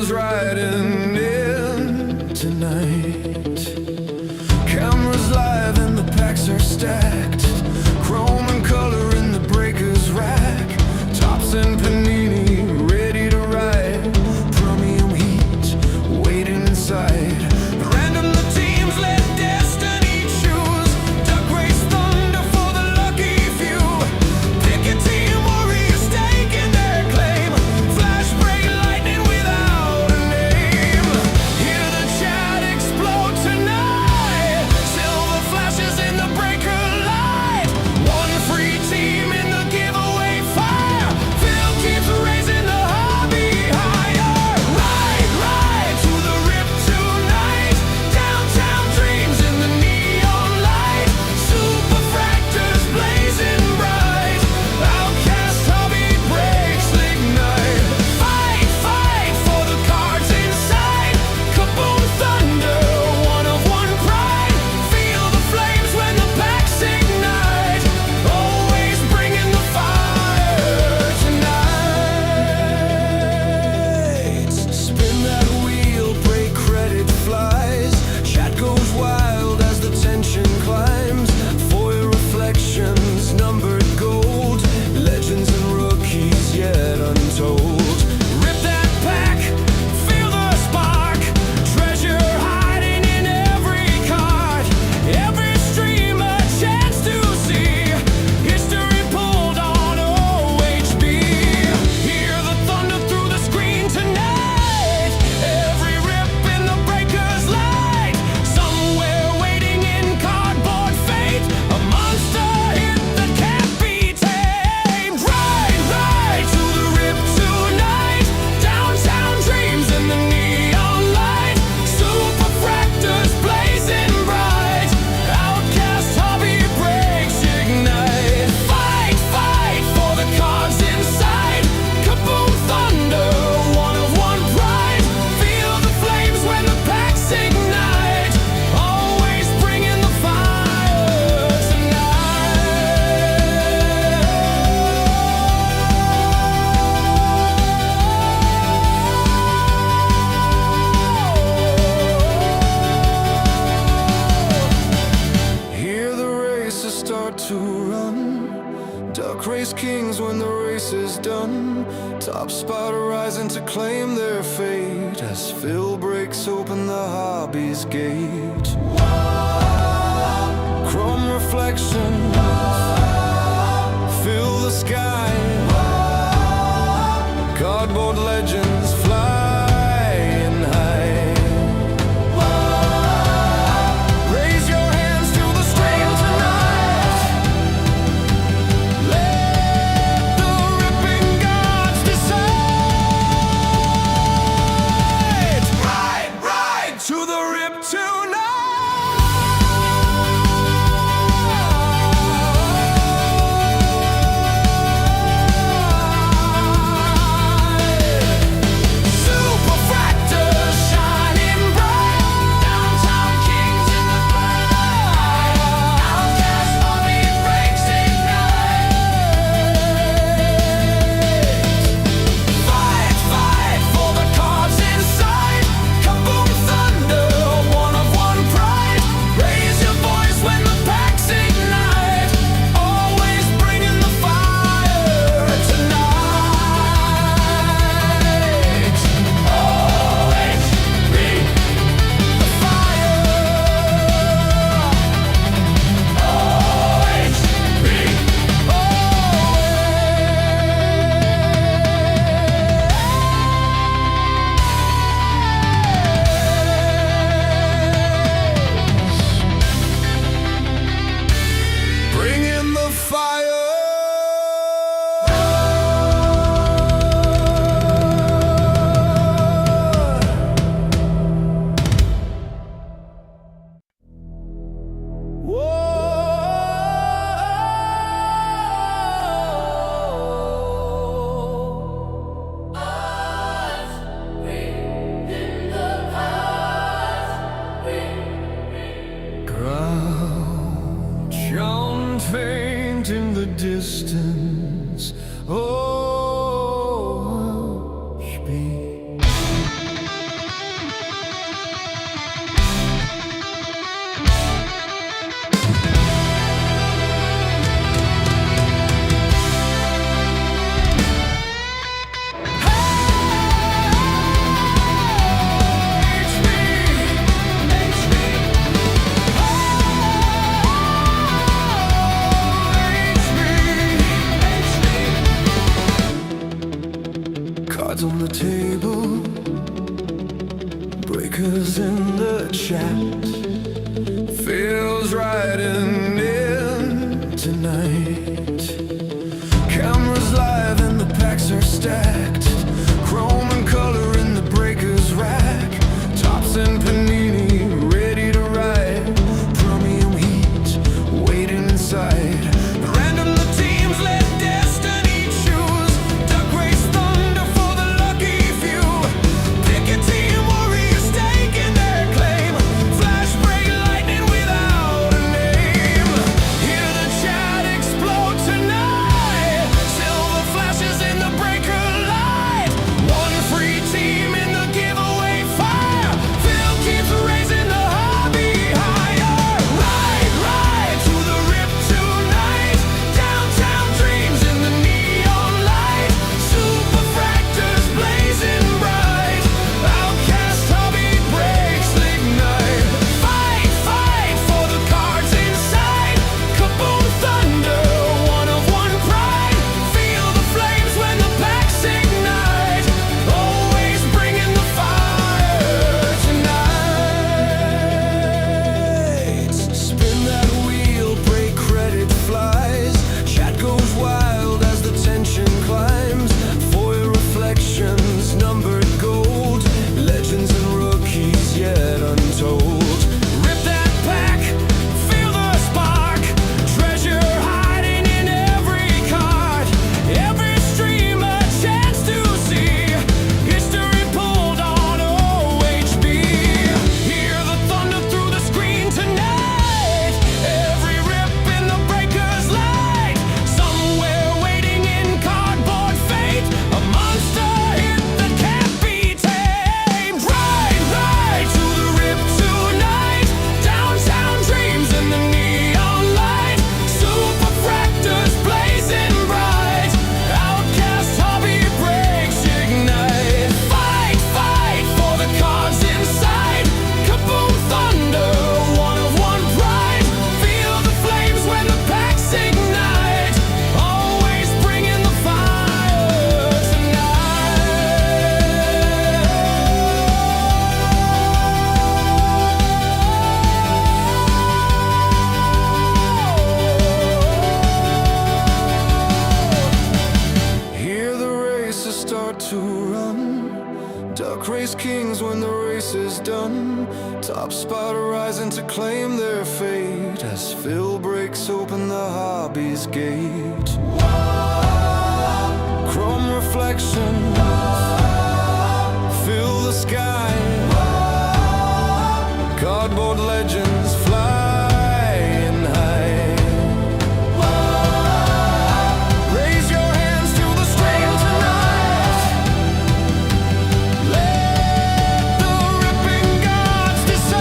heroes riding in tonight. Cameras live and the packs are stacked. Chrome and color in the breakers rack. Tops and panini ready to ride. Chromium heat waiting inside. Random the teams let destiny choose. Duck race thunder for the lucky few. Pick a team, warriors staking their claim. Flash break lightning without a name. Hear the chat explode tonight. Silver flashes in the breaker light. One free team in the giveaway fire. Phil keeps raising the hobby higher. Ride to the rip tonight. Downtown dreams in the neon light. Superfractors blazing bright. Outcast hobby breaks ignite. Fight for the cards inside. Kaboom thunder, one of one pride. Feel the flames when the packs ignite. Always bringing the fire tonight. Spin that wheel, break credit flies. Chat goes wild as the tension climbs. Foil reflections, numbered gold. Legends and rookies yet untold. Rip that pack, feel the spark. Treasure hiding in every card. Every stream a chance to see. History pulled on OHB. Hear the thunder through the screen tonight. Every rip in the breaker's light. Somewhere waiting in cardboard fate. A monster hit that can't be tamed. Ride to the rip tonight. Downtown dreams in the neon light. Superfractors blazing bright. Outcast hobby breaks ignite. Fight for the cards inside. Kaboom thunder, one of one pride. Feel the flames when the packs ignite. Always bringing the fire tonight. Hear the racers start to run. Duck race kings when the race is done. Top spot rising to claim their fate. As Phil breaks open the hobby's gate. Chrome reflections fill the sky. Cardboard legends flying high. Raise your hands to the stream tonight. Let the ripping gods decide. Ride to the rip tonight. table, breakers in the chat. Feels right in tonight. Cameras live and the packs are stacked. Chrome and color in the breakers rack. Tops and panini ready to ride. Chromium heat waiting inside. Random the teams let destiny choose. Duck race thunder for the lucky few. Pick a team, warriors taking their claim. Flash break lightning without a name. Hear the chat explode tonight. Silver flashes in the breaker light. One free team in the giveaway fire. Phil keeps raising the hobby higher. Ride to the rip tonight. Downtown dreams in the neon light. Super fractors blazing bright. Outcast hobby breaks ignite. Fight for the cards inside. Kaboom thunder, one of one pride. Feel the flames when the packs ignite. Always bringing the fire tonight. Spin that wheel, break credit flies. Chat goes wild as the tension climbs. Foil reflections, numbered gold. Legends and rookies yet untold. Rip that pack, feel the spark. Treasure hiding in every card. Every stream a chance to see. History pulled on OHB. Hear the thunder through the screen tonight. Every rip in the breaker's light. Somewhere waiting in cardboard fate. A monster hit that can't be tamed. Ride to the rip tonight. Downtown dreams in the neon light. Super fractors blazing bright. Outcast hobby breaks ignite. Fight for the cards inside. Kaboom thunder, one of one pride. Feel the flames when the packs ignite. Always bringing the fire tonight. Hear the races start to run. Duck race kings when the race is done. Top spot rising to claim their fate as Phil breaks open the hobby's gate. Chrome reflections fill the sky. Cardboard legends flying high. Raise your hands to the stream tonight. Let the ripping gods decide.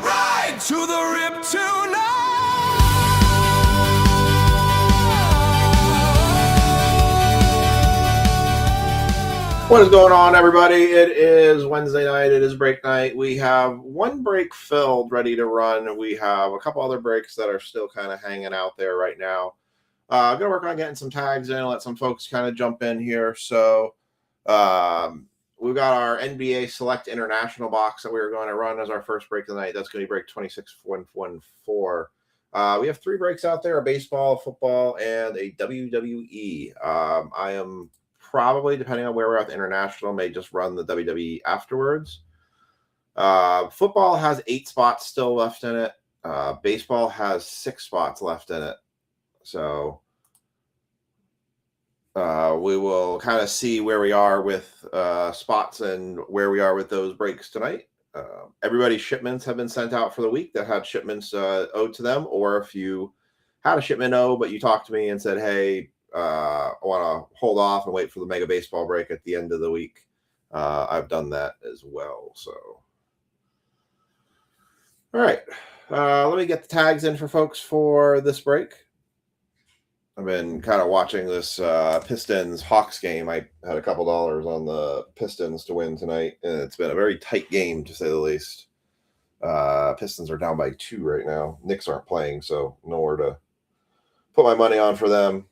Ride to the rip tonight. What is going on, everybody? It is Wednesday night. It is break night. We have one break filled, ready to run. We have a couple other breaks that are still kind of hanging out there right now. I'm going to work on getting some tags in, let some folks kind of jump in here. So we've got our NBA Select International box that we were going to run as our first break of the night. That's going to be break 26114. We have 3 breaks out there, a baseball, a football, and a WWE. I am probably, depending on where we're at the international, may just run the WWE afterwards. Football has 8 spots still left in it. Baseball has 6 spots left in it. So we will kind of see where we are with spots and where we are with those breaks tonight. Everybody's shipments have been sent out for the week that had shipments owed to them, or if you had a shipment owed, but you talked to me and said, hey, I want to hold off and wait for the Mega Baseball break at the end of the week. I've done that as well. So, all right. Let me get the tags in for folks for this break. I've been kind of watching this Pistons Hawks game. I had a couple dollars on the Pistons to win tonight, and it's been a very tight game, to say the least. Pistons are down by 2 right now. Knicks aren't playing, so nowhere to put my money on for them.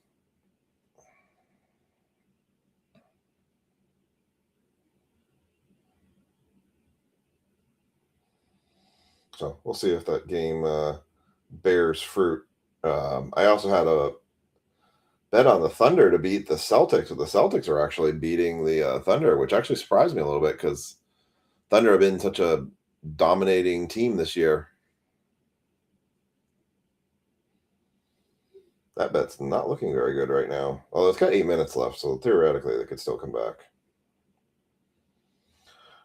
So we'll see if that game bears fruit. I also had a bet on the Thunder to beat the Celtics, but the Celtics are actually beating the Thunder, which actually surprised me a little bit because Thunder have been such a dominating team this year. That bet's not looking very good right now. Although it's got 8 minutes left, so theoretically they could still come back.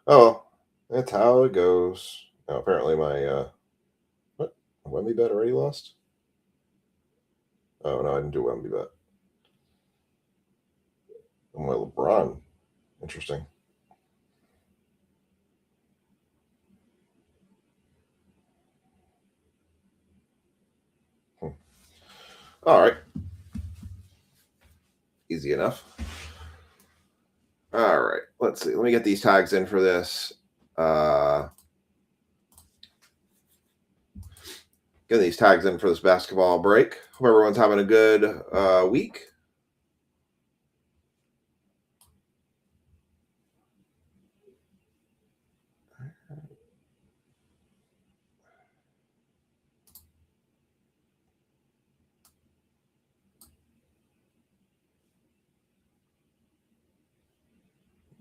Oh, that's how it goes. Now, apparently my what? Wemby bet already lost? Oh no, I didn't do Wemby bet. I'm with LeBron. Interesting. All right. Easy enough. All right. Let's see. Let me get these tags in for this. Get these tags in for this basketball break. Hope everyone's having a good week.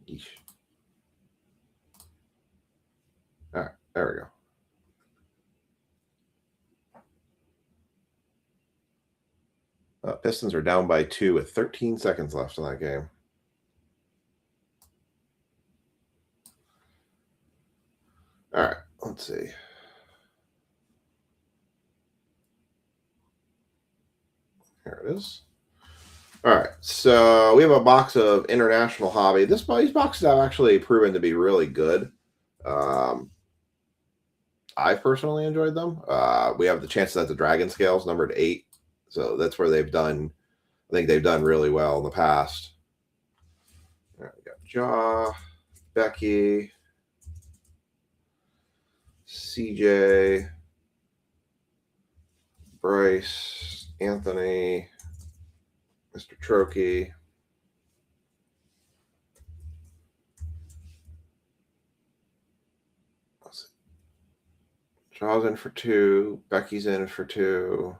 Yeesh. All right, there we go. Pistons are down by 2 with 13 seconds left in that game. All right, let's see. Here it is. All right, so we have a box of International Hobby. These boxes have actually proven to be really good. I personally enjoyed them. We have the Chances at the Dragon Scales numbered 8, so that's where they've done. I think they've done really well in the past. All right, we got Ja, Becky, CJ, Bryce, Anthony, Mr. Trokey. Ja's in for 2. Becky's in for 2.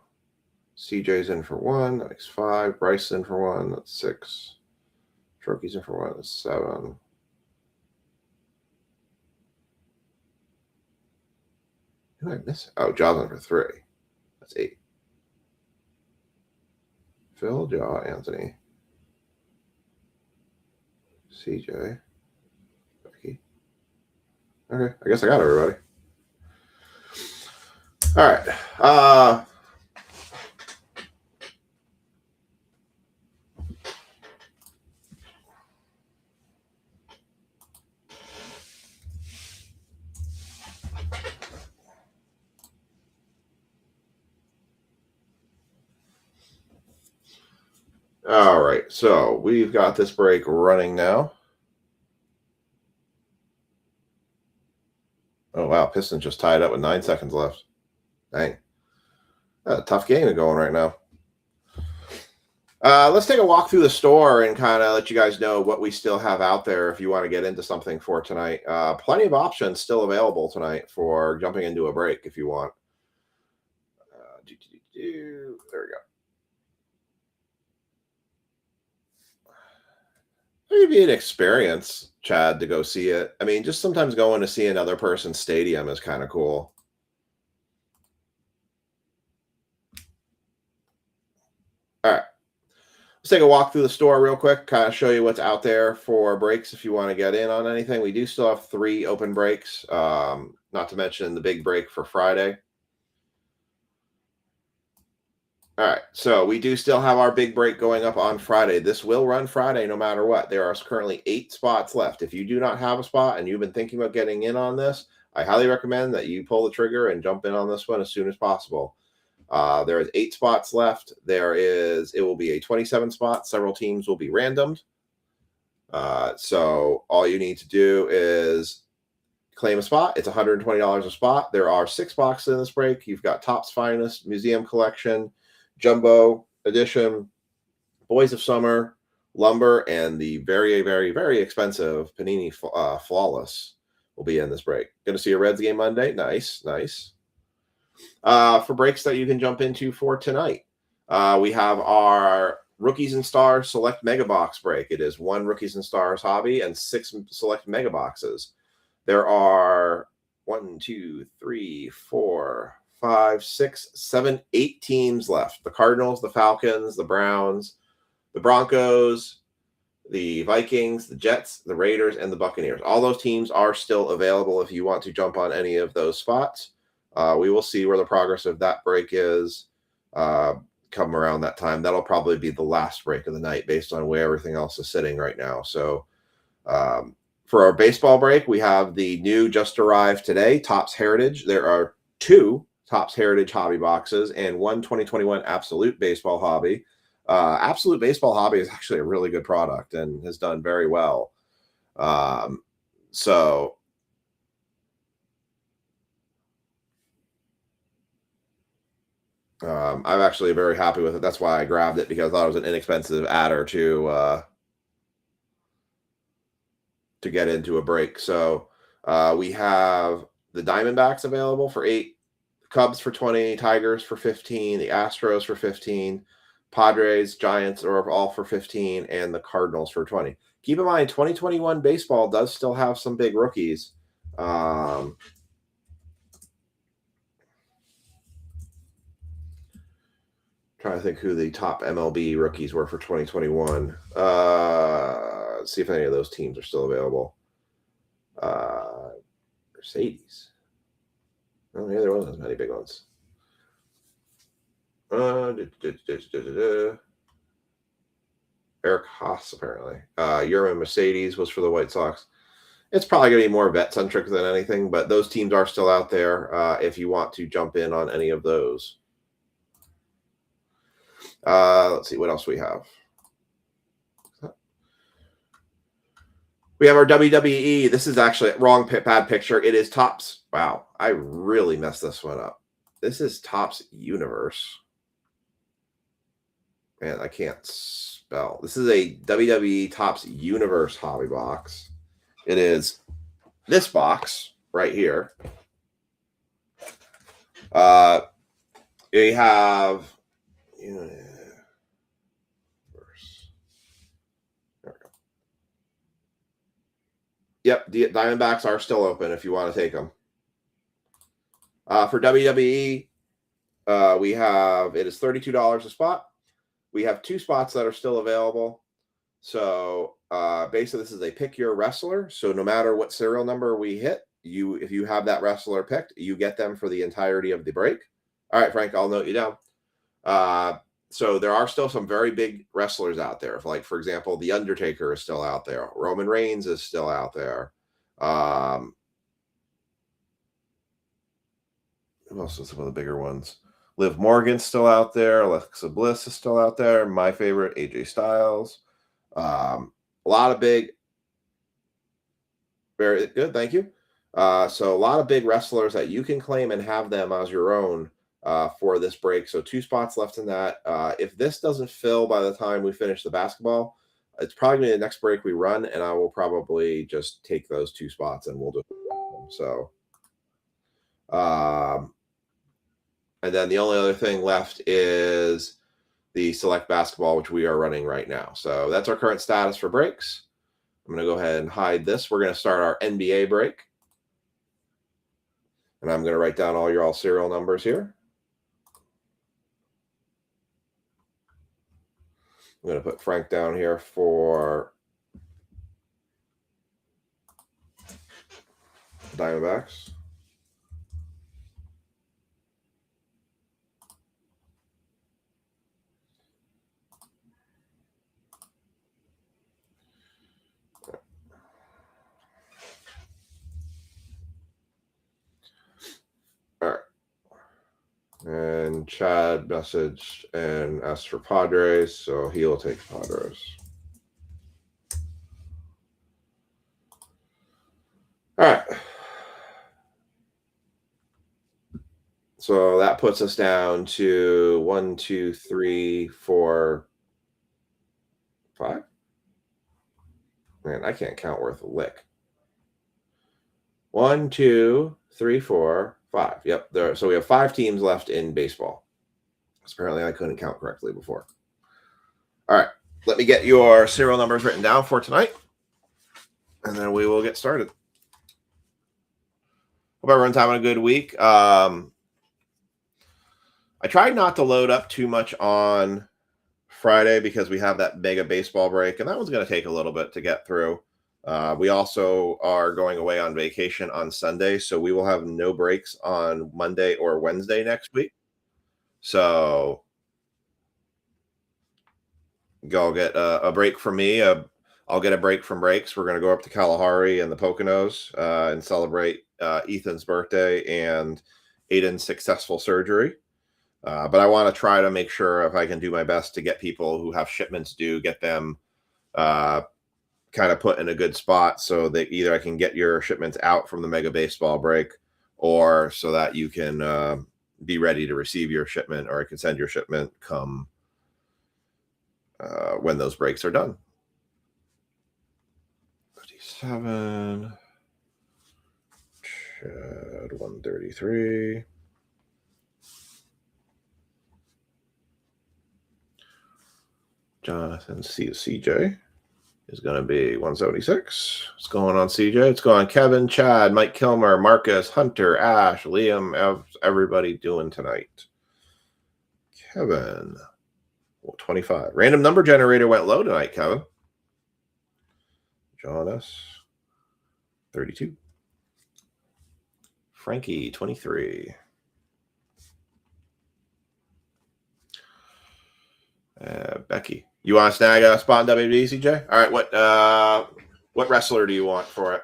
CJ's in for 1. That makes 5. Bryce in for 1. That's 6. Trokey's in for 1. That's 7. Who did I miss? Oh, Ja's in for 3. That's 8. Phil, Ja, Anthony, CJ, Becky. Okay, I guess I got everybody. All right. All right, so we've got this break running now. Oh, wow. Pistons just tied up with 9 seconds left. Dang. That's a tough game going right now. Let's take a walk through the store and kind of let you guys know what we still have out there if you want to get into something for tonight. Plenty of options still available tonight for jumping into a break if you want. There we go. Maybe an experience, Chad, to go see it. I mean, just sometimes going to see another person's stadium is kind of cool. All right. Let's take a walk through the store real quick, kind of show you what's out there for breaks if you want to get in on anything. We do still have 3 open breaks, not to mention the big break for Friday. All right, so we do still have our big break going up on Friday. This will run Friday no matter what. There are currently 8 spots left. If you do not have a spot and you've been thinking about getting in on this, I highly recommend that you pull the trigger and jump in on this one as soon as possible. There is 8 spots left. It will be a 27 spot. Several teams will be randomed. So all you need to do is claim a spot. It's $120 a spot. There are 6 boxes in this break. You've got Topps Finest, Museum Collection, Jumbo Edition, Boys of Summer, Lumber, and the very, very, very expensive Panini Flawless will be in this break. Going to see a Reds game Monday. Nice, nice. For breaks that you can jump into for tonight, we have our Rookies and Stars Select Mega Box break. It is 1 Rookies and Stars hobby and 6 Select Mega Boxes. There are 1, 2, 3, 4, 5, 6, 7, 8 teams left. The Cardinals, the Falcons, the Browns, the Broncos, the Vikings, the Jets, the Raiders, and the Buccaneers. All those teams are still available if you want to jump on any of those spots. We will see where the progress of that break is come around that time. That'll probably be the last break of the night based on where everything else is sitting right now. So for our baseball break, we have the new just arrived today, Topps Heritage. There are 2 Topps Heritage hobby boxes and 1 2021 Absolute Baseball hobby. Absolute Baseball hobby is actually a really good product and has done very well. So I'm actually very happy with it. That's why I grabbed it, because I thought it was an inexpensive adder to get into a break. So we have the Diamondbacks available for 8, Cubs for 20, Tigers for 15, the Astros for 15, Padres, Giants are all for 15, and the Cardinals for 20. Keep in mind, 2021 baseball does still have some big rookies. Trying to think who the top MLB rookies were for 2021. Let's see if any of those teams are still available. Mercedes. Oh, yeah, there wasn't as many big ones. Eric Haas, apparently. Yerman Mercedes was for the White Sox. It's probably going to be more vet-centric than anything, but those teams are still out there if you want to jump in on any of those. Let's see what else we have. We have our WWE. This is actually wrong, bad picture. It is Topps. Wow, I really messed this one up. This is Topps Universe. Man, I can't spell. This is a WWE Topps Universe hobby box. It is this box right here. You have Yep, the Diamondbacks are still open if you want to take them. For WWE, we have, it is $32 a spot. We have 2 spots that are still available. So basically, this is a pick your wrestler. So no matter what serial number we hit, if you have that wrestler picked, you get them for the entirety of the break. All right, Frank, I'll note you down. So there are still some very big wrestlers out there. Like, for example, The Undertaker is still out there. Roman Reigns is still out there. Who else is some of the bigger ones? Liv Morgan's still out there. Alexa Bliss is still out there. My favorite, AJ Styles. A lot of big, very good, thank you. So a lot of big wrestlers that you can claim and have them as your own for this break. So 2 spots left in that. If this doesn't fill by the time we finish the basketball, it's probably going to be the next break we run, and I will probably just take those 2 spots and we'll do it. So, and then the only other thing left is the Select Basketball, which we are running right now. So that's our current status for breaks. I'm going to go ahead and hide this. We're going to start our NBA break. And I'm going to write down all your serial numbers here. I'm going to put Frank down here for Diamondbacks. All right. And Chad messaged and asked for Padres, so he'll take Padres. All right. So that puts us down to 1, 2, 3, 4, 5. Man, I can't count worth a lick. 1, 2, 3, 4, 5. Yep. So we have 5 teams left in baseball. Apparently, I couldn't count correctly before. All right. Let me get your serial numbers written down for tonight, and then we will get started. Hope everyone's having a good week. I tried not to load up too much on Friday because we have that mega baseball break, and that one's going to take a little bit to get through. We also are going away on vacation on Sunday, so we will have no breaks on Monday or Wednesday next week. So I'll get a break from me. I'll get a break from breaks. We're going to go up to Kalahari and the Poconos and celebrate Ethan's birthday and Aiden's successful surgery. But I want to try to make sure if I can do my best to get people who have shipments due, get them kind of put in a good spot so that either I can get your shipments out from the mega baseball break or so that you can be ready to receive your shipment, or I can send your shipment come when those breaks are done. 57, Chad 133. Jonathan CJ is going to be 176. What's going on, CJ? It's going Kevin, Chad, Mike Kilmer, Marcus, Hunter, Ash, Liam. How's everybody doing tonight? Kevin, 25. Random number generator went low tonight, Kevin. Jonas, 32. Frankie, 23. Becky, you want to snag a spot in WWE, CJ? All right, what wrestler do you want for it?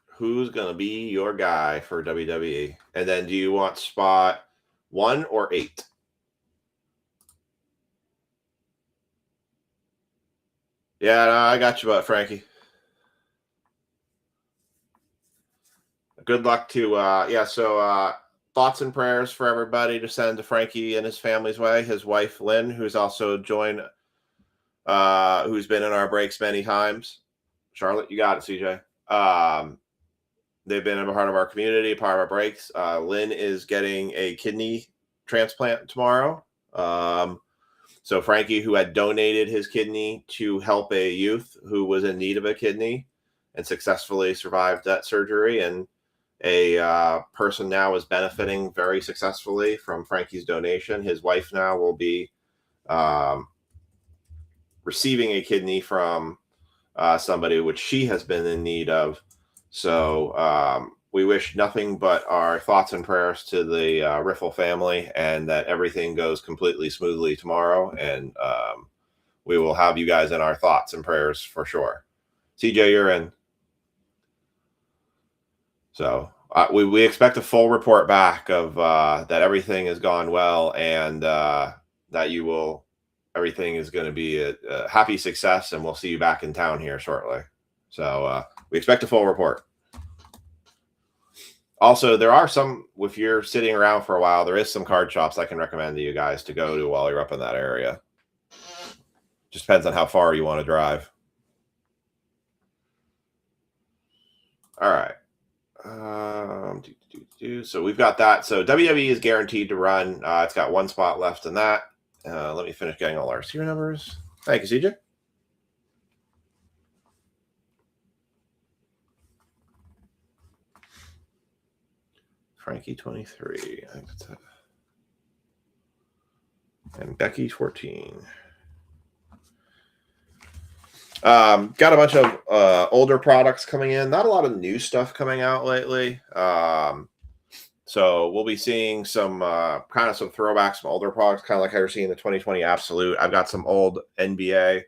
Who's going to be your guy for WWE? And then do you want spot 1 or 8? Yeah, no, I got you, Frankie. Good luck to, thoughts and prayers for everybody to send to Frankie and his family's way. His wife, Lynn, who's also joined, who's been in our breaks many times. Charlotte, you got it, CJ. They've been a part of our community, part of our breaks. Lynn is getting a kidney transplant tomorrow. So Frankie, who had donated his kidney to help a youth who was in need of a kidney and successfully survived that surgery, and a person now is benefiting very successfully from Frankie's donation. His wife now will be receiving a kidney from somebody which she has been in need of. So we wish nothing but our thoughts and prayers to the Riffle family, and that everything goes completely smoothly tomorrow. And we will have you guys in our thoughts and prayers for sure. CJ, you're in. So we expect a full report back of that everything has gone well, and that everything is going to be a happy success, and we'll see you back in town here shortly. So we expect a full report. Also, there are some, if you're sitting around for a while, there is some card shops I can recommend to you guys to go to while you're up in that area. Just depends on how far you want to drive. All right. So we've got that. So WWE is guaranteed to run. It's got one spot left in that. Let me finish getting all our serial numbers. Thank you, CJ. Frankie 23. And Becky 14. Got a bunch of older products coming in. Not a lot of new stuff coming out lately. So we'll be seeing some kind of some throwbacks, some older products, kind of like how you're seeing the 2020 Absolute. I've got some old NBA.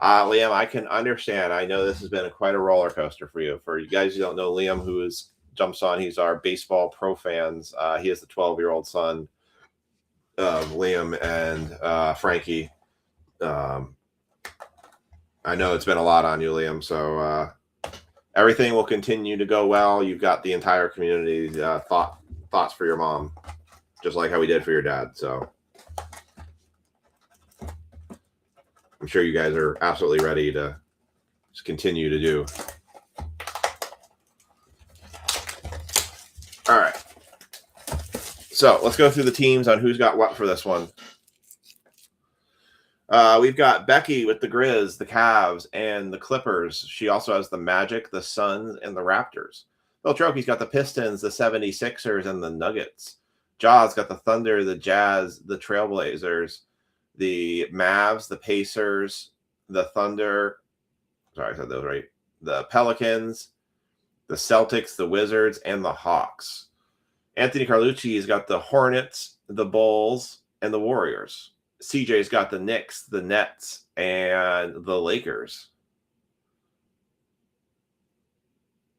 Liam, I can understand. I know this has been quite a roller coaster for you. For you guys who don't know Liam, who jumps on, he's our baseball pro fans. He is the 12-year-old son of Liam and Frankie. I know it's been a lot on you, Liam. So everything will continue to go well. You've got the entire community thoughts for your mom, just like how we did for your dad. So I'm sure you guys are absolutely ready to just continue to do. All right. So let's go through the teams on who's got what for this one. We've got Becky with the Grizz, the Cavs, and the Clippers. She also has the Magic, the Suns, and the Raptors. Beltroki's got the Pistons, the 76ers, and the Nuggets. Jaw's got the Thunder, the Jazz, the Trailblazers, the Mavs, the Pacers, the Thunder. Sorry, I said those right. The Pelicans, the Celtics, the Wizards, and the Hawks. Anthony Carlucci's got the Hornets, the Bulls, and the Warriors. CJ's got the Knicks, the Nets, and the Lakers.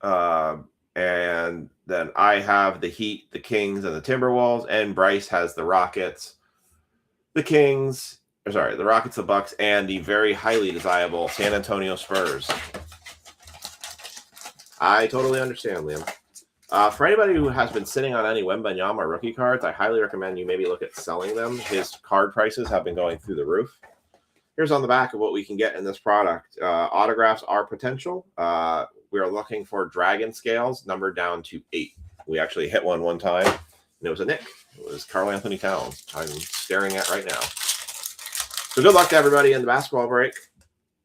And then I have the Heat, the Kings, and the Timberwolves, and Bryce has the Rockets, the the Rockets, the Bucks, and the very highly desirable San Antonio Spurs. I totally understand, Liam. For anybody who has been sitting on any Wembanyama rookie cards, I highly recommend you maybe look at selling them. His card prices have been going through the roof. Here's on the back of what we can get in this product. Autographs are potential. We are looking for dragon scales, numbered down to 8. We actually hit one time, and it was a Nick. It was Karl-Anthony Towns. I'm staring at right now. So good luck to everybody in the basketball break,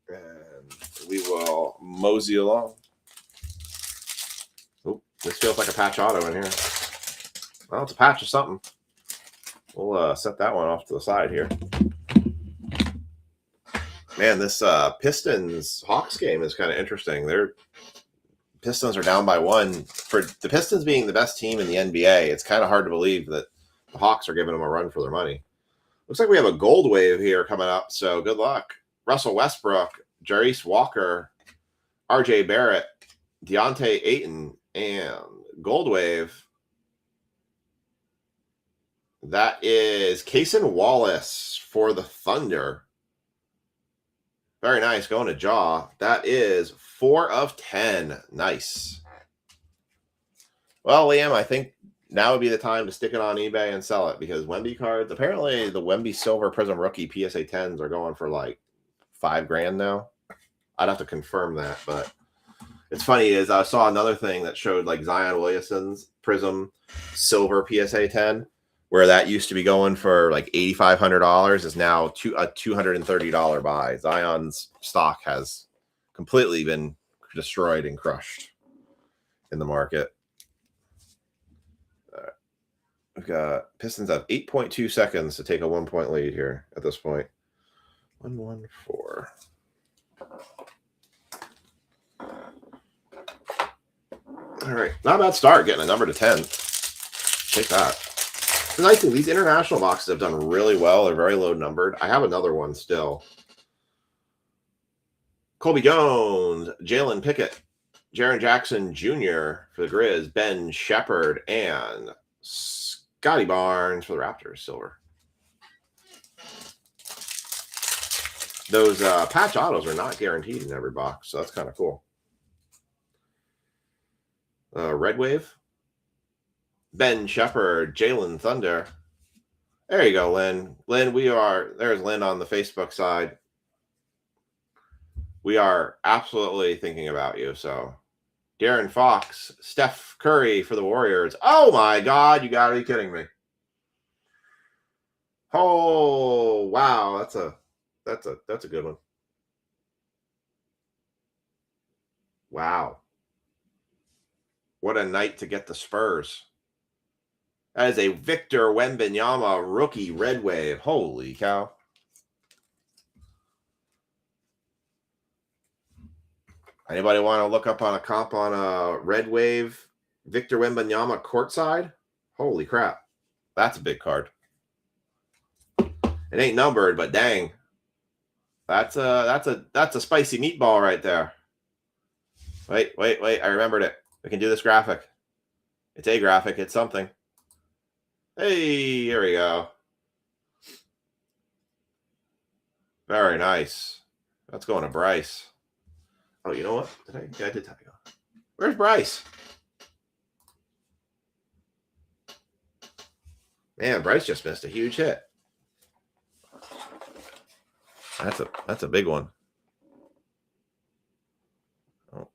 and we will mosey along. This feels like a patch auto in here. Well, it's a patch of something. We'll set that one off to the side here. Man, this Pistons Hawks game is kind of interesting. Their Pistons are down by 1. For the Pistons being the best team in the NBA, it's kind of hard to believe that the Hawks are giving them a run for their money. Looks like we have a gold wave here coming up, so good luck. Russell Westbrook, Jarace Walker, RJ Barrett, Deontay Ayton, and gold wave. That is Cason Wallace for the Thunder. Very nice. Going to Jaw. That is 4 of 10. Nice. Well, Liam, I think now would be the time to stick it on eBay and sell it, because Wemby cards, apparently the Wemby Silver Prism Rookie PSA 10s are going for like $5,000 now. I'd have to confirm that, but it's funny is I saw another thing that showed like Zion Williamson's Prism Silver PSA 10, where that used to be going for like $8,500 is now a $230 buy. Zion's stock has completely been destroyed and crushed in the market. We've got Pistons have 8.2 seconds to take a 1-point lead here at this point. 1-1-4. All right, not a bad start getting a number to 10. Take that. The nice thing, these international boxes have done really well. They're very low numbered. I have another one still. Colby Jones, Jalen Pickett, Jaren Jackson Jr. for the Grizz, Ben Shepherd, and Scotty Barnes for the Raptors, silver. Those patch autos are not guaranteed in every box, so that's kind of cool. Red Wave, Ben Shepherd, Jalen Thunder. There you go, Lynn. Lynn, there's Lynn on the Facebook side. We are absolutely thinking about you. So, Darren Fox, Steph Curry for the Warriors. Oh my God, you gotta be kidding me. Oh wow, that's a good one. Wow. What a night to get the Spurs. That is a Victor Wembanyama rookie red wave. Holy cow. Anybody want to look up on a comp on a red wave Victor Wembanyama courtside? Holy crap. That's a big card. It ain't numbered, but dang. That's a spicy meatball right there. Wait. I remembered it. We can do this graphic. It's a graphic. It's something. Hey, here we go. Very nice. That's going to Bryce. Oh, you know what? I did tell you. Where's Bryce? Man, Bryce just missed a huge hit. That's a big one. Oh.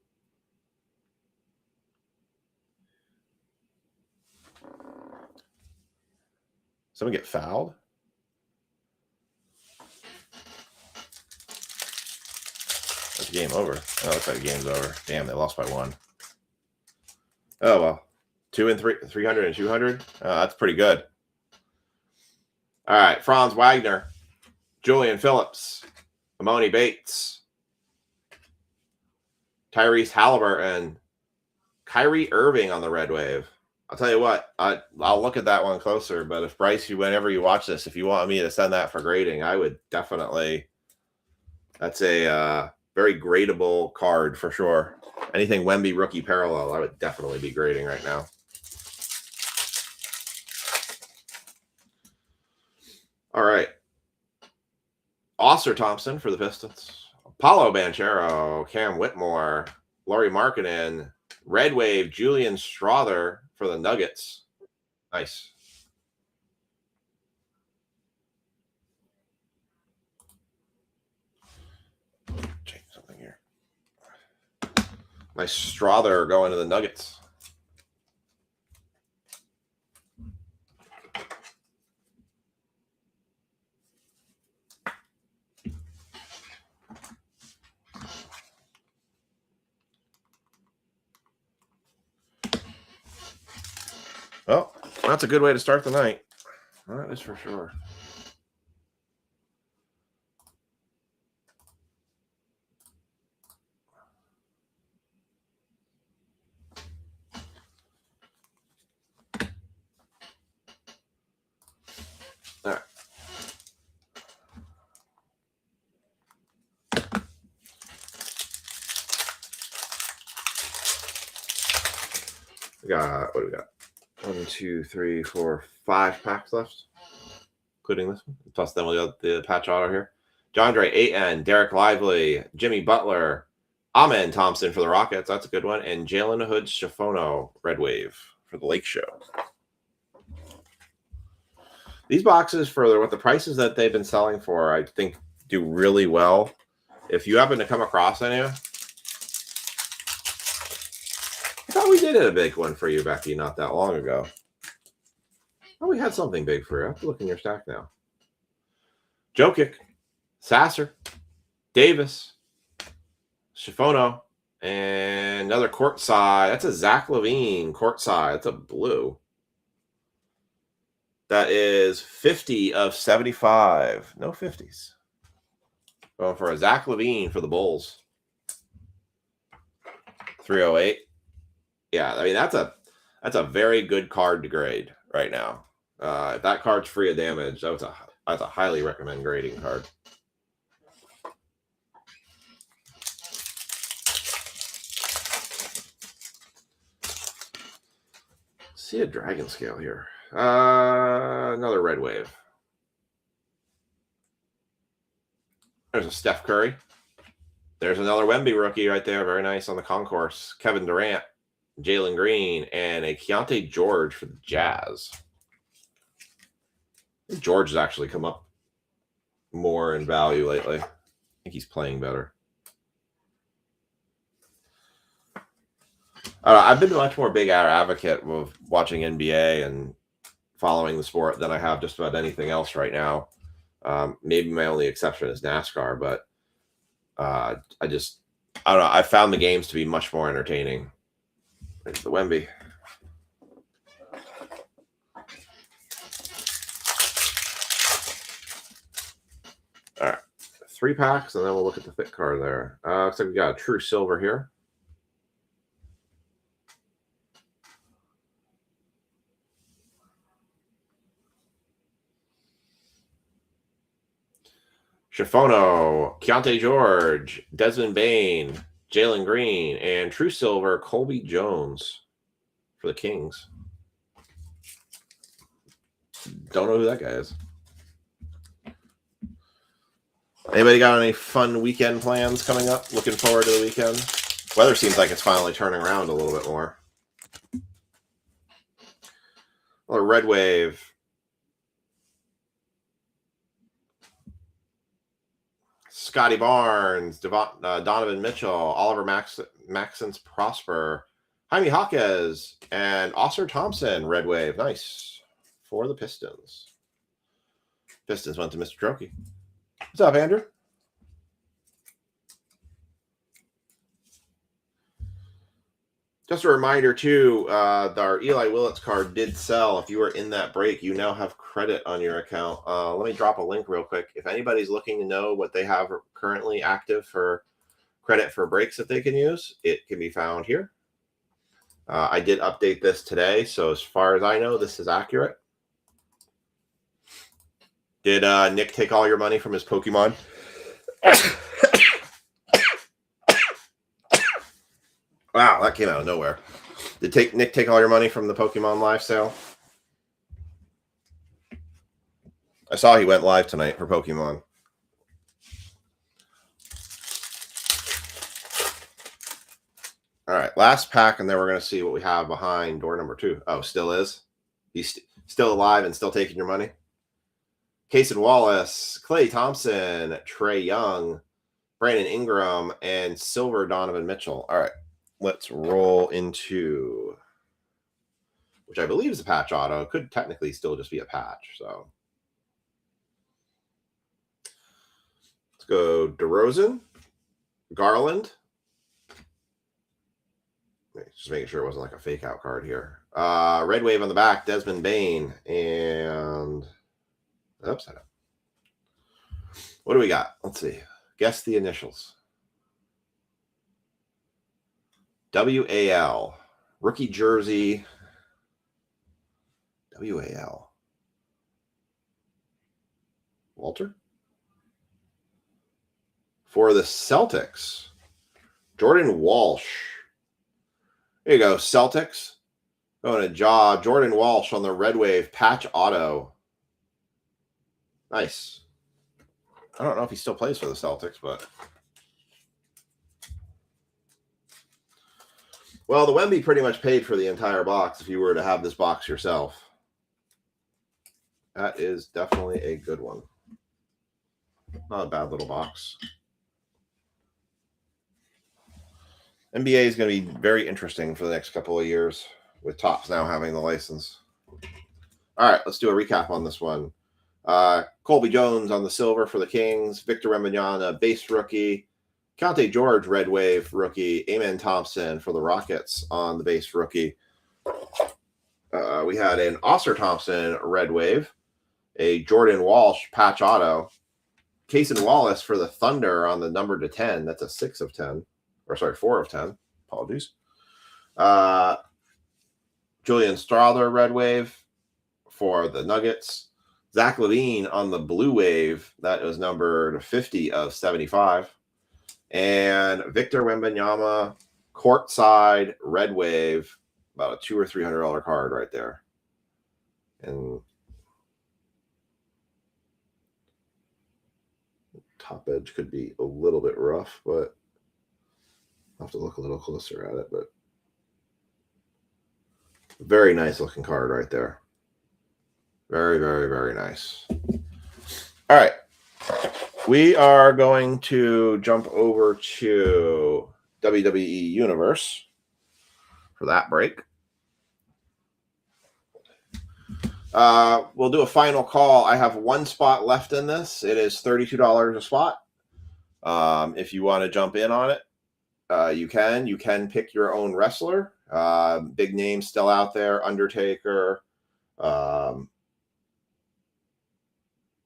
Someone get fouled? That's game over. Oh, looks like the game's over. Damn, they lost by 1. Oh well. 2 and 3, 300 and 200. That's pretty good. All right, Franz Wagner, Julian Phillips, Amoni Bates, Tyrese Halliburton, Kyrie Irving on the Red Wave. I'll tell you what, I'll look at that one closer. But if Bryce, whenever you watch this, if you want me to send that for grading, I would definitely. That's a very gradable card for sure. Anything Wemby rookie parallel, I would definitely be grading right now. All right. Oscar Thompson for the Pistons. Paulo Banchero, Cam Whitmore, Lauri Markkanen, Red Wave, Julian Strawther for the Nuggets. Nice. Change something here. Nice Strawther going to the Nuggets. Well, that's a good way to start the night. That is for sure. All right. We got, what do we got? 1, 2, 3, 4, 5 packs left, including this one. Plus, then we'll got the patch auto here. DeAndre Ayton, Derek Lively, Jimmy Butler, Amen Thompson for the Rockets. That's a good one. And Jalen Hood-Schifino, Red Wave for the Lake Show. These boxes, for what the prices that they've been selling for, I think do really well. If you happen to come across any, I thought we did a big one for you, Becky, not that long ago. Oh, we had something big for you. I have to look in your stack now. Jokic, Sasser, Davis, Schifino, and another courtside. That's a Zach LaVine courtside. That's a blue. That is 50 of 75. No 50s. Going for a Zach LaVine for the Bulls. 308. Yeah, I mean that's a very good card to grade right now. If that card's free of damage, that's a highly recommend grading card. See a dragon scale here. Another Red Wave. There's a Steph Curry. There's another Wemby rookie right there. Very nice on the concourse. Kevin Durant, Jalen Green, and a Keontae George for the Jazz. George has actually come up more in value lately. I think he's playing better. I've been much more big advocate of watching NBA and following the sport than I have just about anything else right now. Maybe my only exception is NASCAR, but I don't know. I found the games to be much more entertaining. There's the Wemby. All right. 3 packs, and then we'll look at the thick card there. Looks like we got a true silver here. Schifino, Keontae George, Desmond Bain, Jalen Green, and true silver, Colby Jones for the Kings. Don't know who that guy is. Anybody got any fun weekend plans coming up? Looking forward to the weekend? Weather seems like it's finally turning around a little bit more. Well, Red Wave. Scotty Barnes, Donovan Mitchell, Oliver Maxence Prosper, Jaime Jaquez, and Oscar Thompson, Red Wave. Nice for the Pistons. Pistons went to Mr. Trokey. What's up, Andrew? Just a reminder, too, our Eli Willits card did sell. If you were in that break, you now have credit on your account. Let me drop a link real quick. If anybody's looking to know what they have currently active for credit for breaks that they can use, it can be found here. I did update this today, so as far as I know, this is accurate. Did Nick take all your money from his Pokemon? Wow, that came out of nowhere. Did Nick take all your money from the Pokemon live sale? I saw he went live tonight for Pokemon. All right, last pack, and then we're going to see what we have behind door number 2. Oh, still is? He's still alive and still taking your money? Cason Wallace, Klay Thompson, Trae Young, Brandon Ingram, and Silver Donovan Mitchell. All right. Let's roll into, which I believe is a patch auto. It could technically still just be a patch. So let's go DeRozan, Garland. Just making sure it wasn't like a fake out card here. Red Wave on the back, Desmond Bane, and upside down. What do we got? Let's see. Guess the initials. WAL. Rookie jersey. WAL. Walter? For the Celtics, Jordan Walsh. There you go, Celtics. Going to Jordan Walsh on the Red Wave patch auto. Nice. I don't know if he still plays for the Celtics, but... Well, the Wemby pretty much paid for the entire box if you were to have this box yourself. That is definitely a good one. Not a bad little box. NBA is going to be very interesting for the next couple of years with Topps now having the license. All right, let's do a recap on this one. Colby Jones on the silver for the Kings. Victor Wembanyama, base rookie. Keontae George, Red Wave rookie. Amen Thompson for the Rockets on the base rookie. We had an Oscar Thompson, Red Wave. A Jordan Walsh patch auto. Cason Wallace for the Thunder on the number to 10. That's a 6 of 10. Or sorry, 4 of 10. Apologies. Julian Strawther, Red Wave for the Nuggets. Zach LaVine on the Blue Wave. That was numbered 50 of 75. And Victor Wembanyama, courtside, Red Wave. About a $200 or $300 card right there. And top edge could be a little bit rough, but I'll have to look a little closer at it. But very nice looking card right there. Very, very, very nice. All right. We are going to jump over to WWE Universe for that break. We'll do a final call. I have one spot left in this. It is $32 a spot. If you want to jump in on it, you can. You can pick your own wrestler. Big names still out there. Undertaker,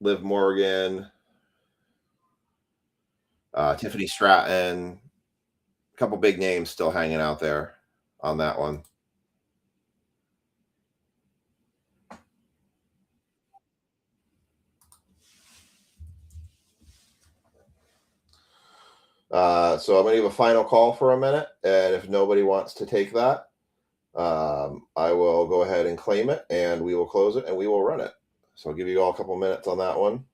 Liv Morgan, Tiffany Stratton. A couple big names still hanging out there on that one. So I'm going to give a final call for a minute, and if nobody wants to take that, I will go ahead and claim it, and we will close it, and we will run it. So I'll give you all a couple minutes on that one.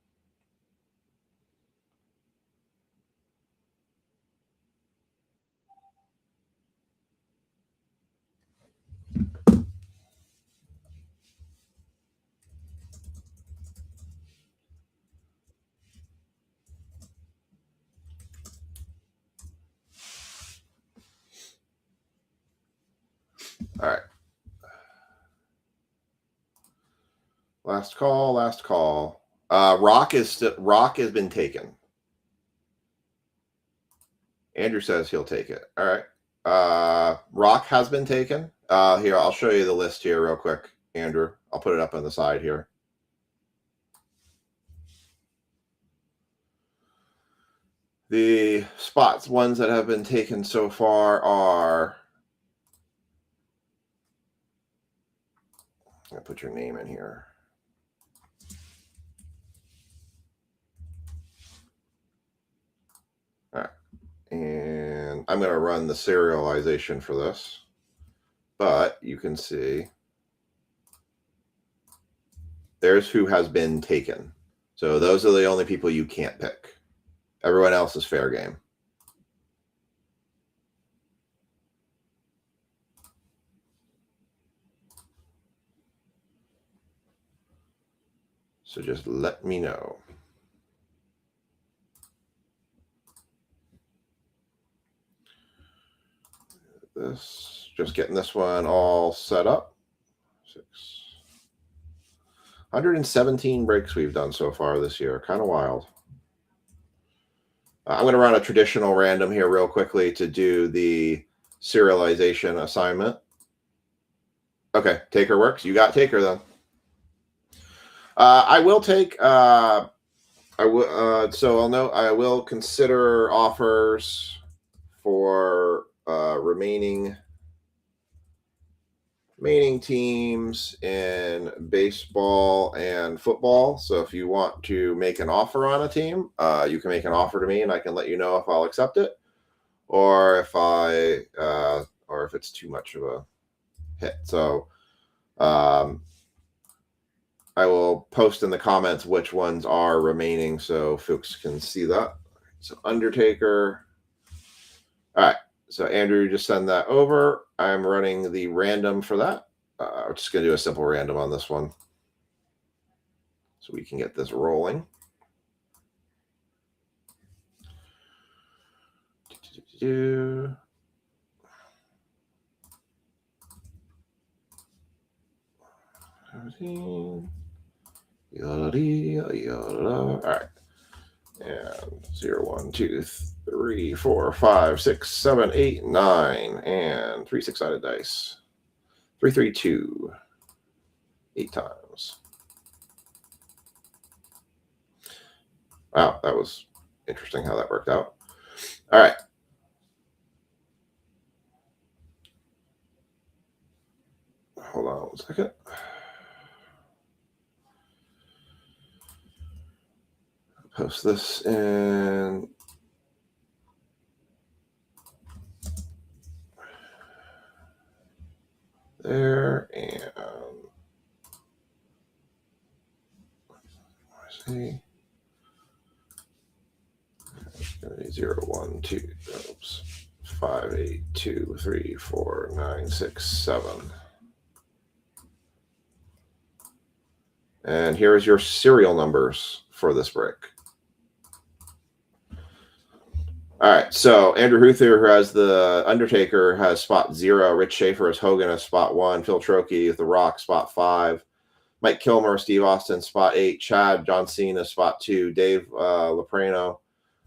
All right. Last call. Last call. Rock has been taken. Andrew says he'll take it. All right. Rock has been taken. Here, I'll show you the list here real quick, Andrew. I'll put it up on the side here. The ones that have been taken so far are. I'll put your name in here. All right. And I'm going to run the serialization for this. But you can see there's who has been taken. So those are the only people you can't pick. Everyone else is fair game. So just let me know. Just getting this one all set up. 117 breaks we've done so far this year. Kind of wild. I'm going to run a traditional random here real quickly to do the serialization assignment. Okay, taker works. You got taker then. I will take. I will. So I'll know. I will consider offers for remaining teams in baseball and football. So if you want to make an offer on a team, you can make an offer to me, and I can let you know if I'll accept it, or if if it's too much of a hit. So I will post in the comments which ones are remaining so folks can see that. So Undertaker. All right. So Andrew, just send that over. I'm running the random for that. I'm just going to do a simple random on this one so we can get this rolling. All right. And 0, 1, 2, 3, 4, 5, 6, 7, 8, 9, and 3 6-sided dice. 3, 3, 2. 8 times. Wow, that was interesting how that worked out. All right. Hold on 1 second. Post this in there, and see 0, 1, 2, oops, 5, 8, 2, 3, 4, 9, 6, 7. And here's your serial numbers for this break. All right, so Andrew Ruther, who has the Undertaker, has spot 0. Rich Schaefer has Hogan as spot 1. Phil Trokey with The Rock, spot 5. Mike Kilmer, Steve Austin, spot 8. Chad, John Cena, spot 2. Dave Loprano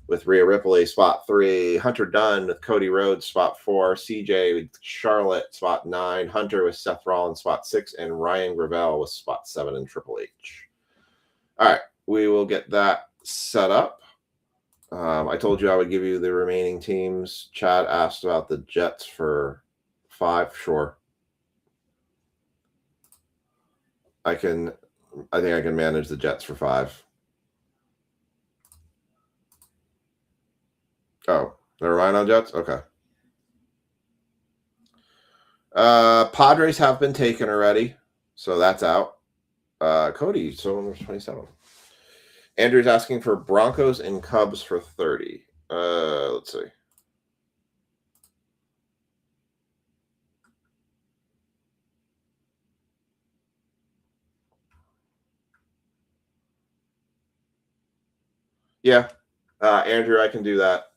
with Rhea Ripley, spot 3. Hunter Dunn with Cody Rhodes, spot 4. CJ with Charlotte, spot 9. Hunter with Seth Rollins, spot 6. And Ryan Gravel with spot 7 in Triple H. All right, we will get that set up. I told you I would give you the remaining teams. Chad asked about the Jets for 5. Sure. I think I can manage the Jets for 5. Oh, never mind on Jets? Okay. Padres have been taken already, so that's out. Cody, so number 27. Andrew's asking for Broncos and Cubs for 30. Let's see. Yeah, Andrew, I can do that.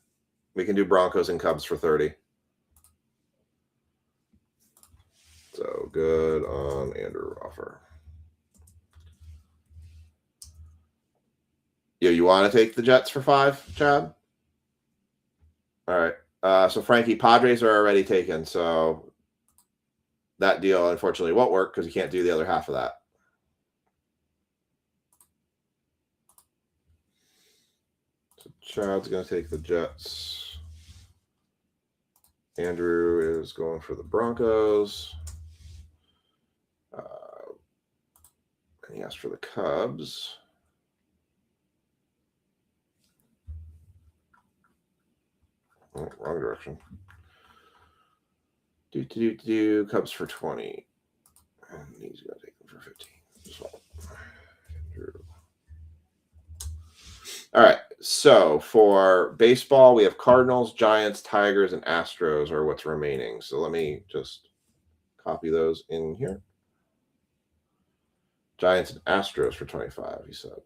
We can do Broncos and Cubs for 30. good on Andrew Offer. You want to take the Jets for 5, Chad? All right. So Frankie, Padres are already taken, so that deal unfortunately won't work because you can't do the other half of that. So Chad's going to take the Jets. Andrew is going for the Broncos. And he asked for the Cubs. Oh, wrong direction. Cubs for 20. And he's going to take them for 15. So, Andrew. All right. So for baseball, we have Cardinals, Giants, Tigers, and Astros are what's remaining. So let me just copy those in here. Giants and Astros for 25, he said.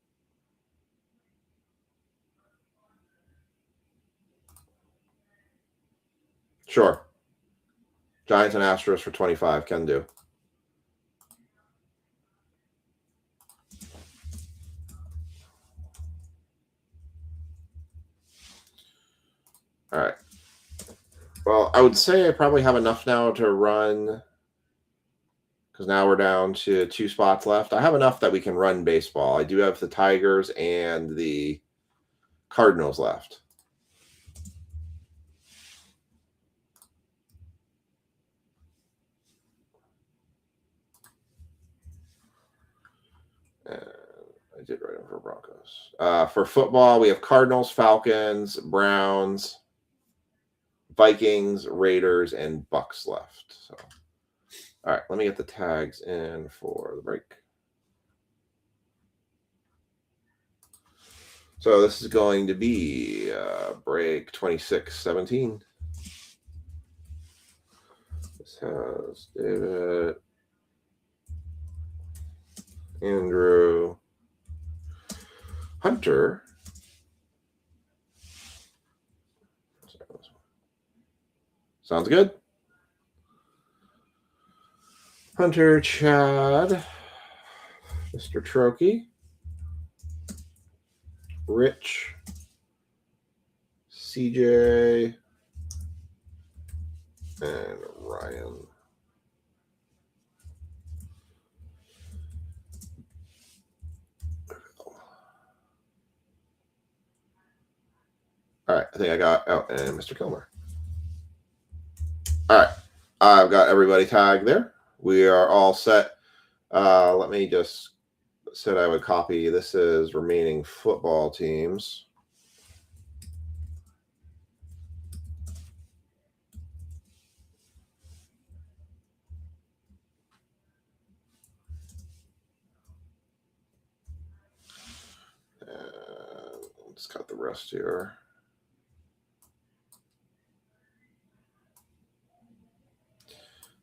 Sure. Giants and Astros for 25 can do. All right. Well, I would say I probably have enough now to run because now we're down to 2 spots left. I have enough that we can run baseball. I do have the Tigers and the Cardinals left. I did write them for Broncos. For football, we have Cardinals, Falcons, Browns, Vikings, Raiders, and Bucks left. So, all right, let me get the tags in for the break. So this is going to be break 26-17. This has David, Andrew, Hunter, sounds good. Hunter, Chad, Mr. Trokey, Rich, CJ, and Ryan. All right, I think I got out and Mr. Kilmer. All right, I've got everybody tagged there. We are all set. Let me just said I would copy. This is remaining football teams. Let's cut the rest here.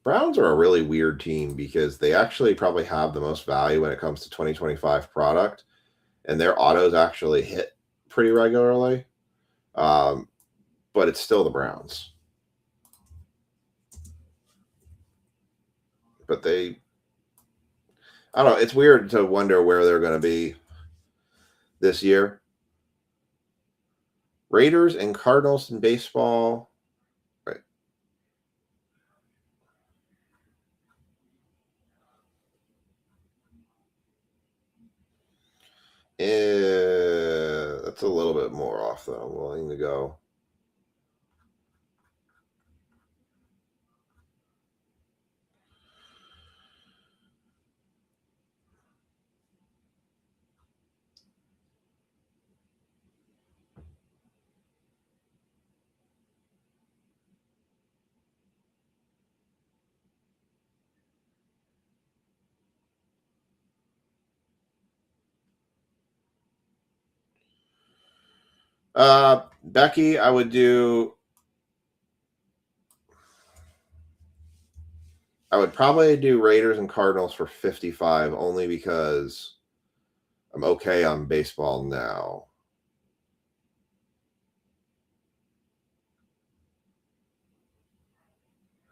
Browns are a really weird team because they actually probably have the most value when it comes to 2025 product, and their autos actually hit pretty regularly. But it's still the Browns. But I don't know. It's weird to wonder where they're going to be this year. Raiders and Cardinals in baseball. Right. That's a little bit more off, though. I'm willing to go. Becky, I would probably do Raiders and Cardinals for 55 only because I'm okay on baseball now.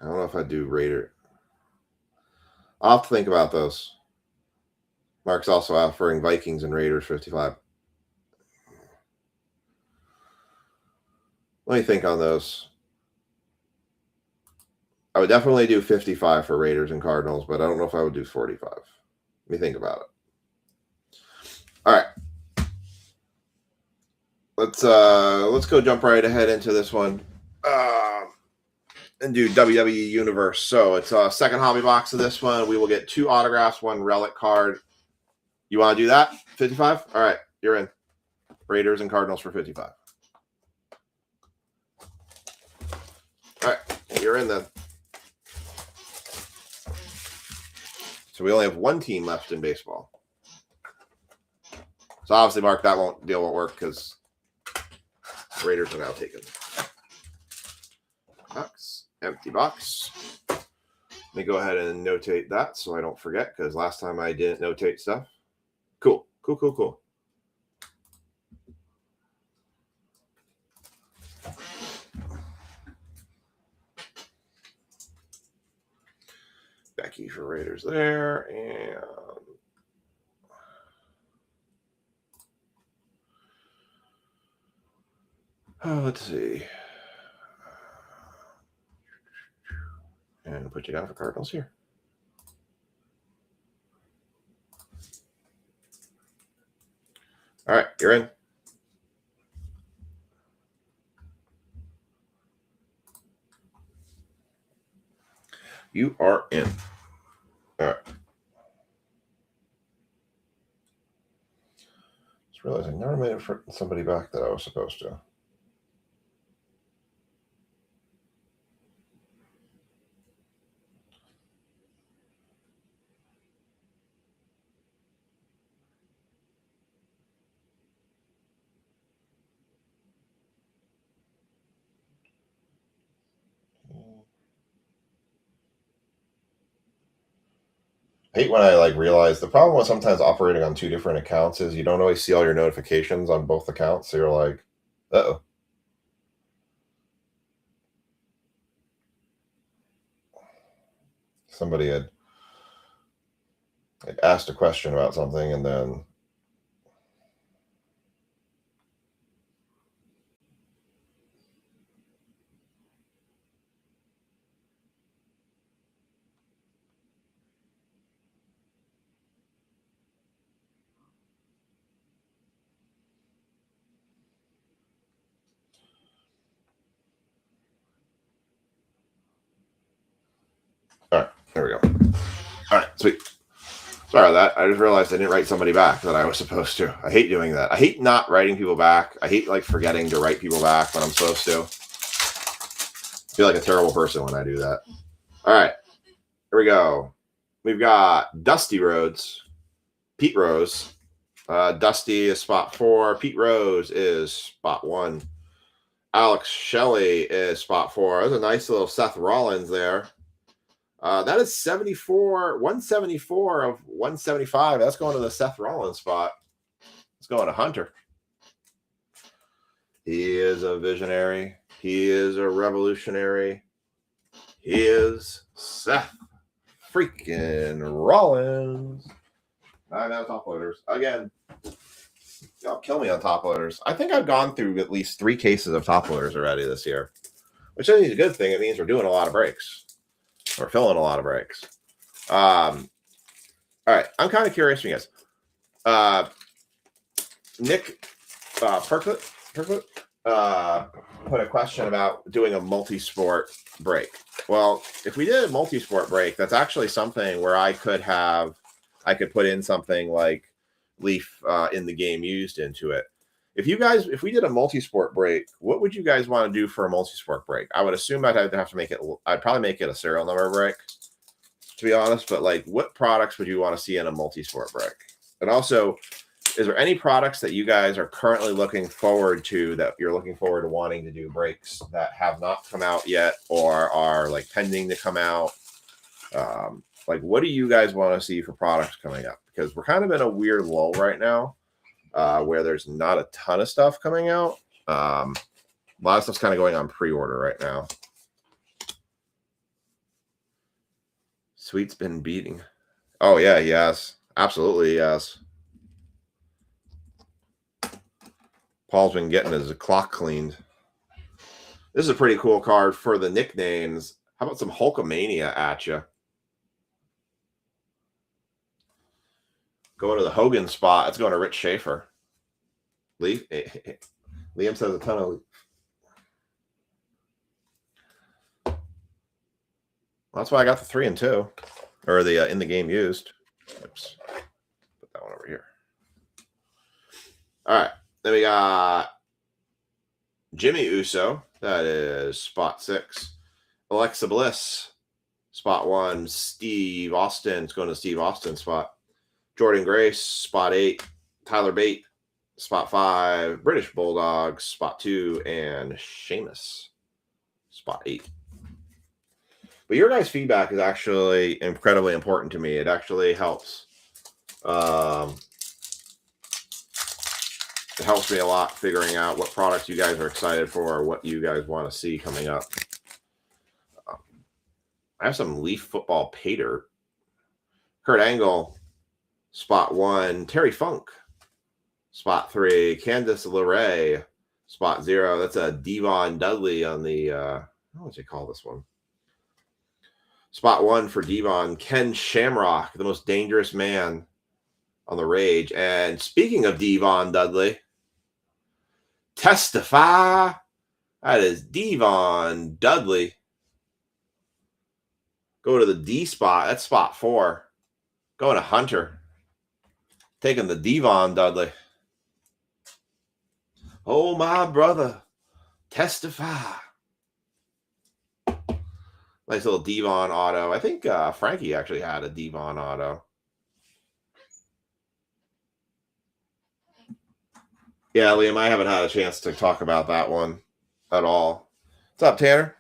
I don't know if I do Raider. I'll have to think about those. Mark's also offering Vikings and Raiders 55. Let me think on those. I would definitely do 55 for Raiders and Cardinals, but I don't know if I would do 45. Let me think about it. All right. Let's go jump right ahead into this one. And do WWE Universe. So it's a second hobby box of this one. We will get 2 autographs, 1 relic card. You want to do that? 55? All right, you're in. Raiders and Cardinals for 55. All right, you're in then. So we only have 1 team left in baseball. So obviously, Mark, that deal won't work because Raiders are now taken. Box, empty box. Let me go ahead and notate that so I don't forget, because last time I didn't notate stuff. Cool. Becky for Raiders there, and let's see. And put you down for Cardinals here. All right, you're in. You are in. All right. Just realized I never made somebody back that I was supposed to. I hate when I realize the problem with sometimes operating on 2 different accounts is you don't always see all your notifications on both accounts. So you're like, uh-oh. Somebody had asked a question about something and then all right, there we go. All right, sweet. Sorry about that. I just realized I didn't write somebody back that I was supposed to. I hate doing that. I hate not writing people back. I hate forgetting to write people back when I'm supposed to. I feel like a terrible person when I do that. All right, here we go. We've got Dusty Rhodes, Pete Rose. Dusty is spot 4. Pete Rose is spot 1. Alex Shelley is spot 4. There's a nice little Seth Rollins there. That is 174 of 175. That's going to the Seth Rollins spot. It's going to Hunter. He is a visionary. He is a revolutionary. He is Seth freaking Rollins. I know top loaders. Again, y'all kill me on top loaders. I think I've gone through at least 3 cases of top loaders already this year, which I think is a good thing. It means we're doing a lot of breaks. We're filling a lot of breaks. All right. I'm kind of curious from you guys. Nick Perklet put a question about doing a multi-sport break. Well, if we did a multi-sport break, that's actually something where I could put in something like Leaf in the game used into it. If we did a multi-sport break, what would you guys want to do for a multi-sport break? I would assume I'd have to make it. I'd probably make it a serial number break, to be honest. But what products would you want to see in a multi-sport break? And also, is there any products that you guys are currently looking forward to that you're looking forward to wanting to do breaks that have not come out yet or are pending to come out? What do you guys want to see for products coming up? Because we're kind of in a weird lull right now. Where there's not a ton of stuff coming out. A lot of stuff's kind of going on pre-order right now. Sweet's been beating. Oh, yeah, yes. Absolutely, yes. Paul's been getting his clock cleaned. This is a pretty cool card for the nicknames. How about some Hulkamania at you? Going to the Hogan spot. It's going to Rich Schaefer. Liam says a ton of. Well, that's why I got the 3 and 2, or the in the game used. Oops. Put that one over here. All right. Then we got Jimmy Uso. That is spot 6. Alexa Bliss, spot 1. Steve Austin. It's going to Steve Austin spot. Jordan Grace, spot 8. Tyler Bate, spot 5. British Bulldog, spot 2. And Sheamus, spot 8. But your guys' feedback is actually incredibly important to me. It actually helps. It helps me a lot figuring out what products you guys are excited for, or what you guys want to see coming up. I have some Leaf football pay dirt. Kurt Angle, spot 1. Terry Funk, spot 3. Candice LeRae, spot 0. That's a Devon Dudley on the, what do you call this one? Spot 1 for Devon. Ken Shamrock, the most dangerous man on the Rage. And speaking of Devon Dudley, Testify. That is Devon Dudley. Go to the D spot. That's spot 4. Going to Hunter. Taking the Devon Dudley. Oh, my brother. Testify. Nice little Devon auto. I think Frankie actually had a Devon auto. Yeah, Liam, I haven't had a chance to talk about that one at all. What's up, Tanner?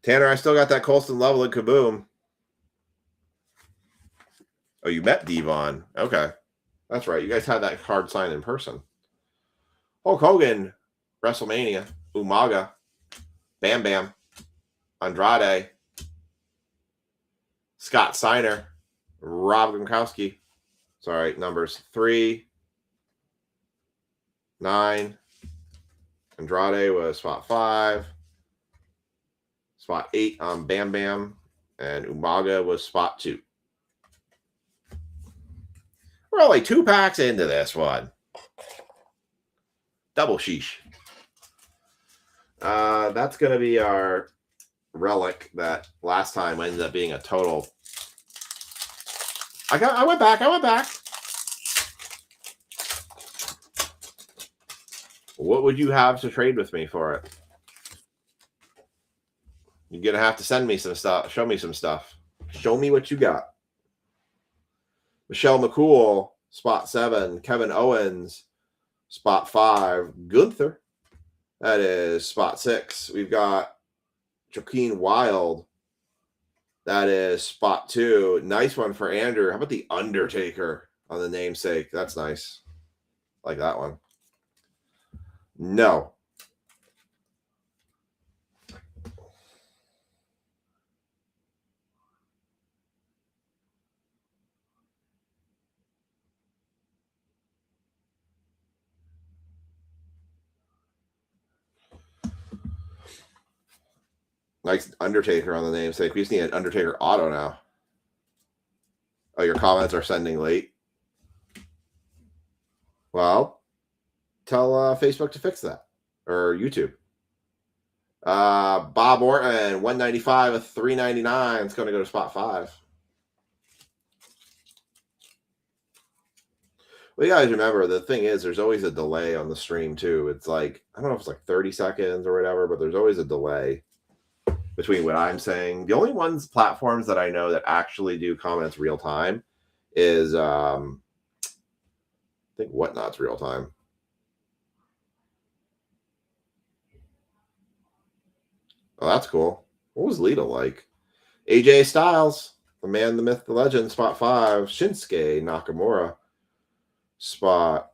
Tanner, I still got that Colston Level and Kaboom. Oh, you met Devon. Okay. That's right. You guys had that card signed in person. Hulk Hogan, WrestleMania, Umaga, Bam Bam, Andrade, Scott Steiner, Rob Gronkowski. Sorry, numbers 3, 9. Andrade was spot 5. Spot 8 on Bam Bam. And Umaga was spot 2. We're only 2 packs into this one. Double sheesh. That's going to be our relic that last time ended up being a total. I went back. What would you have to trade with me for it? You're going to have to send me some stuff. Show me some stuff. Show me what you got. Michelle McCool, spot 7. Kevin Owens, spot 5. Gunther, that is spot 6. We've got Joaquin Wild, that is spot 2. Nice one for Andrew. How about the Undertaker on the namesake? That's nice. Like that one. No. Nice Undertaker on the namesake. We just need an Undertaker auto now. Oh, your comments are sending late. Well, tell Facebook to fix that. Or YouTube. Bob Orton, 195 of 399. It's going to go to spot 5. Well, you guys remember, the thing is, there's always a delay on the stream, too. It's like, I don't know if it's like 30 seconds or whatever, but there's always a delay between what I'm saying. The only platforms that I know that actually do comments real time is, I think Whatnot's real time. Oh, that's cool. What was Lita like? AJ Styles, the man, the myth, the legend, spot 5. Shinsuke Nakamura, spot,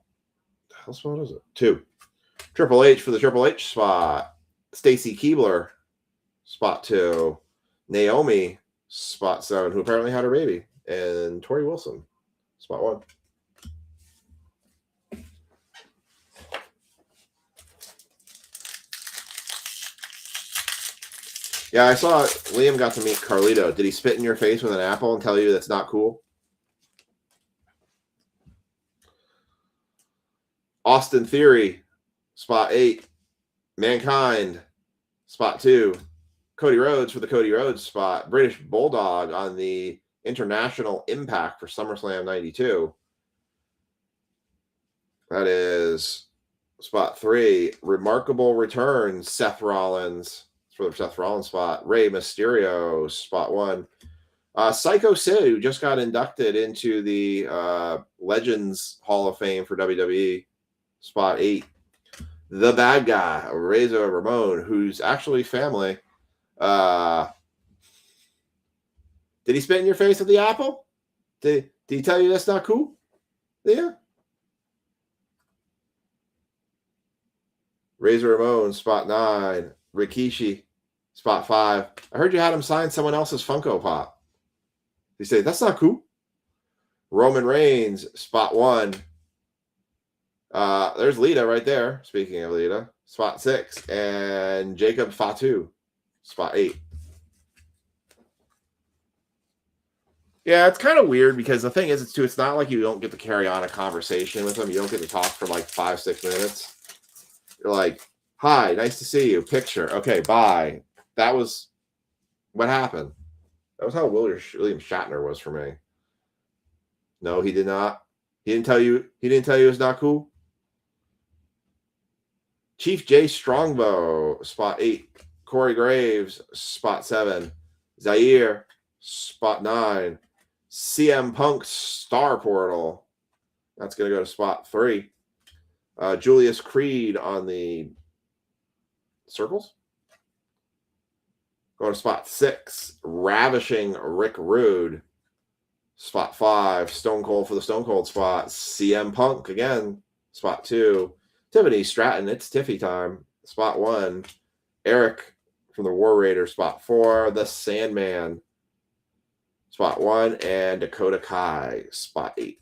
what spot is it? 2. Triple H for the Triple H spot. Stacy Keibler, spot 2. Naomi, spot 7, who apparently had her baby. And Tori Wilson, spot 1. Yeah, I saw Liam got to meet Carlito. Did he spit in your face with an apple and tell you that's not cool? Austin Theory, spot 8. Mankind, spot 2. Cody Rhodes for the Cody Rhodes spot. British Bulldog on the International Impact for SummerSlam 92. That is spot 3. Remarkable Return, Seth Rollins for the Seth Rollins spot. Rey Mysterio, spot 1. Psycho Sid, who just got inducted into the Legends Hall of Fame for WWE, spot 8. The Bad Guy, Razor Ramon, who's actually family. Did he spit in your face with the apple? Did he tell you that's not cool? Yeah. Razor Ramon, spot 9. Rikishi, spot 5. I heard you had him sign someone else's Funko Pop. You say, that's not cool. Roman Reigns, spot 1. There's Lita right there. Speaking of Lita, spot 6. And Jacob Fatu, spot 8. Yeah, it's kind of weird because the thing is, it's not like you don't get to carry on a conversation with them. You don't get to talk for like 5-6 minutes. You're like, hi, nice to see you. Picture. Okay, bye. That was what happened. That was how William Shatner was for me. No, he did not. He didn't tell you it's not cool. Chief J Strongbow, spot 8. Corey Graves, spot 7. Zaire, spot 9. CM Punk Star Portal. That's going to go to spot 3. Julius Creed on the circles. Going to spot 6. Ravishing Rick Rude. Spot 5. Stone Cold for the Stone Cold spot. CM Punk again. Spot 2. Tiffany Stratton. It's Tiffy time. Spot 1. Eric from the War Raider. Spot 4. The Sandman. Spot 1. And Dakota Kai. Spot 8.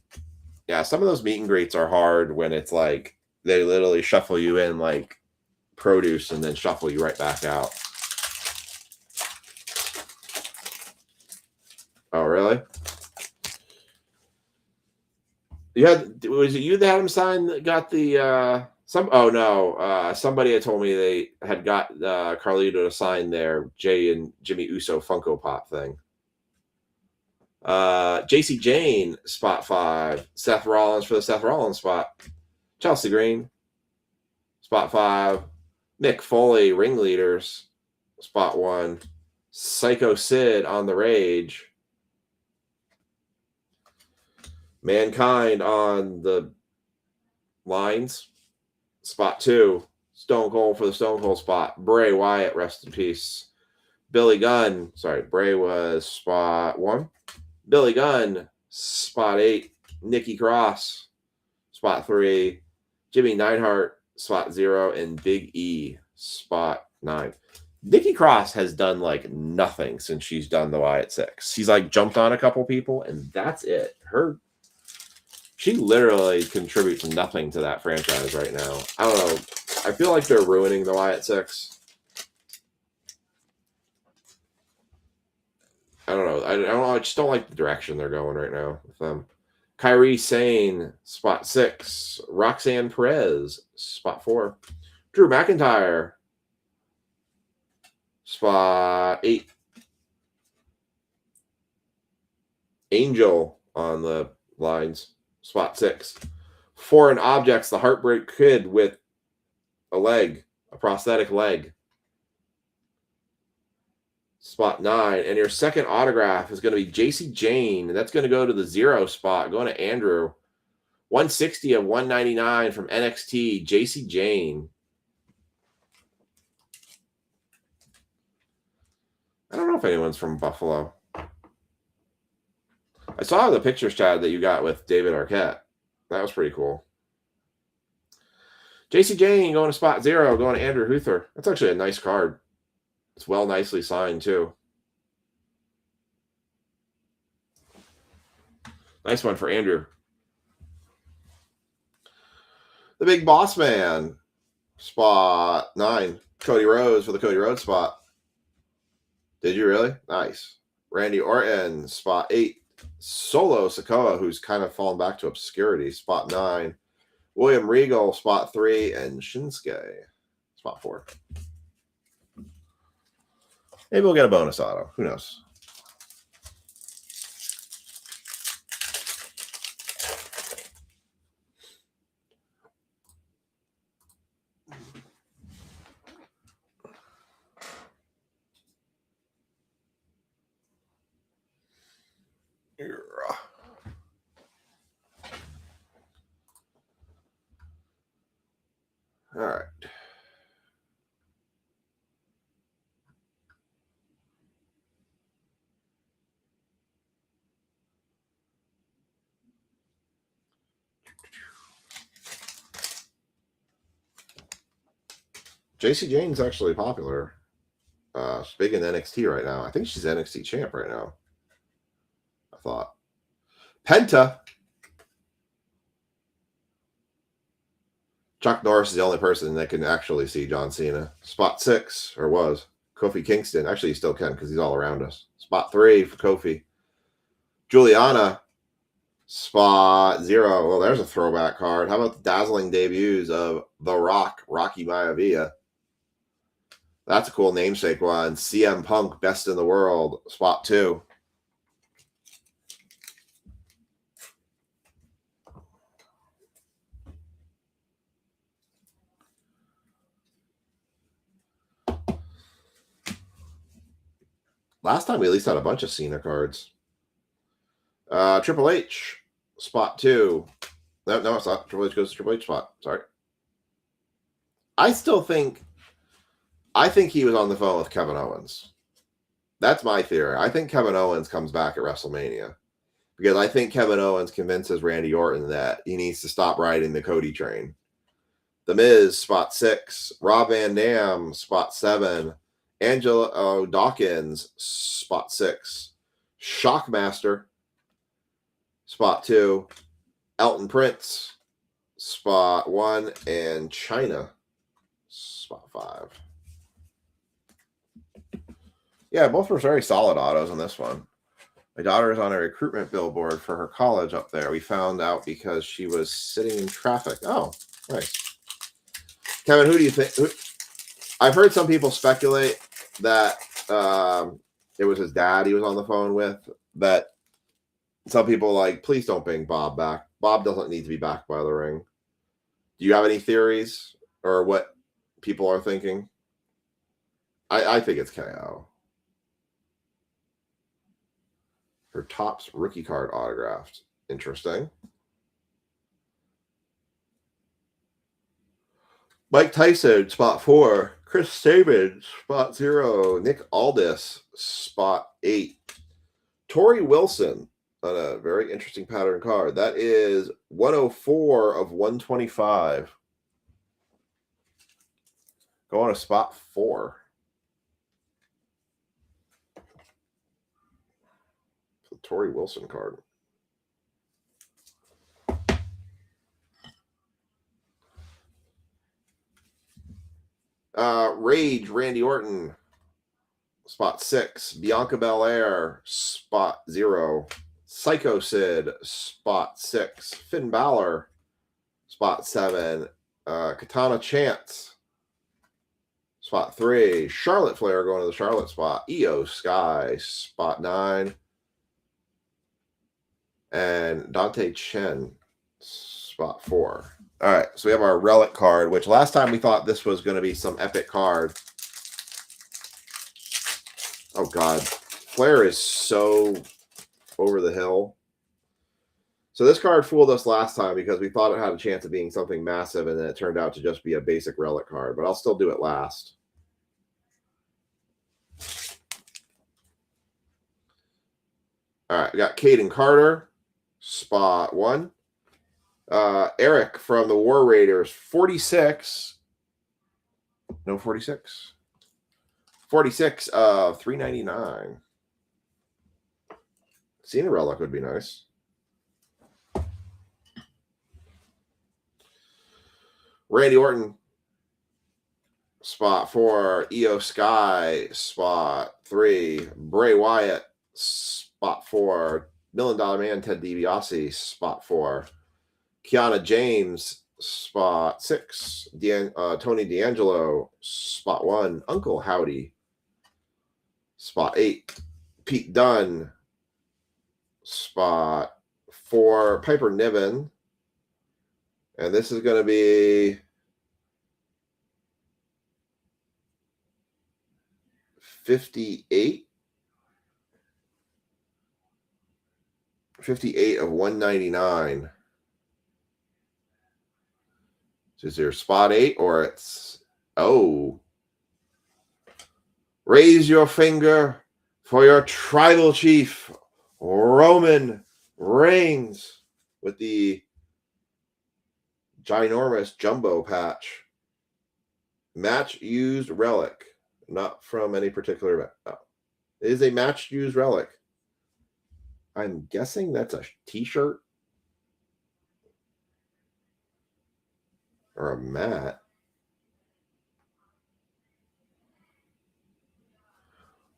Yeah, some of those meet and greets are hard when it's like they literally shuffle you in like produce and then shuffle you right back out. Oh, really? Was it you that had him sign that got the somebody had told me they had got Carlito to sign their Jay and Jimmy Uso Funko Pop thing. JC Jane, spot 5. Seth Rollins for the Seth Rollins spot. Chelsea Green, spot 5. Mick Foley, ringleaders, spot 1. Psycho Sid on the Rage. Mankind on the lines, spot 2. Stone Cold for the Stone Cold spot. Bray Wyatt, rest in peace. Billy Gunn, Bray was spot 1. Billy Gunn, spot 8. Nikki Cross, spot 3. Jimmy Neidhart, spot 0. And Big E, spot 9. Nikki Cross has done like nothing since she's done the Wyatt 6. She's like jumped on a couple people, and that's it. She literally contributes nothing to that franchise right now. I don't know. I feel like they're ruining the Wyatt 6. I don't know. I don't know. I just don't like the direction they're going right now with them. Kairi Sane, spot 6. Roxanne Perez, spot 4. Drew McIntyre, spot 8. Angel on the lines, spot 6. Foreign Objects, the Heartbreak Kid with a prosthetic leg, spot 9. And your second autograph is going to be JC Jane. That's going to go to the 0 spot, going to Andrew. 160 of 199 from NXT, JC Jane. I don't know if anyone's from Buffalo. I saw the pictures, Chad, that you got with David Arquette. That was pretty cool. JC Jane going to spot 0, going to Andrew Huther. That's actually a nice card. It's nicely signed, too. Nice one for Andrew. The Big Boss Man, spot 9. Cody Rhodes for the Cody Rhodes spot. Did you really? Nice. Randy Orton, spot 8. Solo Sikoa, who's kind of fallen back to obscurity, spot 9. William Regal, spot 3. And Shinsuke, spot 4. Maybe we'll get a bonus auto. Who knows? All right. JC Jane's actually popular. She's big in NXT right now. I think she's NXT champ right now. I thought. Penta. Chuck Norris is the only person that can actually see John Cena. Spot 6, or was. Kofi Kingston. Actually, he still can because he's all around us. Spot 3 for Kofi. Juliana. Spot 0. Well, there's a throwback card. How about the dazzling debuts of The Rock, Rocky Maivia? That's a cool namesake one. CM Punk, Best in the World, spot 2. Last time we at least had a bunch of Cena cards. Triple H, spot 2. No, it's not. Triple H goes to Triple H spot. Sorry. I think he was on the phone with Kevin Owens. That's my theory. I think Kevin Owens comes back at WrestleMania because I think Kevin Owens convinces Randy Orton that he needs to stop riding the Cody train. The Miz, spot 6. Rob Van Dam, spot 7. Angelo Dawkins, spot 6. Shockmaster, spot 2. Elton Prince, spot 1. And China, spot 5. Yeah, both were very solid autos on this one. My daughter is on a recruitment billboard for her college up there. We found out because she was sitting in traffic. Oh, nice. Kevin, who do you think? I've heard some people speculate that it was his dad he was on the phone with. That some people like, please don't bring Bob back. Bob doesn't need to be back by the ring. Do you have any theories or what people are thinking? I think it's KO. Her Topps rookie card autographed. Interesting. Mike Tyson, spot 4. Chris Sabin, spot 0. Nick Aldis, spot 8. Torrie Wilson on a very interesting pattern card. That is 104 of 125. Go on to spot 4. Torrie Wilson card. Rage, Randy Orton, spot 6. Bianca Belair, spot 0. Psycho Sid, spot 6. Finn Balor, spot 7. Katana Chance, spot 3. Charlotte Flair going to the Charlotte spot. Io Sky, spot 9. And Dante Chen, spot 4. All right, so we have our relic card, which last time we thought this was going to be some epic card. Oh, God. Flair is so over the hill. So this card fooled us last time because we thought it had a chance of being something massive, and then it turned out to just be a basic relic card. But I'll still do it last. All right, we got Caden Carter, spot 1. Eric from the War Raiders, 46. No 46. 46 of 399. Cena relic would be nice. Randy Orton, spot 4. Io Sky, spot 3. Bray Wyatt, spot 4. $1 Million Man Ted DiBiase, spot 4. Kiana James, spot 6. Tony D'Angelo, spot 1. Uncle Howdy, spot 8. Pete Dunne, spot 4. Piper Niven. And this is going to be 58. 58 of 199. So is there spot 8 or it's, oh. Raise your finger for your tribal chief, Roman Reigns, with the ginormous jumbo patch. Match used relic, not from any particular. It is a match used relic. I'm guessing that's a t-shirt or a mat.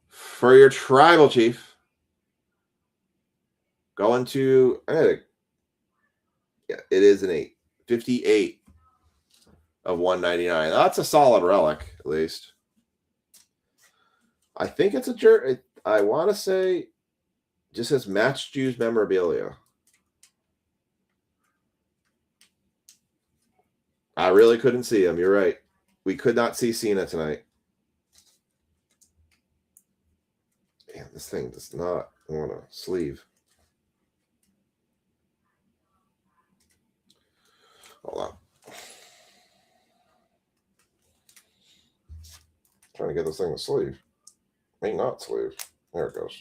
For your tribal chief, going to, yeah, it is an 8. 58 of 199. That's a solid relic, at least. I think it's a jerk. I want to say just says match used memorabilia. I really couldn't see him. You're right. We could not see Cena tonight. Man, this thing does not want to sleeve. Hold on. Trying to get this thing to sleeve. May not sleeve. There it goes.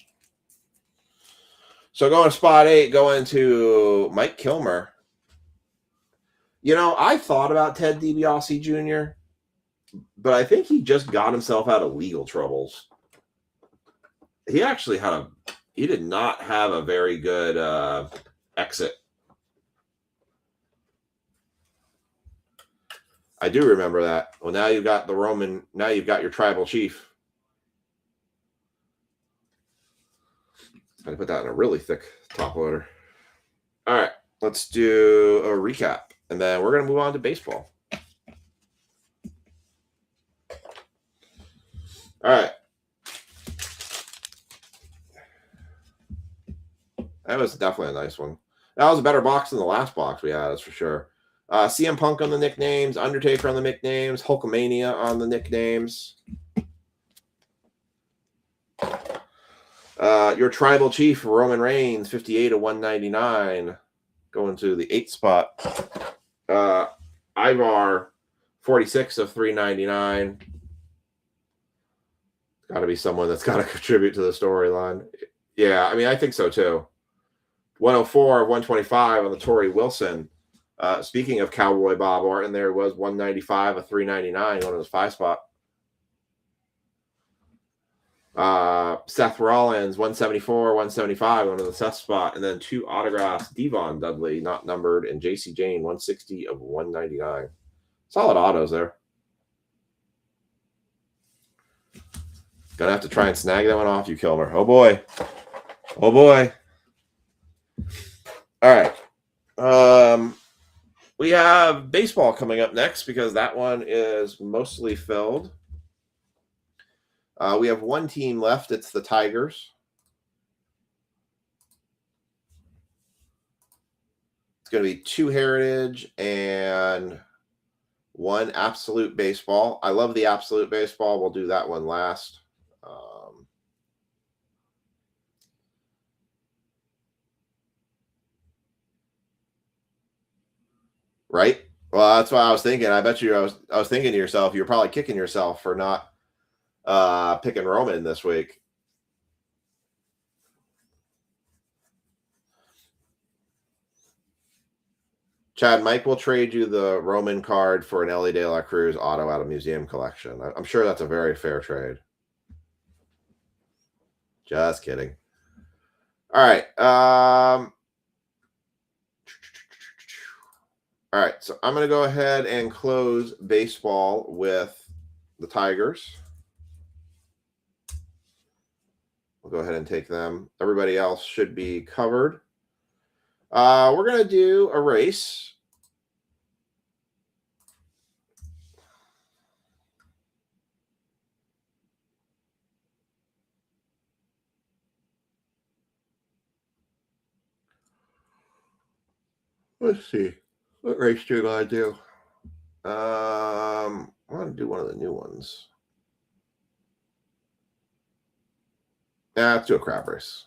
So going to spot 8, going to Mike Kilmer. You know, I thought about Ted DiBiase Jr., but I think he just got himself out of legal troubles. He actually he did not have a very good exit. I do remember that. Well, now you've got now you've got your tribal chief. I put that in a really thick top loader. All right, let's do a recap, and then we're going to move on to baseball. All right. That was definitely a nice one. That was a better box than the last box we had, that's for sure. CM Punk on the nicknames, Undertaker on the nicknames, Hulkamania on the nicknames. Your tribal chief, Roman Reigns, 58 of 199, going to the 8th spot. Ivar, 46 of 399. Got to be someone that's got to contribute to the storyline. Yeah, I mean, I think so too. 104 of 125 on the Torrie Wilson. Speaking of Cowboy Bob Orton, there was 195 of 399, one of his 5 spot. Seth Rollins, 174, 175, one of the Seth spot, and then 2 autographs. Devon Dudley, not numbered, and JC Jane, 160 of 199. Solid autos there. Gonna have to try and snag that one off you, Kilmer. Oh boy. Oh boy. All right. We have baseball coming up next because that one is mostly filled. We have one team left. It's the Tigers. It's going to be 2 Heritage and 1 Absolute Baseball. I love the Absolute Baseball. We'll do that one last. Right? Well, that's what I was thinking. I bet you I was thinking to yourself, you're probably kicking yourself for not picking Roman this week. Chad, Mike will trade you the Roman card for an Ellie De La Cruz auto out of museum collection. I'm sure that's a very fair trade. Just kidding. All right. All right, so I'm going to go ahead and close baseball with the Tigers. We'll go ahead and take them. Everybody else should be covered. We're going to do a race. Let's see. What race do you want to do? I want to do one of the new ones. Yeah, let's do a crab race.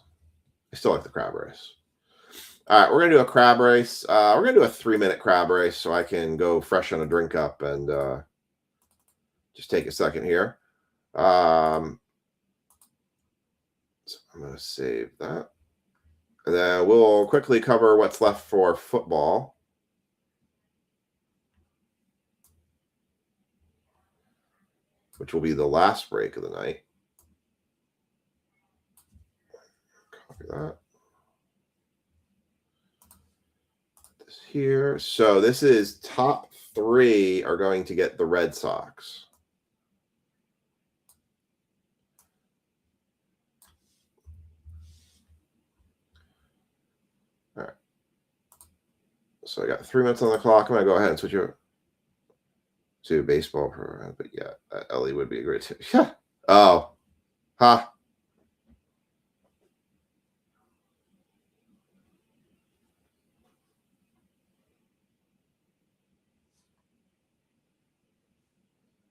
I still like the crab race. All right, we're going to do a crab race. We're going to do a 3-minute crab race so I can go fresh on a drink up and just take a second here. So I'm going to save that. And then we'll quickly cover what's left for football. Which will be the last break of the night. Copy that. This here. So this is top 3 are going to get the Red Sox. All right. So I got 3 minutes on the clock. I'm going to go ahead and switch over to baseball program, but yeah, Ellie would be a great tip. Yeah. Oh. Huh.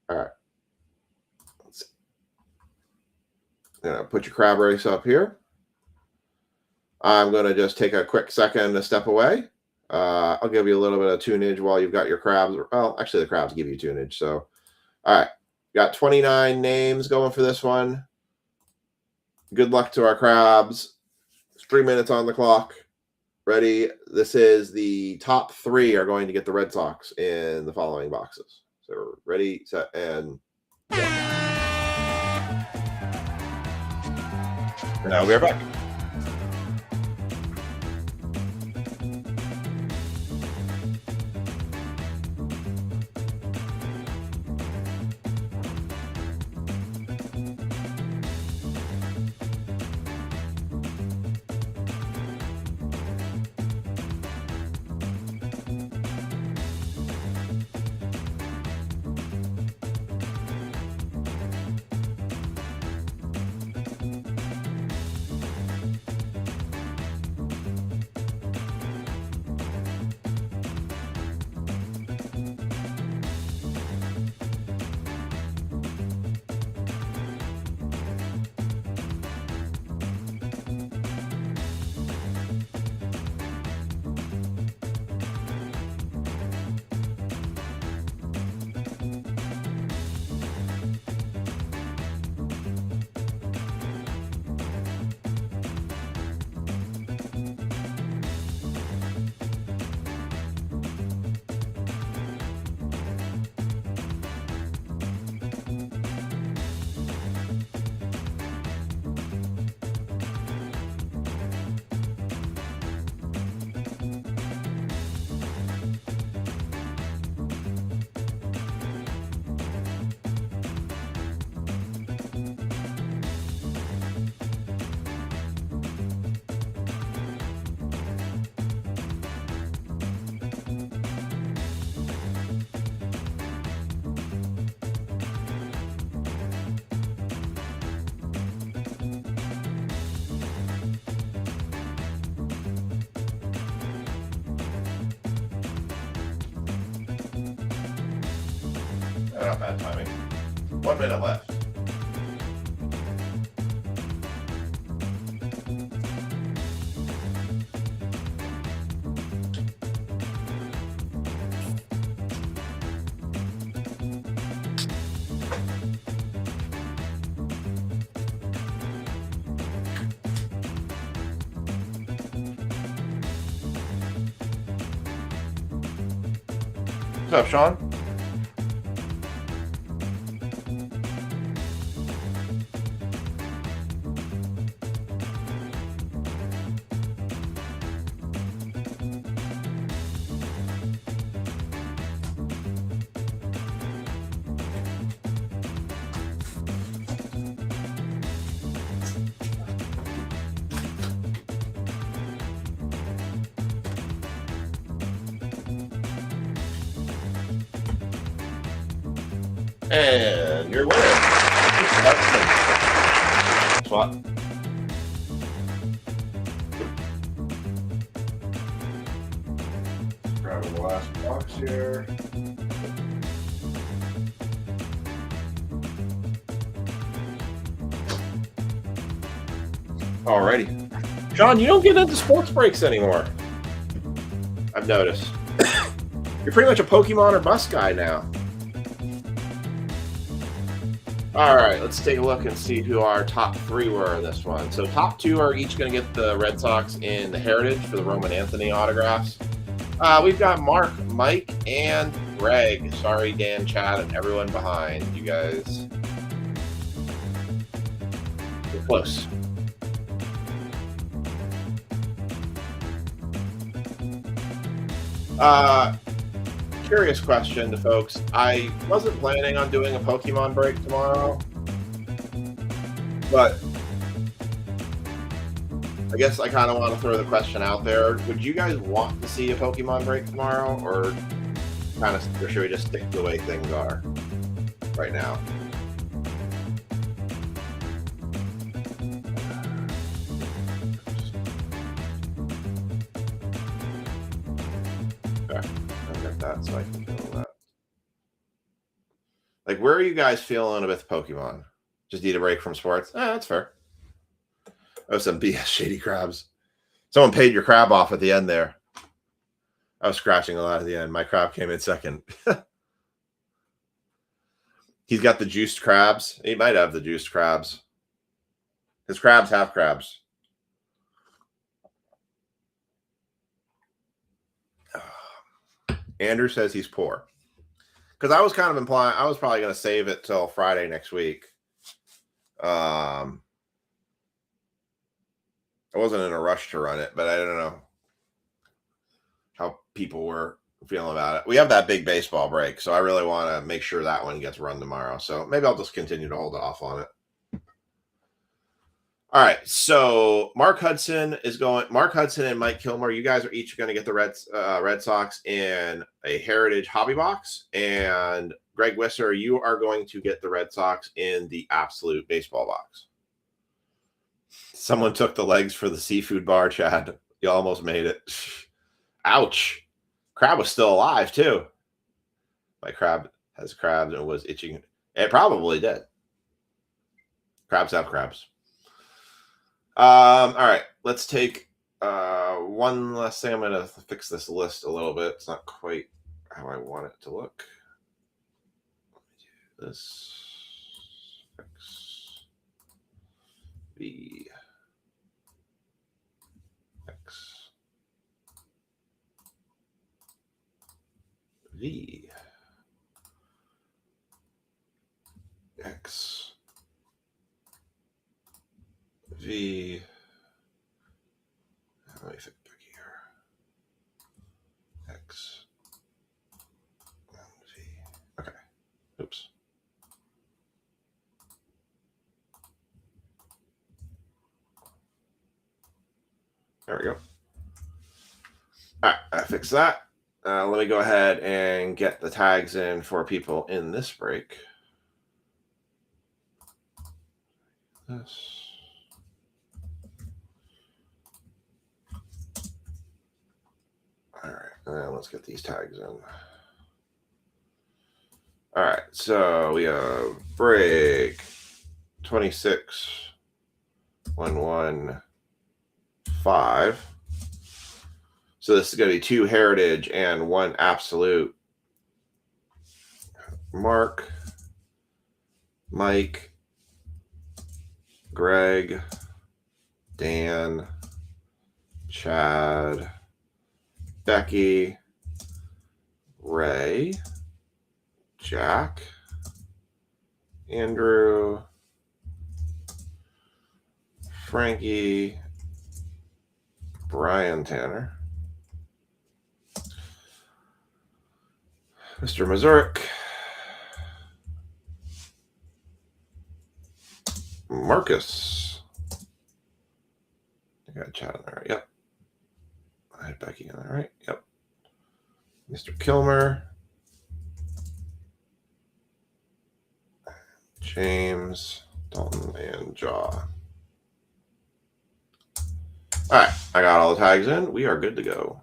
All right. Put your crab race up here. I'm going to just take a quick second to step away. I'll give you a little bit of tunage while you've got your crabs. Well, actually, the crabs give you tunage. So, all right. Got 29 names going for this one. Good luck to our crabs. 3 minutes on the clock. Ready? This is the top 3 are going to get the Red Sox in the following boxes. So, ready, set, and go. And now we're back. Not bad timing. 1 minute left. What's up, Sean? And your winner. Swap. Grab the last box here. Alrighty. John, you don't get into sports breaks anymore. I've noticed. You're pretty much a Pokemon or bust guy now. All right, let's take a look and see who our top three were in this one. So top two are each going to get the Red Sox in the Heritage for the Roman Anthony autographs. We've got Mark, Mike, and Greg. Sorry, Dan, Chad, and everyone behind. You guys, you're close. Curious question to folks. I wasn't planning on doing a Pokemon break tomorrow, but I guess I kind of want to throw the question out there. Would you guys want to see a Pokemon break tomorrow, or should we just stick to the way things are right now? Okay, I'll get that so I can feel that. Like, where are you guys feeling with Pokemon? Just need a break from sports? That's fair. Oh, some BS Shady Crabs. Someone paid your crab off at the end there. I was scratching a lot at the end. My crab came in second. He's got the juiced crabs. He might have the juiced crabs. His crabs have crabs. Andrew says he's poor. Because I was kind of implying I was probably going to save it till Friday next week. I wasn't in a rush to run it, but I don't know how people were feeling about it. We have that big baseball break, so I really want to make sure that one gets run tomorrow. So maybe I'll just continue to hold off on it. All right, so Mark Hudson and Mike Kilmer. You guys are each going to get the Red Sox in a Heritage hobby box, and Greg Wisser, you are going to get the Red Sox in the Absolute baseball box. Someone took the legs for the seafood bar, Chad. You almost made it. Ouch. Crab was still alive, too. My crab has crabs and was itching. It probably did. Crabs have crabs. All right, let's take one last thing. I'm going to fix this list a little bit. It's not quite how I want it to look. This fix V X V X V. Let me think back here. X and V. Okay. Oops. There we go. All right, I fixed that. Let me go ahead and get the tags in for people in this break. This. All right, let's get these tags in. All right, so we have break 26-1-1-5. So this is going to be 2 Heritage and 1 Absolute. Mark, Mike, Greg, Dan, Chad, Becky, Ray, Jack, Andrew, Frankie, Brian Tanner, Mr. Mazurk, Marcus. I got Chad in there. Yep. I had Becky in there, right? Yep. Mr. Kilmer. James, Dalton, and Jaw. All right, I got all the tags in. We are good to go.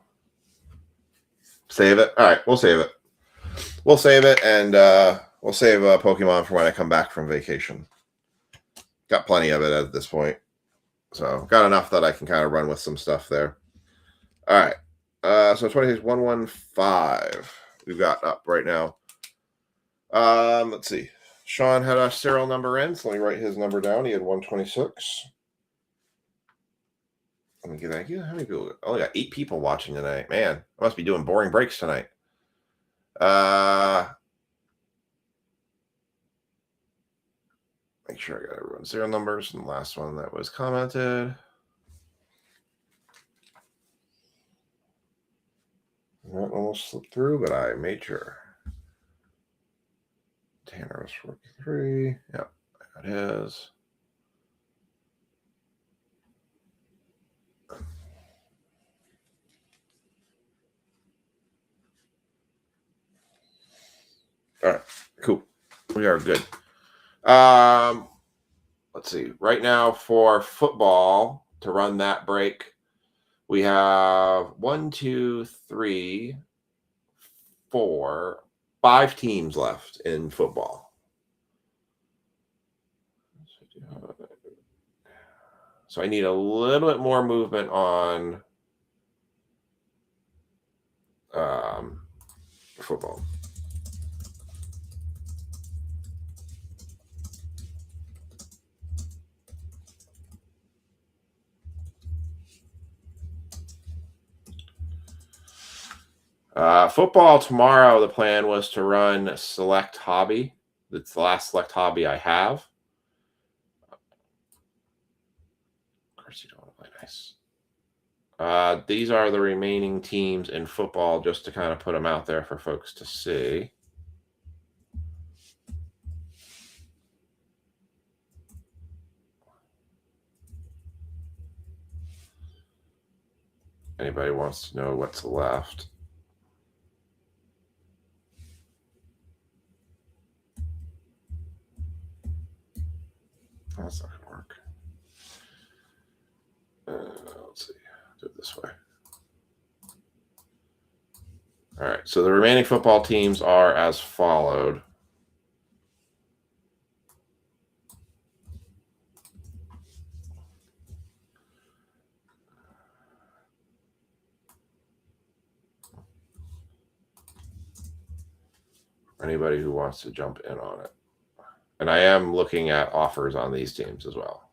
Save it. All right, we'll save it. We'll save it, and we'll save Pokemon for when I come back from vacation. Got plenty of it at this point. So got enough that I can kind of run with some stuff there. All right. So 26115 we've got up right now. Let's see. Sean had a serial number in, so let me write his number down. He had 126. Let me get that. How many people? I only got 8 people watching tonight. Man, I must be doing boring breaks tonight. Make sure I got everyone's serial numbers. And the last one that was commented. That almost slipped through, but I made sure. Tanner was 43. Yep, that is. All right, cool. We are good. Let's see. Right now for football, to run that break, we have 1, 2, 3, 4, 5 teams left in football. So I need a little bit more movement on football. Football tomorrow, the plan was to run Select Hobby. That's the last Select Hobby I have. Of course, you don't want to play nice. These are the remaining teams in football, just to kind of put them out there for folks to see. Anybody wants to know what's left? That's not gonna work. Let's see. Do it this way. All right. So the remaining football teams are as followed. Anybody who wants to jump in on it. And I am looking at offers on these teams as well.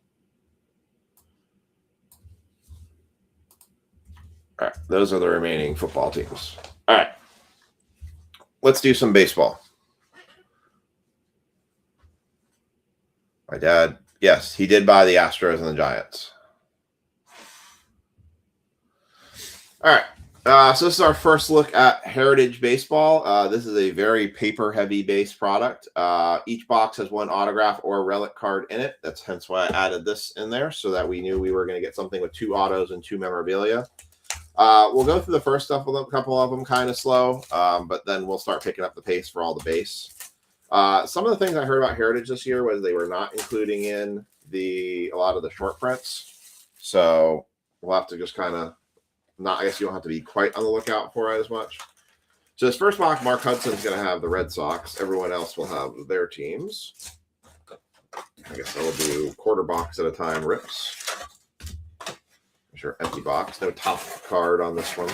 All right, those are the remaining football teams. All right, let's do some baseball. My dad, yes, he did buy the Astros and the Giants. All right. So this is our first look at Heritage Baseball. This is a very paper-heavy base product. Each box has one autograph or relic card in it. That's hence why I added this in there, so that we knew we were going to get something with 2 autos and 2 memorabilia. We'll go through the first stuff with a couple of them kind of slow, but then we'll start picking up the pace for all the base. Some of the things I heard about Heritage this year was they were not including in a lot of the short prints. So we'll have to just kind of I guess you don't have to be quite on the lookout for it as much. So this first box, Mark Hudson's going to have the Red Sox. Everyone else will have their teams. I guess I'll do quarter box at a time rips. Sure, empty box. No top card on this one.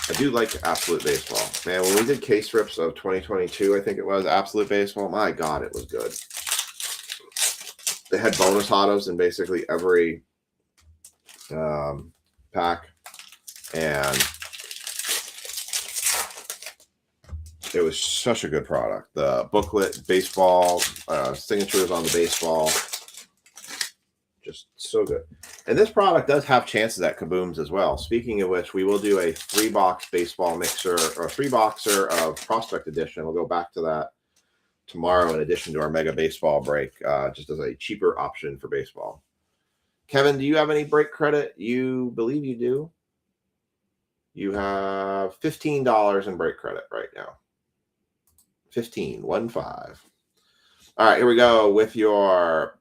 I do like Absolute Baseball. Man, when we did case rips of 2022, I think it was Absolute Baseball, my God, it was good. They had bonus autos in basically every pack, and it was such a good product. The booklet, baseball, signatures on the baseball, just so good. And this product does have chances at Kaboom's as well. Speaking of which, we will do a 3-box baseball mixer or 3-boxer of Prospect Edition. We'll go back to that tomorrow in addition to our Mega Baseball break, just as a cheaper option for baseball. Kevin, do you have any break credit? You believe you do? You have $15 in break credit right now. 15. All right, here we go with your.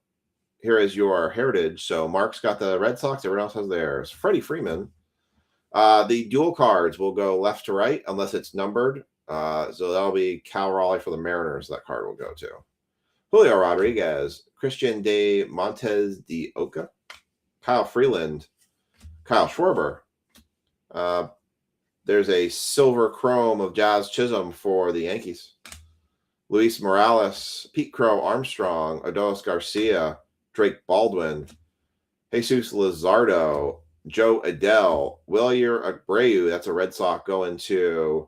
Here is your heritage. So Mark's got the Red Sox. Everyone else has theirs. Freddie Freeman. The dual cards will go left to right unless it's numbered. So that'll be Cal Raleigh for the Mariners. That card will go to Julio Rodriguez, Christian de Montes de Oca, Kyle Freeland, Kyle Schwarber. There's a silver chrome of Jazz Chisholm for the Yankees. Luis Morales, Pete Crow Armstrong, Adolis Garcia, Drake Baldwin, Jesus Luzardo, Joe Adele, Wilyer Abreu. That's a Red Sox going to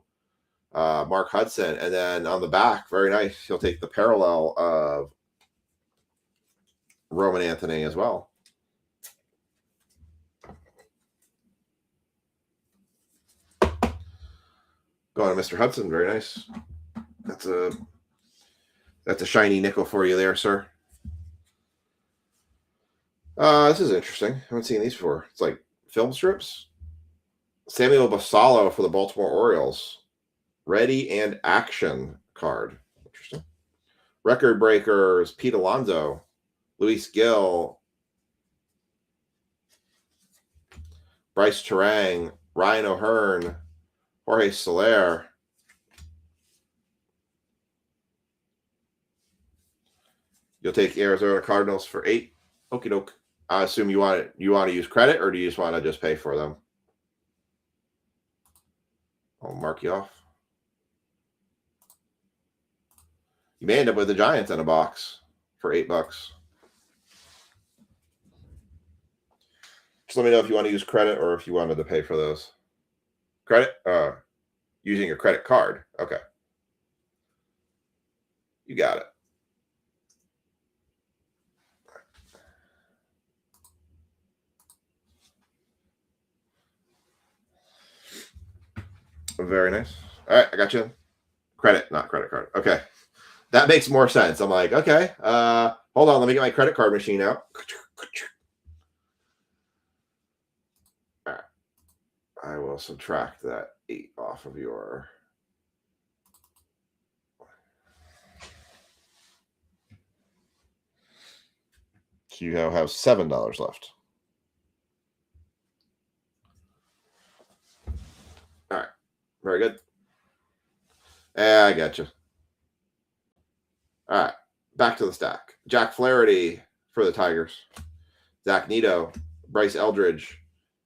Mark Hudson. And then on the back, very nice, he'll take the parallel of Roman Anthony as well. Going to Mr. Hudson, very nice. That's a shiny nickel for you there, sir. This is interesting. I haven't seen these before. It's like film strips. Samuel Basallo for the Baltimore Orioles. Ready and action card. Interesting. Record breakers, Pete Alonso, Luis Gill, Bryce Terang, Ryan O'Hearn, Jorge Soler. You'll take Arizona Cardinals for 8. Okie doke. I assume you want to use credit, or do you just want to just pay for them? I'll mark you off. You may end up with the Giants in a box for $8. Just let me know if you want to use credit or if you wanted to pay for those. Credit? Using your credit card. Okay. You got it. Very nice. All right, I got you. Credit, not credit card. Okay. That makes more sense. I'm like, okay. Hold on, let me get my credit card machine out. All right. I will subtract that 8 off of your. So you now have $7 left. All right. Very good. Yeah, I got you. All right. Back to the stack. Jack Flaherty for the Tigers. Zach Neto, Bryce Eldridge,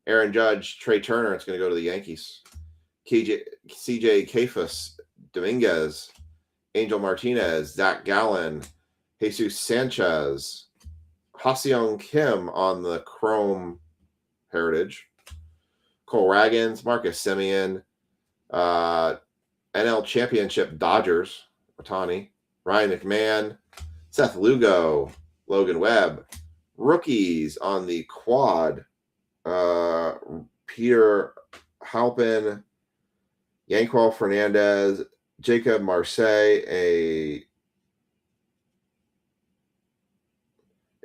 Aaron Judge, Trey Turner. It's going to go to the Yankees. CJ Kefus, Dominguez, Angel Martinez, Zach Gallen, Jesus Sanchez, Ha-Seong Kim on the Chrome Heritage. Cole Ragans, Marcus Semien, NL Championship Dodgers, Ohtani, Ryan McMahon, Seth Lugo, Logan Webb. Rookies on the quad, Peter Halpin, Yanquil Fernandez, Jacob Marseille,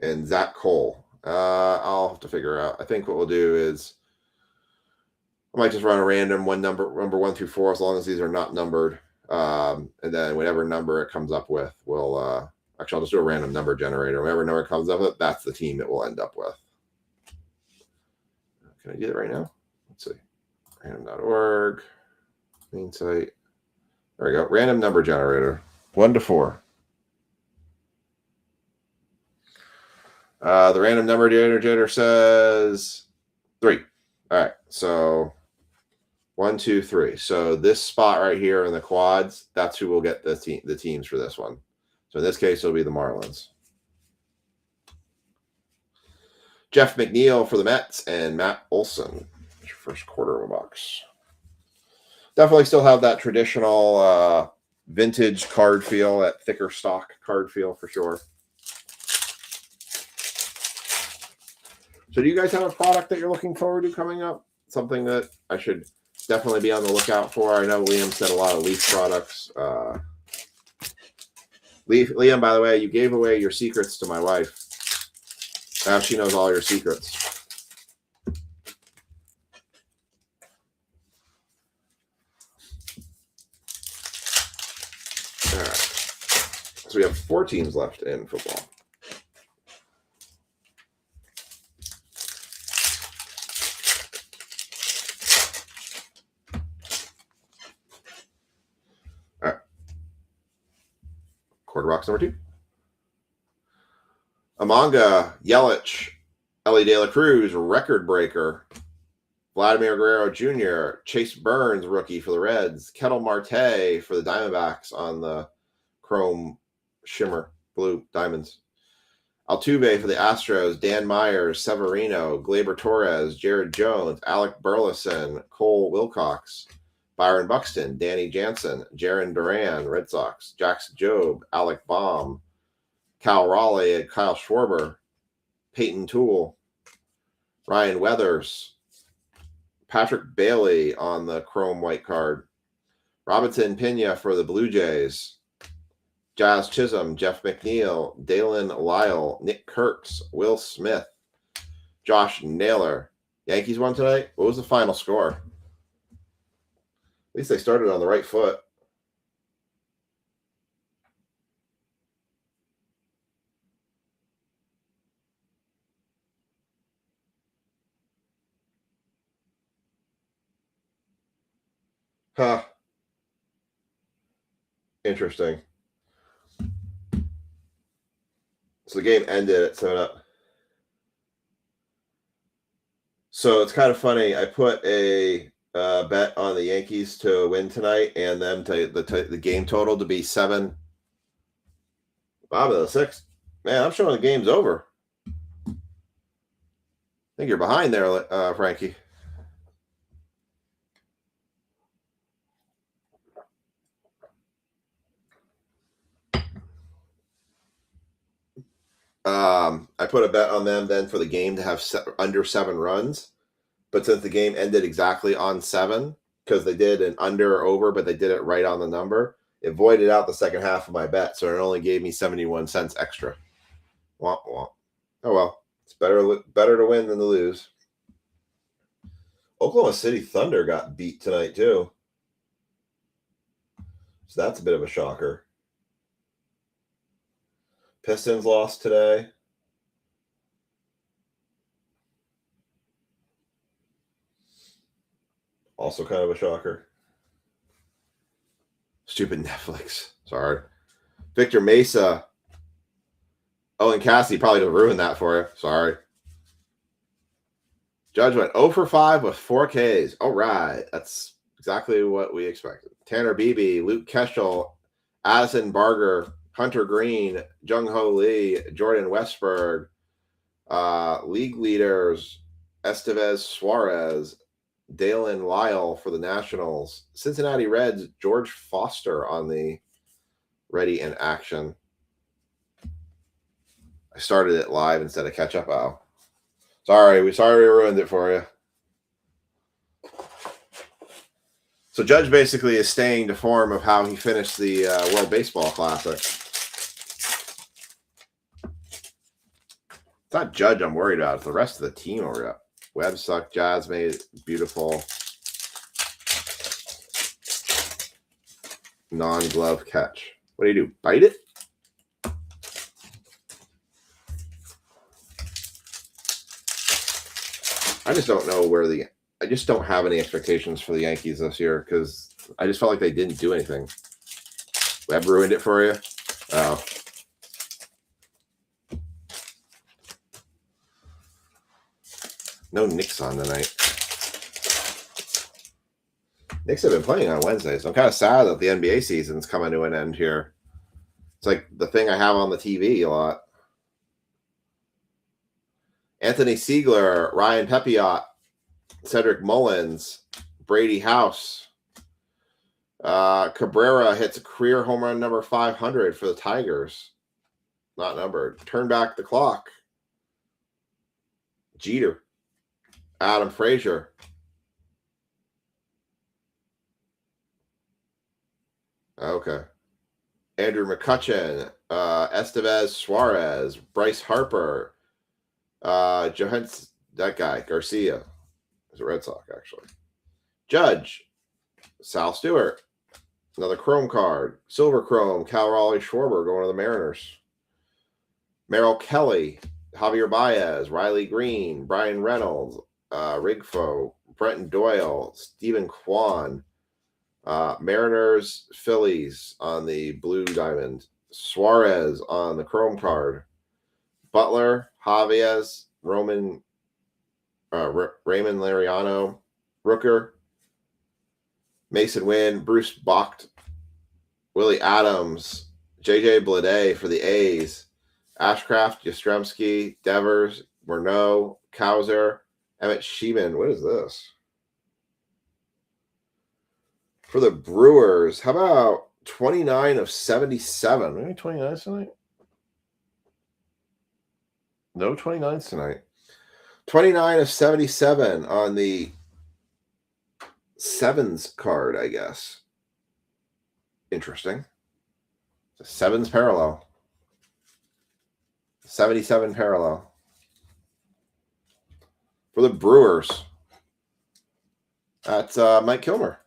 and Zach Cole. I'll have to figure out. I think what we'll do is I might just run a random number 1 through 4, as long as these are not numbered. And then whatever number it comes up with, we'll actually I'll just do a random number generator. Whatever number it comes up with, that's the team it will end up with. Can I do that right now? Let's see. Random.org. Main site. There we go. Random number generator. 1 to 4. The random number generator says 3. All right. So 1, 2, 3. So this spot right here in the quads, that's who will get the teams for this one. So in this case, it'll be the Marlins. Jeff McNeil for the Mets and Matt Olson. That's your first quarter of a box. Definitely still have that traditional vintage card feel, that thicker stock card feel for sure. So do you guys have a product that you're looking forward to coming up? Something that I should definitely be on the lookout for? I know Liam said a lot of Leaf products. Liam, by the way, you gave away your secrets to my wife. Now she knows all your secrets. 4 teams left in football. All right. Quarter box number 2. Amanga, Yelich, Ellie De La Cruz, record breaker. Vladimir Guerrero Jr., Chase Burns, rookie for the Reds. Kettle Marte for the Diamondbacks on the chrome shimmer blue diamonds. Altuve for the Astros. Dan Myers, Severino, Gleyber Torres, Jared Jones, Alec Burleson, Cole Wilcox, Byron Buxton, Danny Jansen, Jarren Duran, Red Sox. Jax Jobe, Alec Baum, Cal Raleigh, and Kyle Schwarber. Peyton Toole, Ryan Weathers, Patrick Bailey on the chrome white card. Robinson Pena for the Blue Jays. Jazz Chisholm, Jeff McNeil, Dalen Lyle, Nick Kirks, Will Smith, Josh Naylor. Yankees won tonight. What was the final score? At least they started on the right foot. Huh. Interesting. So the game ended at 7-up. So it's kind of funny. I put a bet on the Yankees to win tonight and them to the game total to be 7. Bottom of the 6th. Man, I'm showing the game's over. I think you're behind there, Frankie. I put a bet on them then for the game to have under 7 runs. But since the game ended exactly on 7, because they did an under or over, but they did it right on the number, it voided out the second half of my bet. So it only gave me 71 cents extra. Womp womp. Oh well. It's better to win than to lose. Oklahoma City Thunder got beat tonight too. So that's a bit of a shocker. Pistons lost today. Also kind of a shocker. Stupid Netflix. Sorry. Victor Mesa. Oh, and Cassie probably ruined that for you. Sorry. Judge went 0 for 5 with 4 Ks. All right. That's exactly what we expected. Tanner Beebe, Luke Keschel, Addison Barger, Hunter Green, Jung-Ho Lee, Jordan Westberg, league leaders, Estevez Suarez, Dalen Lyle for the Nationals, Cincinnati Reds, George Foster on the ready in action. I started it live instead of catch up. Oh, sorry we ruined it for you. So Judge basically is staying to form of how he finished the World Baseball Classic. It's not Judge I'm worried about. It's the rest of the team I'm worried about. Webb sucked. Jazz made it beautiful. Non-glove catch. What do you do? Bite it? I just don't know where I just don't have any expectations for the Yankees this year because I just felt like they didn't do anything. Webb ruined it for you? Oh. No Knicks on tonight. Knicks have been playing on Wednesdays. I'm kind of sad that the NBA season's coming to an end here. It's like the thing I have on the TV a lot. Anthony Siegler, Ryan Pepiot, Cedric Mullins, Brady House. Cabrera hits a career home run number 500 for the Tigers. Not numbered. Turn back the clock. Jeter. Adam Frazier. Okay. Andrew McCutchen. Estevez Suarez. Bryce Harper. Johannes, that guy. Garcia. He's a Red Sox, actually. Judge. Sal Stewart. Another Chrome card. Silver Chrome. Cal Raleigh Schwarber going to the Mariners. Merrill Kelly. Javier Baez. Riley Green. Brian Reynolds. Rigfo. Brenton Doyle. Stephen Kwan. Mariners, Phillies on the blue diamond. Suarez on the Chrome card. Butler, Javier, Raymond Lariano, Rooker, Mason Wynn, Bruce Bocht, Willie Adams, JJ Bleday for the A's, Ashcraft, Yastrzemski, Devers, Murnau, Kowser, Emmett Sheeman. What is this? For the Brewers, how about 29 of 77? Maybe 29 tonight? No 29s tonight. 29 of 77 on the sevens card, I guess. Interesting. It's a sevens parallel. 77 parallel. For the Brewers, that's Mike Kilmer.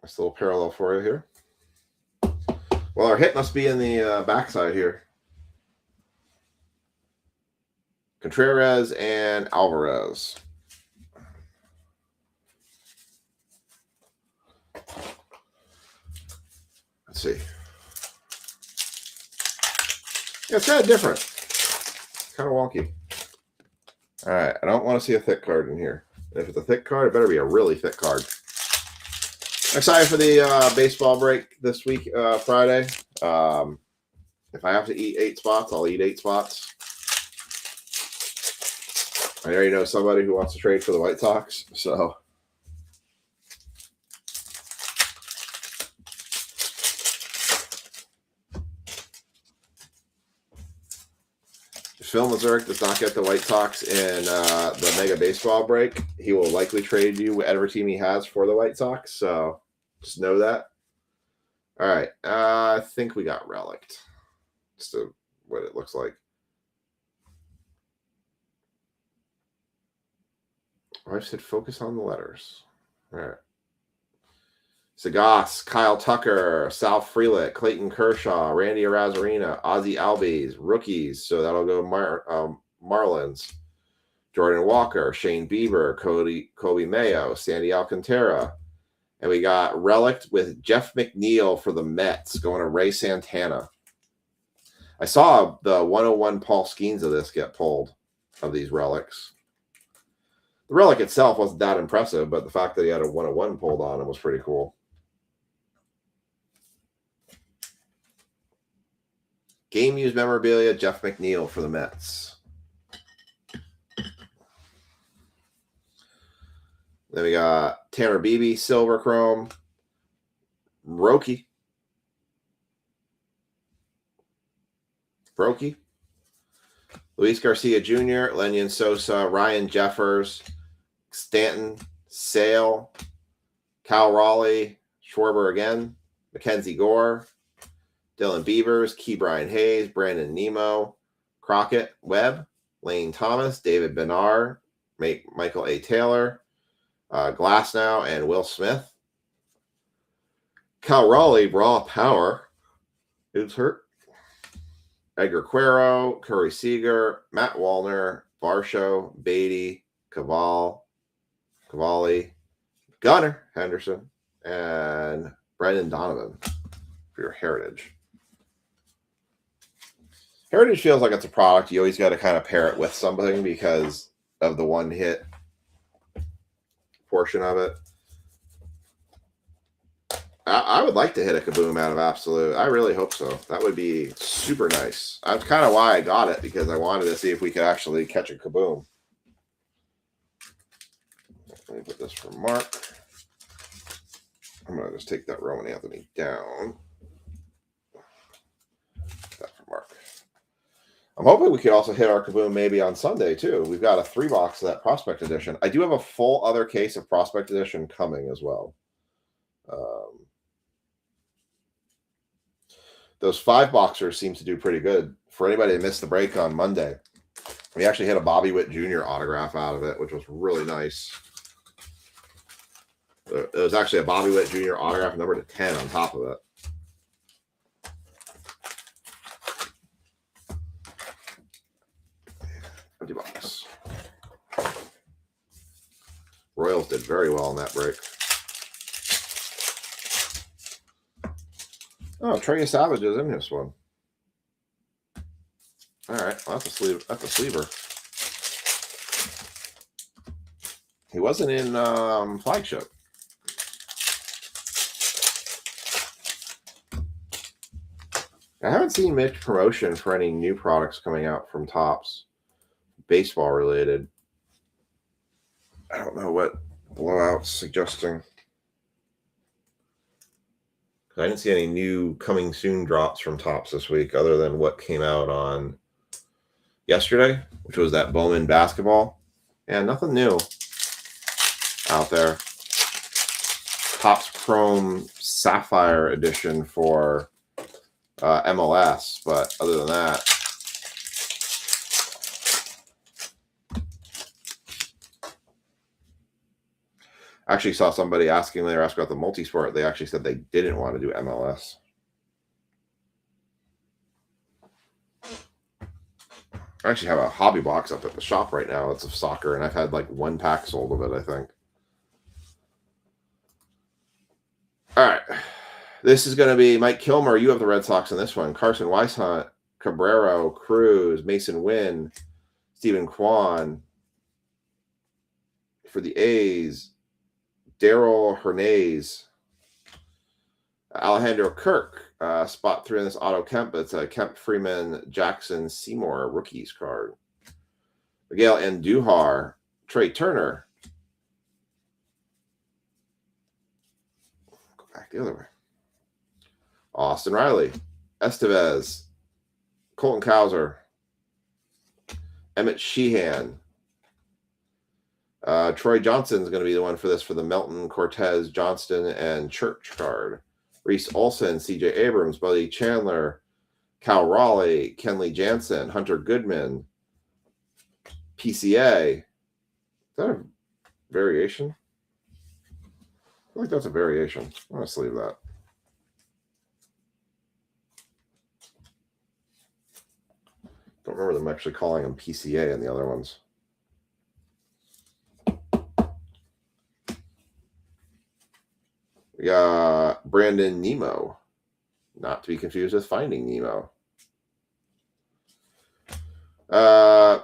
Nice little parallel for you here. Well, our hit must be in the backside here. Contreras and Alvarez. Let's see. Yeah, it's kind of different. Kind of wonky. All right, I don't want to see a thick card in here. If it's a thick card, it better be a really thick card. Excited for the baseball break this week, Friday. If I have to eat 8 spots, I'll eat 8 spots. I already know somebody who wants to trade for the White Sox, so. If Phil Mazurk does not get the White Sox in the Mega Baseball break, he will likely trade you whatever team he has for the White Sox, so just know that. All right, I think we got relicked. Just what it looks like. I said focus on the letters. All right. Sagas, Kyle Tucker, Sal Frelick, Clayton Kershaw, Randy Arozarena, Ozzie Albies, rookies. So that'll go Marlins. Jordan Walker, Shane Bieber, Kobe Mayo, Sandy Alcantara. And we got relicked with Jeff McNeil for the Mets going to Ray Santana. I saw the 101 Paul Skeens of this get pulled, of these relics. The relic itself wasn't that impressive, but the fact that he had a 101 pulled on him was pretty cool. Game used memorabilia, Jeff McNeil for the Mets. Then we got Tanner Beebe, Silver Chrome, Brokey, Luis Garcia Jr., Lenyon Sosa, Ryan Jeffers, Stanton, Sale, Cal Raleigh, Schwarber again, Mackenzie Gore, Dylan Beavers, Key Brian Hayes, Brandon Nemo, Crockett, Webb, Lane Thomas, David Benar, Michael A. Taylor, Glasnow, and Will Smith. Cal Raleigh, Raw Power. Who's hurt? Edgar Quero, Curry Seager, Matt Wallner, Varsho, Beatty, Cavalli, Gunnar Henderson, and Brendan Donovan for your Heritage. Heritage feels like it's a product. You always got to kind of pair it with something because of the one hit portion of it. I would like to hit a Kaboom out of Absolute. I really hope so. That would be super nice. That's kind of why I got it, because I wanted to see if we could actually catch a Kaboom. Let me put this for Mark. I'm going to just take that Roman Anthony down. That for Mark. I'm hoping we could also hit our Kaboom maybe on Sunday, too. We've got a 3-box of that Prospect Edition. I do have a full other case of Prospect Edition coming as well. Those 5-boxers seem to do pretty good. For anybody that missed the break on Monday, we actually hit a Bobby Witt Jr. autograph out of it, which was really nice. It was actually a Bobby Witt Jr. autograph number to 10 on top of it. Empty box. Royals did very well in that break. Oh, Trey Savage is in this one. All right, well, that's a sleever. He wasn't in flagship. I haven't seen much promotion for any new products coming out from Topps, baseball related. I don't know what Blowout's suggesting. I didn't see any new coming soon drops from Topps this week other than what came out on yesterday, which was that Bowman basketball. And nothing new out there. Topps Chrome Sapphire edition for MLS, but other than that, I actually saw somebody asking when they were asking about the multi-sport. They actually said they didn't want to do MLS. I actually have a hobby box up at the shop right now. It's of soccer, and I've had like one pack sold of it, I think. All right. This is going to be Mike Kilmer. You have the Red Sox in this one. Carson Weishunt, Cabrera, Cruz, Mason Wynn, Stephen Kwan. For the A's, Daryl Hernandez, Alejandro Kirk, spot 3 in this auto Kemp. It's a Kemp, Freeman, Jackson, Seymour rookies card. Miguel Andujar, Trey Turner. Go back the other way. Austin Riley, Estevez, Colton Cowser, Emmett Sheehan. Troy Johnson is going to be the one for this for the Melton, Cortez, Johnston, and Church card. Reese Olson, C.J. Abrams, Buddy Chandler, Cal Raleigh, Kenley Jansen, Hunter Goodman, PCA. Is that a variation? I feel like that's a variation. I'm going to leave that. Don't remember them actually calling them PCA in the other ones. We got Brandon Nemo, not to be confused with Finding Nemo.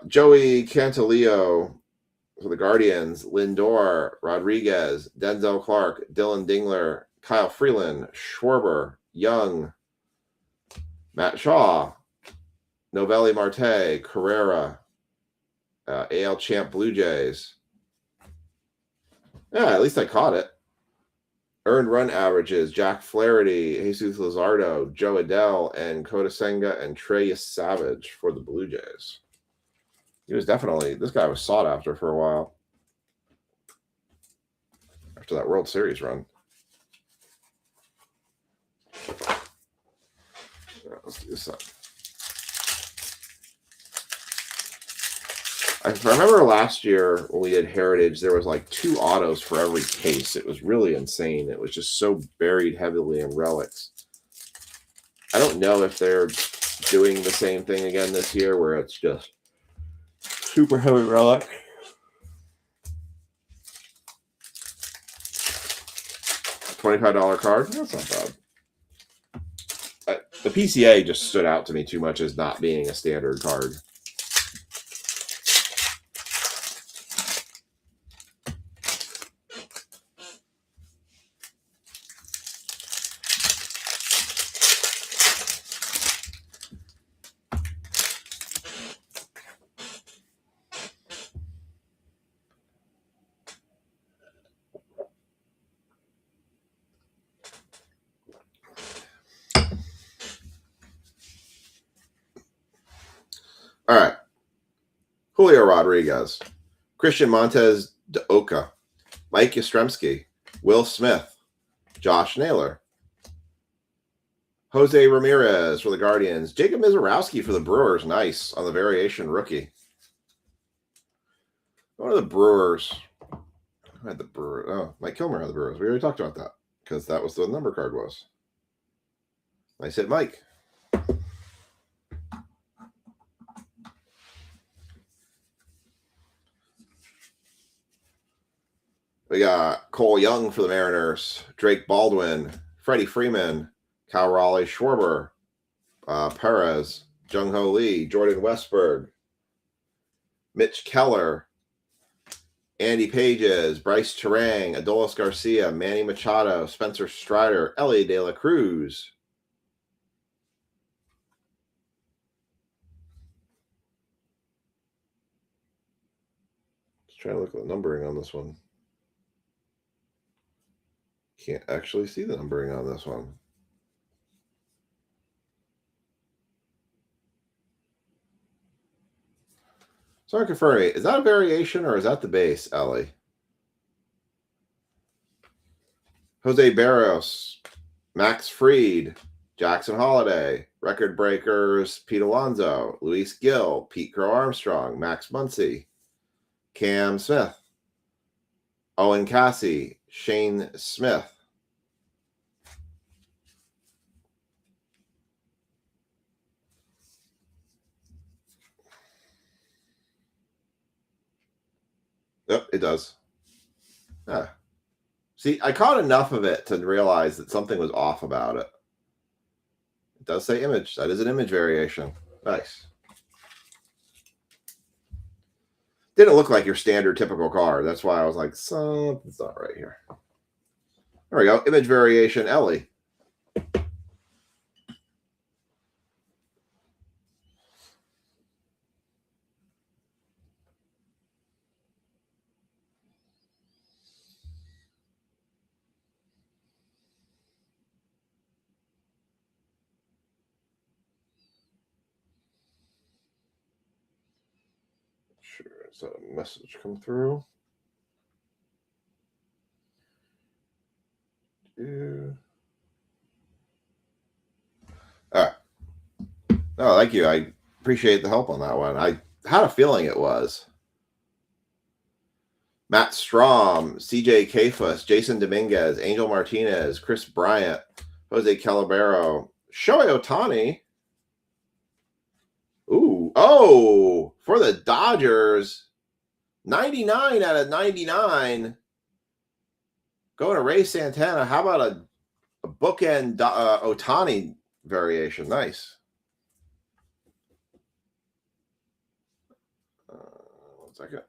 Joey Cantileo for the Guardians, Lindor, Rodriguez, Denzel Clark, Dylan Dingler, Kyle Freeland, Schwarber, Young, Matt Shaw, Novelli Marte, Carrera, AL Champ Blue Jays. Yeah, at least I caught it. Earned run averages, Jack Flaherty, Jesus Luzardo, Joe Adell, and Kota Senga and Trey Savage for the Blue Jays. He was definitely, this guy was sought after for a while. After that World Series run. Yeah, let's do this up. I remember last year when we did Heritage, there was like 2 autos for every case. It was really insane. It was just so buried heavily in relics. I don't know if they're doing the same thing again this year where it's just super heavy relic. $25 card? That's not bad. The PCA just stood out to me too much as not being a standard card. All right. Julio Rodriguez, Christian Montes de Oca, Mike Yastrzemski, Will Smith, Josh Naylor, Jose Ramirez for the Guardians, Jacob Mizorowski for the Brewers. Nice on the variation rookie. One of the Brewers. Who had the Brewers? Oh, Mike Kilmer had the Brewers. We already talked about that because that was the number card was. Nice hit, Mike. We got Cole Young for the Mariners, Drake Baldwin, Freddie Freeman, Cal Raleigh Schwarber, Perez, Jung Ho Lee, Jordan Westberg, Mitch Keller, Andy Pages, Bryce Terang, Adolis Garcia, Manny Machado, Spencer Strider, Ellie De La Cruz. Just trying to look at the numbering on this one. Can't actually see the numbering on this one. Sorry, confirm me. Is that a variation or is that the base, Ellie? Jose Barros, Max Fried, Jackson Holiday, Record Breakers, Pete Alonso, Luis Gill, Pete Crow Armstrong, Max Muncy, Cam Smith, Owen Cassie, Shane Smith. Yep, it does. Yeah. See, I caught enough of it to realize that something was off about it. It does say image. That is an image variation. Nice. Didn't look like your standard typical card. That's why I was like, something's not right here. There we go. Image variation, Ellie. Sure, is that a message come through? Yeah. All right. Oh, thank you. I appreciate the help on that one. I had a feeling it was. Matt Strom, CJ Kafus, Jason Dominguez, Angel Martinez, Chris Bryant, Jose Calabero, Shohei Ohtani. Ooh, oh, for the Dodgers, 99 out of 99. Going to Ray Santana. How about a bookend Ohtani variation? Nice. 1 second.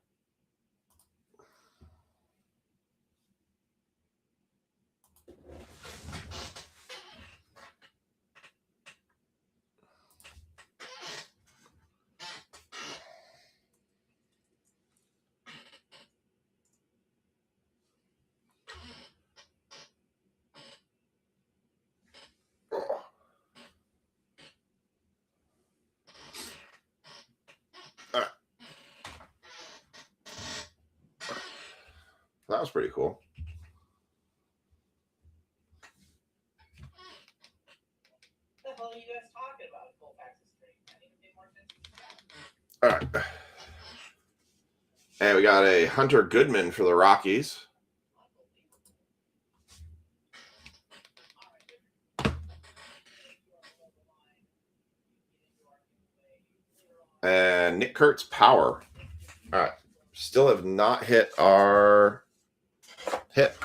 That was pretty cool. What the hell are you guys talking about? Colfax Street. I need to pay more attention. All right. And we got a Hunter Goodman for the Rockies. And Nick Kurtz Power. All right. Still have not hit our hit.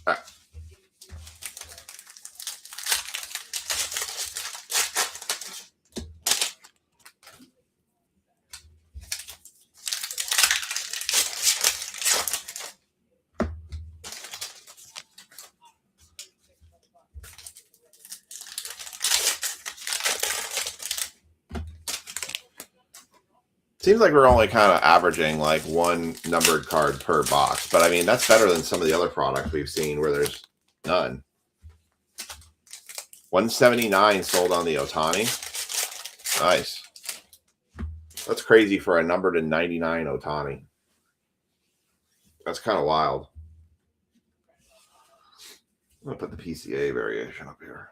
All right. Seems like we're only kind of averaging like one numbered card per box, but I mean, that's better than some of the other products we've seen where there's none. 179 sold on the Ohtani. Nice. That's crazy for a numbered to 99 Ohtani. That's kind of wild. I'm going to put the PCA variation up here.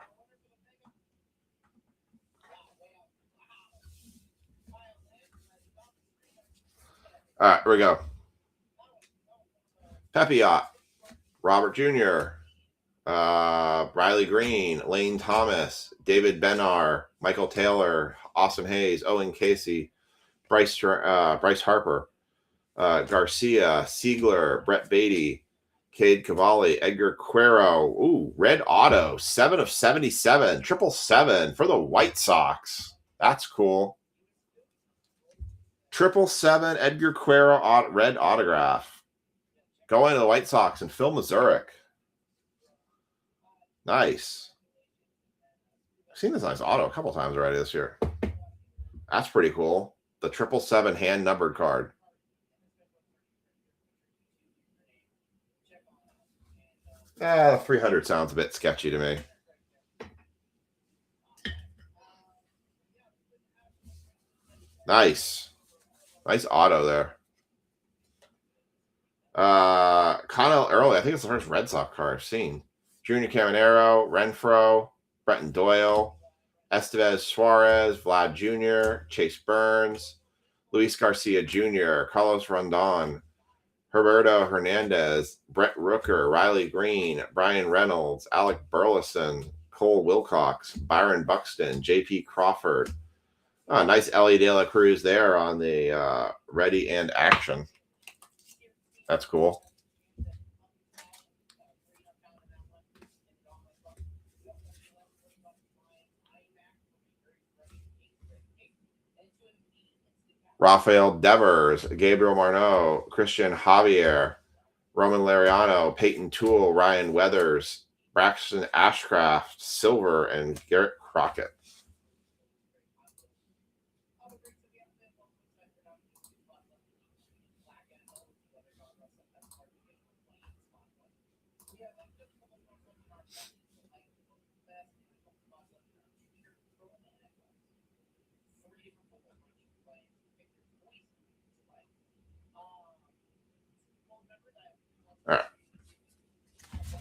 All right, here we go. Pepiot, Robert Jr., Riley Green, Lane Thomas, David Benar, Michael Taylor, Austin Hayes, Owen Casey, Bryce Harper, Garcia, Siegler, Brett Beatty, Cade Cavalli, Edgar Quero. Ooh, red auto, 7 of 77, 777 for the White Sox. That's cool. 777 Edgar Quero red autograph. Going to the White Sox and Phil Mazurek. Nice. I've seen this nice auto a couple times already this year. That's pretty cool. The 777 hand numbered card. 300 sounds a bit sketchy to me. Nice. Nice auto there. Connell Early, I think it's the first Red Sox card I've seen. Junior Caminero, Renfroe, Bretton Doyle, Estevez Suarez, Vlad Jr., Chase Burns, Luis Garcia Jr., Carlos Rondon, Herberto Hernandez, Brett Rooker, Riley Green, Brian Reynolds, Alec Burleson, Cole Wilcox, Byron Buxton, J.P. Crawford. Oh, nice Ellie De La Cruz there on the ready and action. That's cool. Rafael Devers, Gabriel Marneau, Christian Javier, Roman Lariano, Peyton Toole, Ryan Weathers, Braxton Ashcraft, Silver, and Garrett Crockett. All right.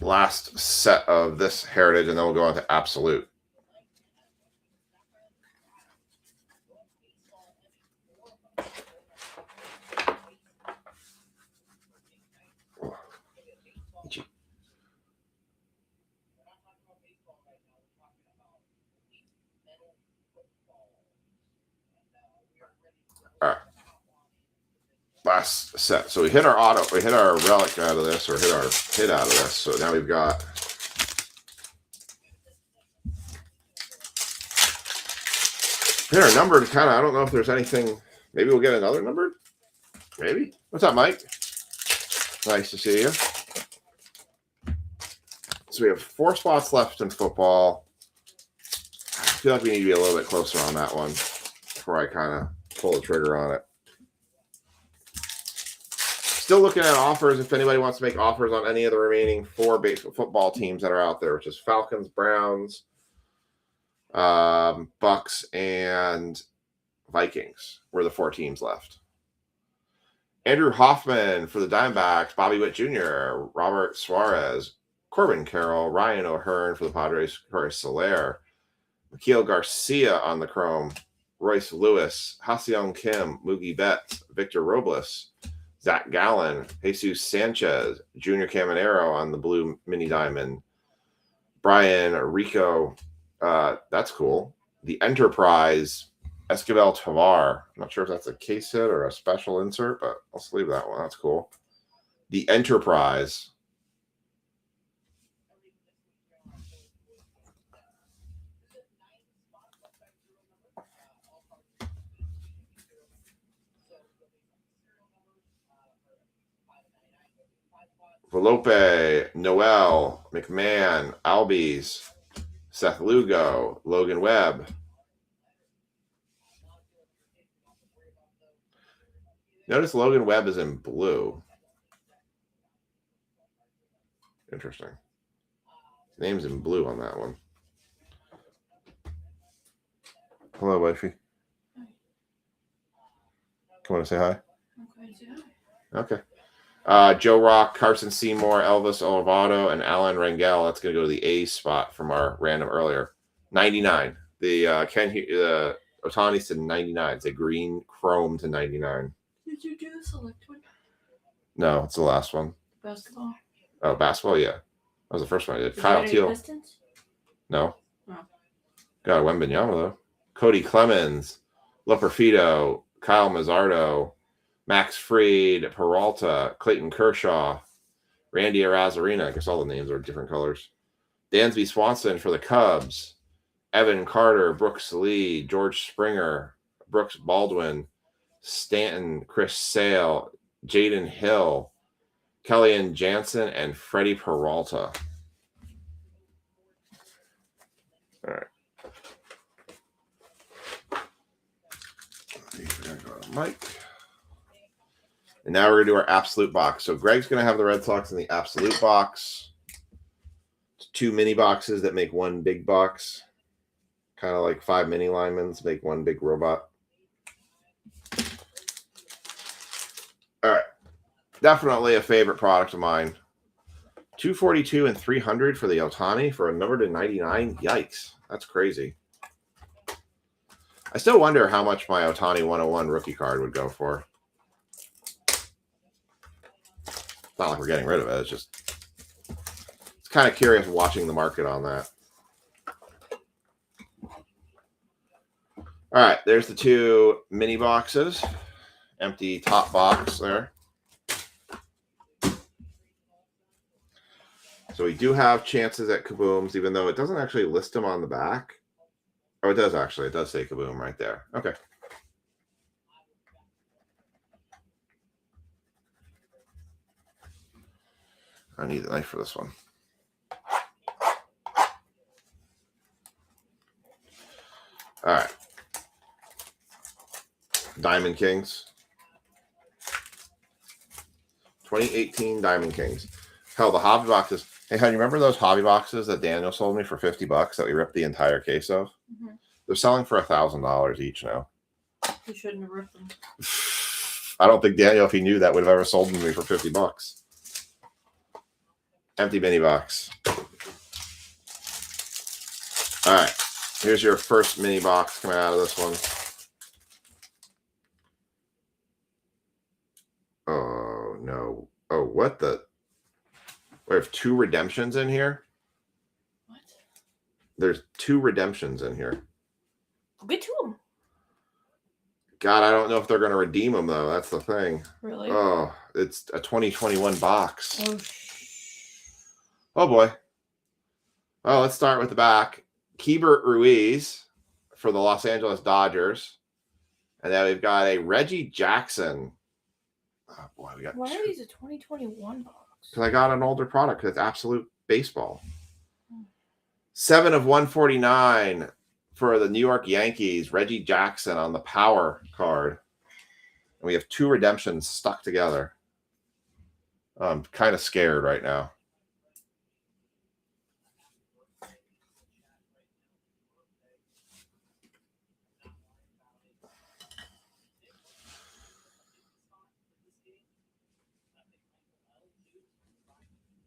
Last set of this Heritage, and then we'll go on to Absolute. All right. Last set. So we hit our auto, we hit our relic out of this, or hit our hit out of this. So now we've got hit our numbered kind of. I don't know if there's anything. Maybe we'll get another numbered. Maybe. What's up, Mike? Nice to see you. So we have 4 spots left in football. I feel like we need to be a little bit closer on that one before I kind of pull the trigger on it. Still looking at offers if anybody wants to make offers on any of the remaining 4 baseball football teams that are out there, which is Falcons, Browns, Bucks, and Vikings were the 4 teams left. Andrew Hoffman for the Diamondbacks, Bobby Witt Jr., Robert Suarez, Corbin Carroll, Ryan O'Hearn for the Padres, Corey Soler, Miguel Garcia on the Chrome, Royce Lewis, Ha-Seong Kim, Moogie Betts, Victor Robles, Zach Gallen, Jesus Sanchez, Junior Caminero on the blue mini diamond, Brian Rico, that's cool. The Enterprise, Esquivel Tovar. I'm not sure if that's a case hit or a special insert, but I'll leave that one. That's cool. The Enterprise. Velope, Noel, McMahon, Albies, Seth Lugo, Logan Webb. Notice Logan Webb is in blue. Interesting. His name's in blue on that one. Hello, wifey. Come on to say hi? Okay. Joe Rock, Carson Seymour, Elvis Olivado, and Alan Rangel. That's going to go to the A spot from our random earlier. 99. The Otani's to 99. It's a green chrome to 99. Did you do the select one? No, it's the last one. Basketball. Oh, basketball, yeah. That was the first one I did. Did Kyle you Teal. Pistons? No. Oh. Got a Wembanyama, though. Cody Clemens, Loperfido, Kyle Mazzardo, Max Fried, Peralta, Clayton Kershaw, Randy Arozarena. I guess all the names are different colors. Dansby Swanson for the Cubs. Evan Carter, Brooks Lee, George Springer, Brooks Baldwin, Stanton, Chris Sale, Jaden Hill, Kellyanne Jansen, and Freddie Peralta. All right. Mike. And now we're going to do our absolute box. So Greg's going to have the Red Sox in the absolute box. It's 2 mini boxes that make 1 big box. Kind of like 5 mini linemen make 1 big robot. All right. Definitely a favorite product of mine. 242 and 300 for the Ohtani for a number to 99. Yikes. That's crazy. I still wonder how much my Ohtani 101 rookie card would go for. It's not like we're getting rid of it. It's just, it's kind of curious watching the market on that. All right, there's the 2 mini boxes. Empty top box there. So we do have chances at Kabooms, even though it doesn't actually list them on the back. Oh, it does actually. It does say Kaboom right there. Okay. I need a knife for this one. All right. Diamond Kings. 2018 Diamond Kings. Hell, the hobby boxes. Hey, honey, remember those hobby boxes that Daniel sold me for $50 that we ripped the entire case of? Mm-hmm. They're selling for $1,000 each now. You shouldn't have ripped them. I don't think Daniel, if he knew that, would have ever sold them to me for $50. Empty mini box. All right. Here's your first mini box coming out of this one. Oh, no. Oh, what the? We have 2 redemptions in here. What? There's 2 redemptions in here. Get to them. God, I don't know if they're going to redeem them, though. That's the thing. Really? Oh, it's a 2021 box. Oh, Oh, boy. Well, let's start with the back. Keibert Ruiz for the Los Angeles Dodgers. And then we've got a Reggie Jackson. Oh, boy. We got Why are these a 2021 box? Because I got an older product. Because it's absolute baseball. 7 of 149 for the New York Yankees. Reggie Jackson on the power card. And we have 2 redemptions stuck together. I'm kind of scared right now.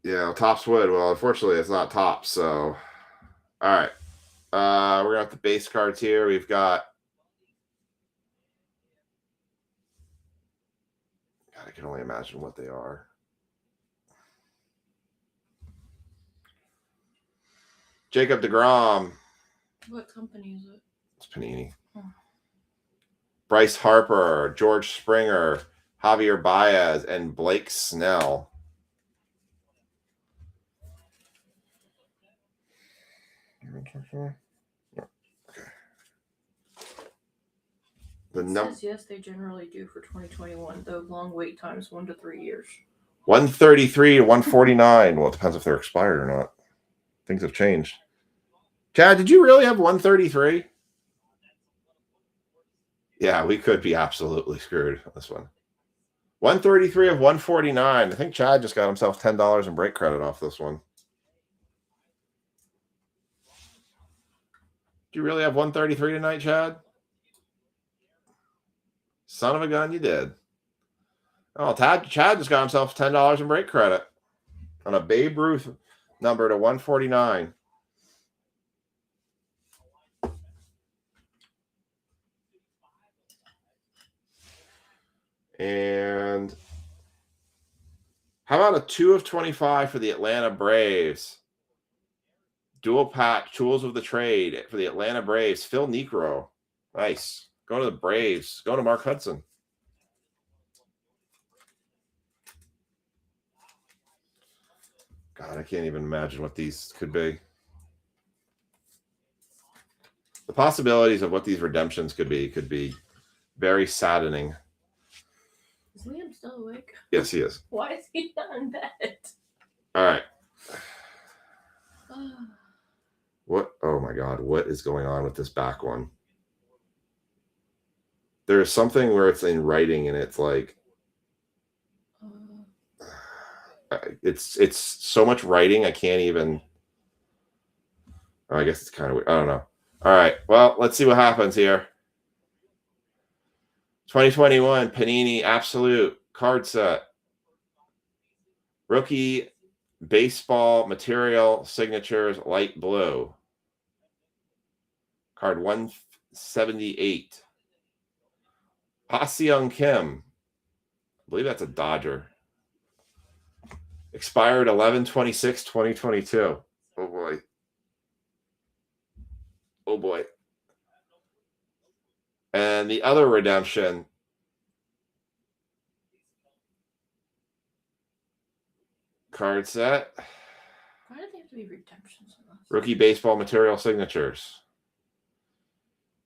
Yeah, Topps would. Well, unfortunately, it's not Topps. So, all right. We're going to have the base cards here. We've got. God, I can only imagine what they are. Jacob deGrom. What company is it? It's Panini. Oh. Bryce Harper, George Springer, Javier Baez, and Blake Snell. Okay. The Says yes, they generally do for 2021, though long wait times 1 to 3 years. 133 to 149. Well, it depends if they're expired or not. Things have changed. Chad, did you really have 133? Yeah, we could be absolutely screwed on this one. 133 of 149. I think Chad just got himself $10 in break credit off this one. Did you really have 133 tonight, Chad? Son of a gun, you did. Oh, Chad just got himself $10 in break credit on a Babe Ruth number to 149. And how about a 2 of 25 for the Atlanta Braves? Dual patch, tools of the trade for the Atlanta Braves. Phil Niekro. Nice. Go to the Braves. Go to Mark Hudson. God, I can't even imagine what these could be. The possibilities of what these redemptions could be very saddening. Is Liam still awake? Yes, he is. Why is he not in bed? All right. What? Oh my God. What is going on with this back one? There's something where it's in writing and it's like, it's so much writing. I can't even, I guess it's kind of weird. I don't know. All right. Well, let's see what happens here. 2021 Panini Absolute card set. Rookie baseball material signatures light blue. Card 178. Ha-Seong Kim. I believe that's a Dodger. Expired 11/26/2022. Oh boy. Oh boy. And the other redemption. Card set. Why do they have to be redemptions in this? Rookie baseball material signatures.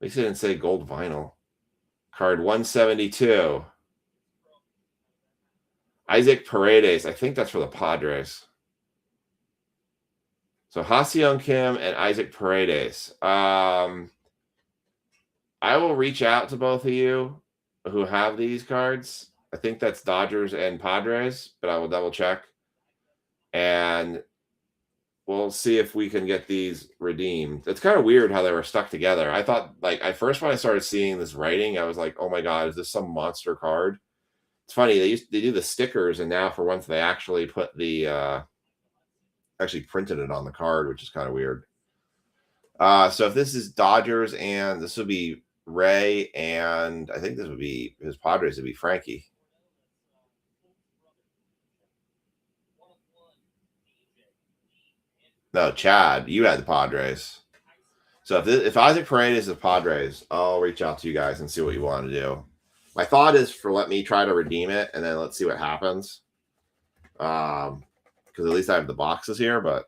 At least they didn't say gold vinyl. Card 172. Isaac Paredes. I think that's for the Padres. So Ha-Seong Kim and Isaac Paredes. I will reach out to both of you who have these cards. I think that's Dodgers and Padres, but I will double check. And we'll see if we can get these redeemed. It's kind of weird how they were stuck together. I thought, like, at first when I started seeing this writing, I was like, oh my God, is this some monster card? It's funny, they do the stickers, and now for once they actually put the actually printed it on the card, which is kind of weird. So if this is Dodgers, and this would be Ray, and I think this would be his Padres would be Frankie. No, Chad, you had the Padres. So if Isaac Paredes is the Padres, I'll reach out to you guys and see what you want to do. My thought is for let me try to redeem it, and then let's see what happens. Because at least I have the boxes here, but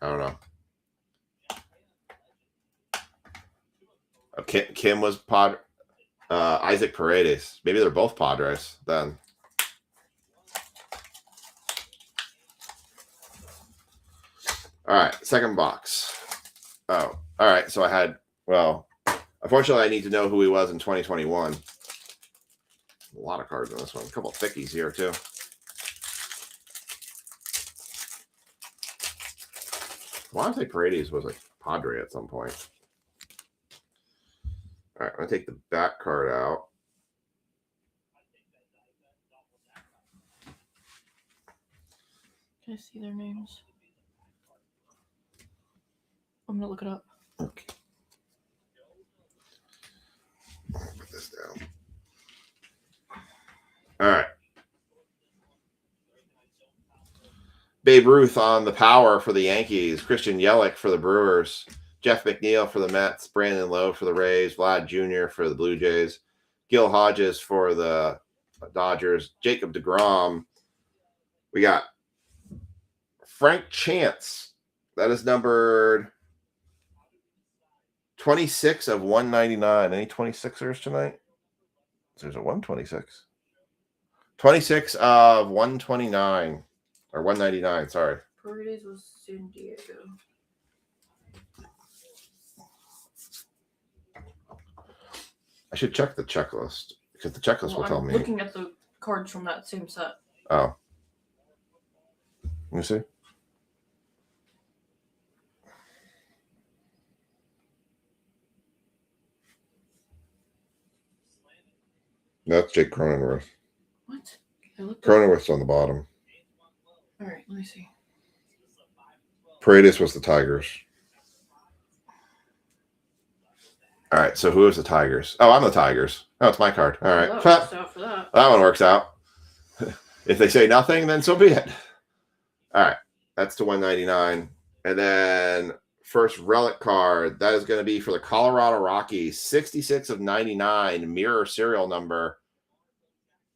I don't know. Kim was Isaac Paredes. Maybe they're both Padres then. All right, second box. Oh, all right. So I had, well, unfortunately, I need to know who he was in 2021. A lot of cards in this one. A couple of thickies here, too. Well, I want to say Paredes was a Padre at some point. All right, I'm going to take the back card out. Can I see their names? I'm going to look it up. Okay. Put this down. All right. Babe Ruth on the power for the Yankees. Christian Yelich for the Brewers. Jeff McNeil for the Mets. Brandon Lowe for the Rays. Vlad Jr. for the Blue Jays. Gil Hodges for the Dodgers. Jacob deGrom. We got Frank Chance. That is numbered 26 of 199. Any 26ers tonight? There's a 126. 26 of 129. Or 199, sorry. Paredes was San Diego. I should check the checklist. Because the checklist will tell I'm me. looking at the cards from that same set. Oh. Let me see. That's Jake Cronenworth. What? I looked Cronenworth's on the bottom. All right, let me see. Paredes was the Tigers. All right, so who is the Tigers? Oh, I'm the Tigers. Oh, it's my card. All right. That works out for that. That one works out. If they say nothing, then so be it. All right. That's to 199. And then first relic card, that is going to be for the Colorado Rockies. 66 of 99 mirror serial number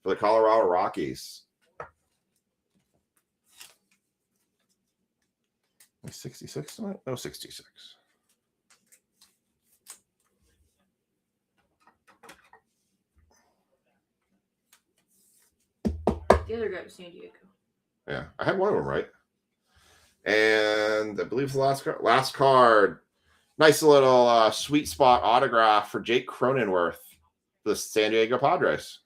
for the Colorado Rockies. 66? No, 66. The other guy was San Diego. Yeah, I had one of them right. And I believe the last card. Nice little sweet spot autograph for Jake Cronenworth, the San Diego Padres.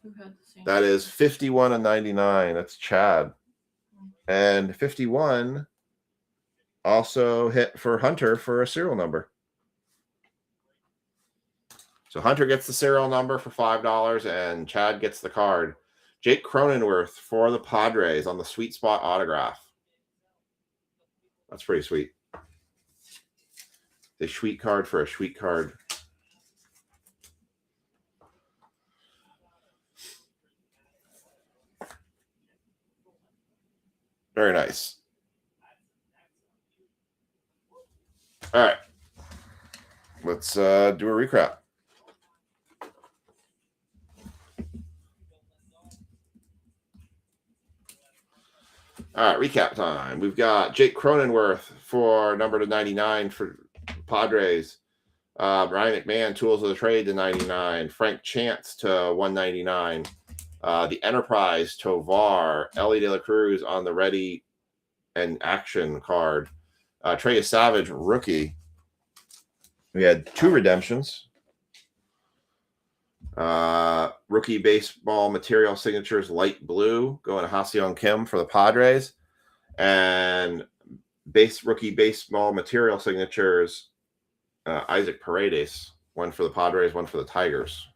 Who had the same? That is 51 of 99. That's Chad. And 51 also hit for Hunter for a serial number. So Hunter gets the serial number for $5 and Chad gets the card. Jake Cronenworth for the Padres on the sweet spot autograph. That's pretty sweet. A sweet card for a sweet card. Very nice. All right. Let's do a recap. All right, recap time. We've got Jake Cronenworth for number to 99 for Padres. Ryan McMahon, Tools of the Trade to 99. Frank Chance to 199. The Enterprise, Tovar. Ellie De La Cruz on the Ready and Action card. Trey Savage, rookie. We had 2 redemptions. Rookie baseball material signatures, light blue, going to Ha-Seong Kim for the Padres. And rookie baseball material signatures, Isaac Paredes, one for the Padres, one for the Tigers.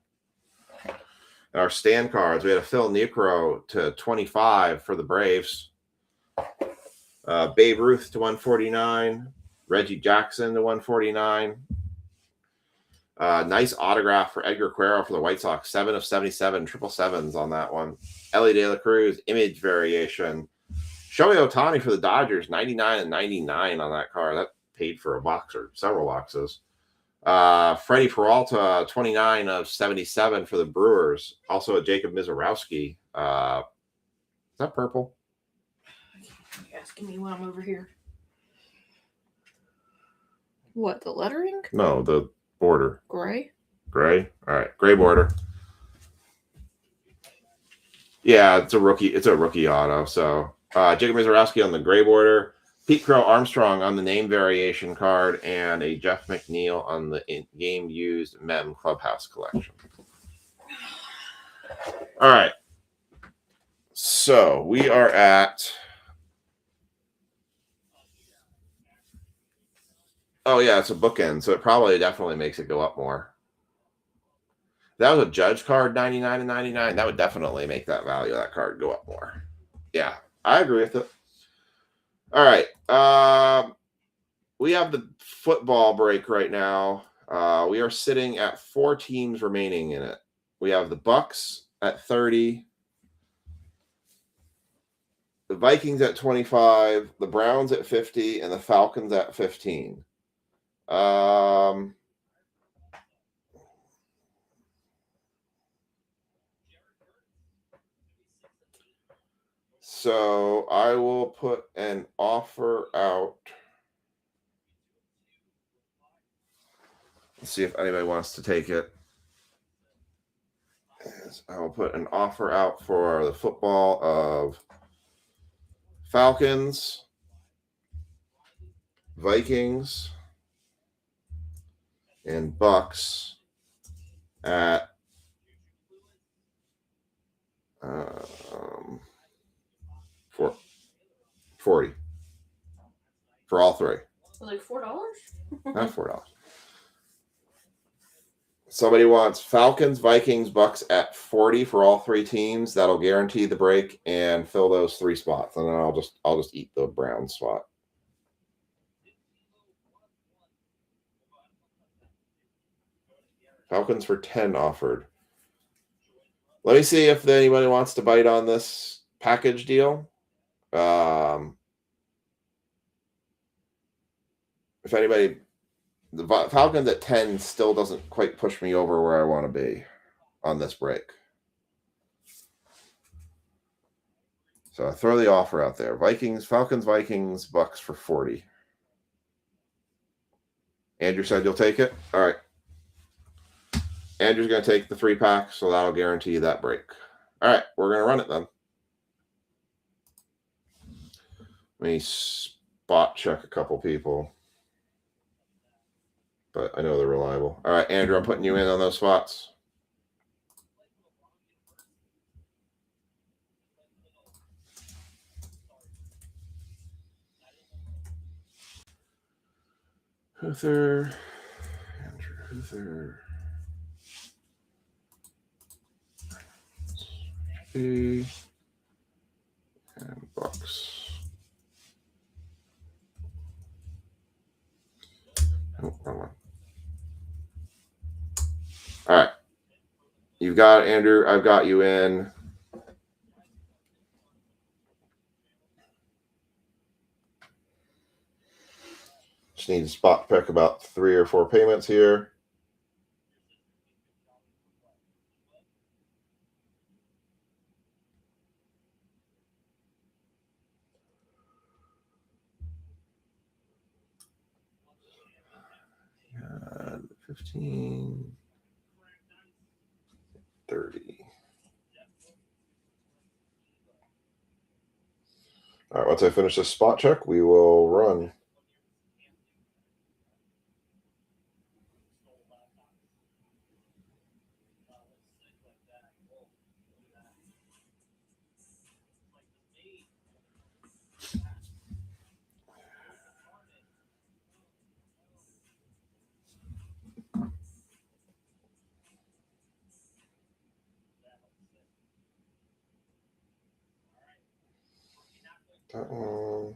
And our stand cards, we had a Phil Niekro to 25 for the Braves. Babe Ruth to 149. Reggie Jackson to 149. Nice autograph for Edgar Quero for the White Sox. 7 of 77, 777s on that one. Ellie De La Cruz, image variation. Shohei Ohtani for the Dodgers, 99 and 99 on that card. That paid for a box or several boxes. Freddie Peralta, 29 of 77 for the Brewers. Also a Jacob Mizorowski. Is that purple? You're asking me when I'm over here. What, the lettering? No, the border. Gray? Gray? All right, gray border. Yeah, it's a rookie auto. So Jacob Mizorowski on the gray border. Pete Crow Armstrong on the name variation card, and a Jeff McNeil on the game used Mem Clubhouse collection. All right. So we are at. Oh, yeah, it's a bookend, so it probably definitely makes it go up more. If that was a Judge card, 99 and 99, that would definitely make that value of that card go up more. Yeah, I agree with it. All right. We have the football break right now. We are sitting at 4 teams remaining in it. We have the Bucks at 30, the Vikings at 25, the Browns at 50, and the Falcons at 15. So I will put an offer out. Let's see if anybody wants to take it. I will put an offer out for the football of Falcons, Vikings, and Bucks at 40 for all 3. Like $4? Not $4. Somebody wants Falcons, Vikings, Bucks at 40 for all 3 teams. That'll guarantee the break and fill those 3 spots, and then I'll just eat the Brown spot. Falcons for 10 offered. Let me see if anybody wants to bite on this package deal. If anybody, the Falcons at 10 still doesn't quite push me over where I want to be on this break. So I throw the offer out there. Falcons, Bucks for 40. Andrew said you'll take it? All right. Andrew's going to take the 3-pack, so that'll guarantee that break. All right, we're going to run it then. Let me spot check a couple people. But I know they're reliable. All right, Andrew, I'm putting you in on those spots. Huther. Andrew Huther. And Bucks. Oh, wrong one. All right. You've got Andrew. I've got you in. Just need to spot pick about 3 or 4 payments here. And 15, 30. All right, once I finish this spot check, we will run. That one.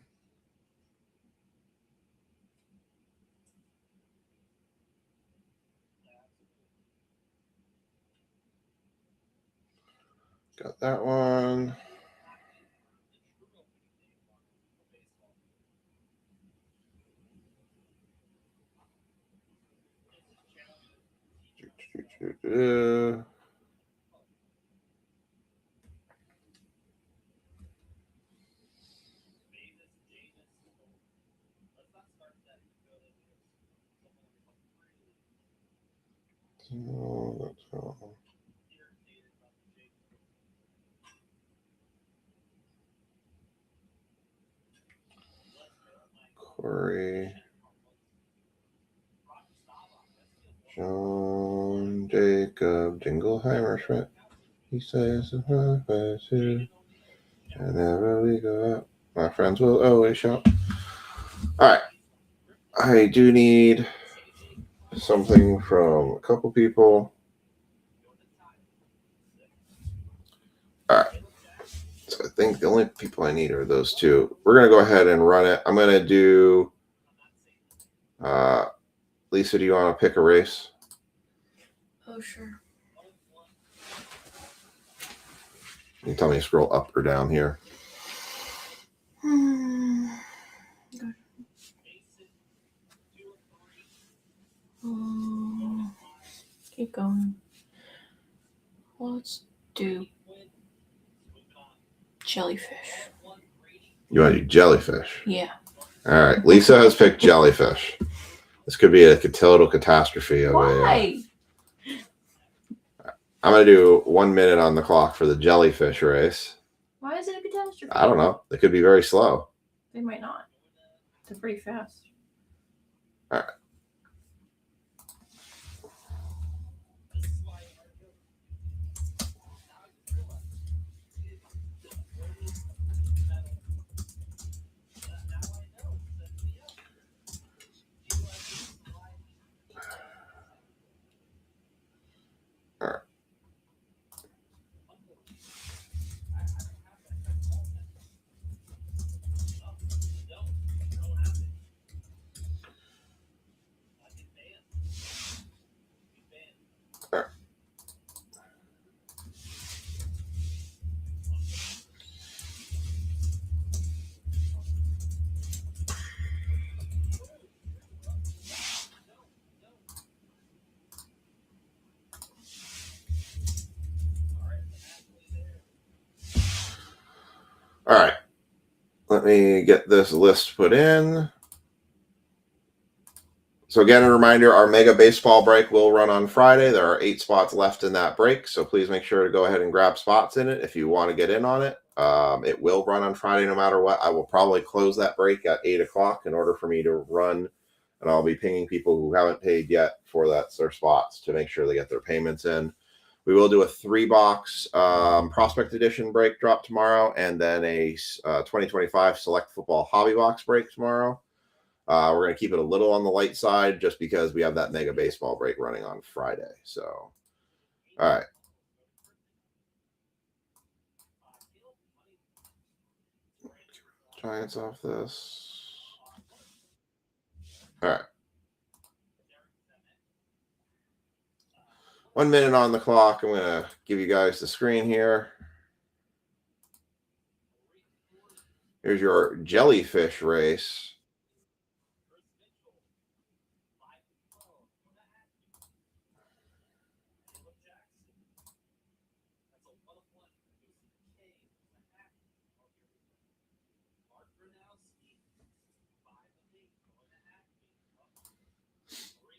Got that one. Corey. John Jacob Jingleheimer Schmidt. He says, whenever we go out, my friends will always shop. All right. I do need something from a couple people. All right. So I think the only people I need are those two. We're going to go ahead and run it. I'm going to do Lisa, do you want to pick a race? Oh, sure. You tell me to scroll up or down here. Keep going. Let's do jellyfish. You want to do jellyfish? Yeah. All right. Lisa has picked jellyfish. This could be a total catastrophe. Why? I'm going to do 1 minute on the clock for the jellyfish race. Why is it a catastrophe? I don't know. They could be very slow. They might not. They're pretty fast. All right. me get this list put in. So again, a reminder, our Mega Baseball break will run on Friday. There are 8 spots left in that break, so please make sure to go ahead and grab spots in it if you want to get in on it. It will run on Friday no matter what. I will probably close that break at 8 o'clock in order for me to run, and I'll be pinging people who haven't paid yet for their spots to make sure they get their payments in. We will do a 3-box Prospect Edition break drop tomorrow, and then a 2025 Select Football Hobby Box break tomorrow. We're going to keep it a little on the light side just because we have that Mega Baseball break running on Friday. So, all right. Giants off this. All right. 1 minute on the clock. I'm going to give you guys the screen here. Here's your jellyfish race.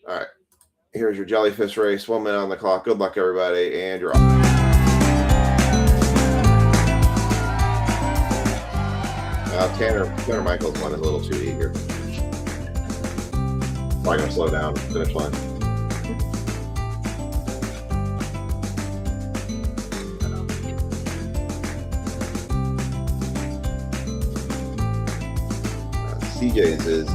All right. Here's your jellyfish race. 1 minute on the clock. Good luck, everybody. And you're off. Tanner Michaels one is a little too eager. Probably going to slow down. Finish line. CJ's is.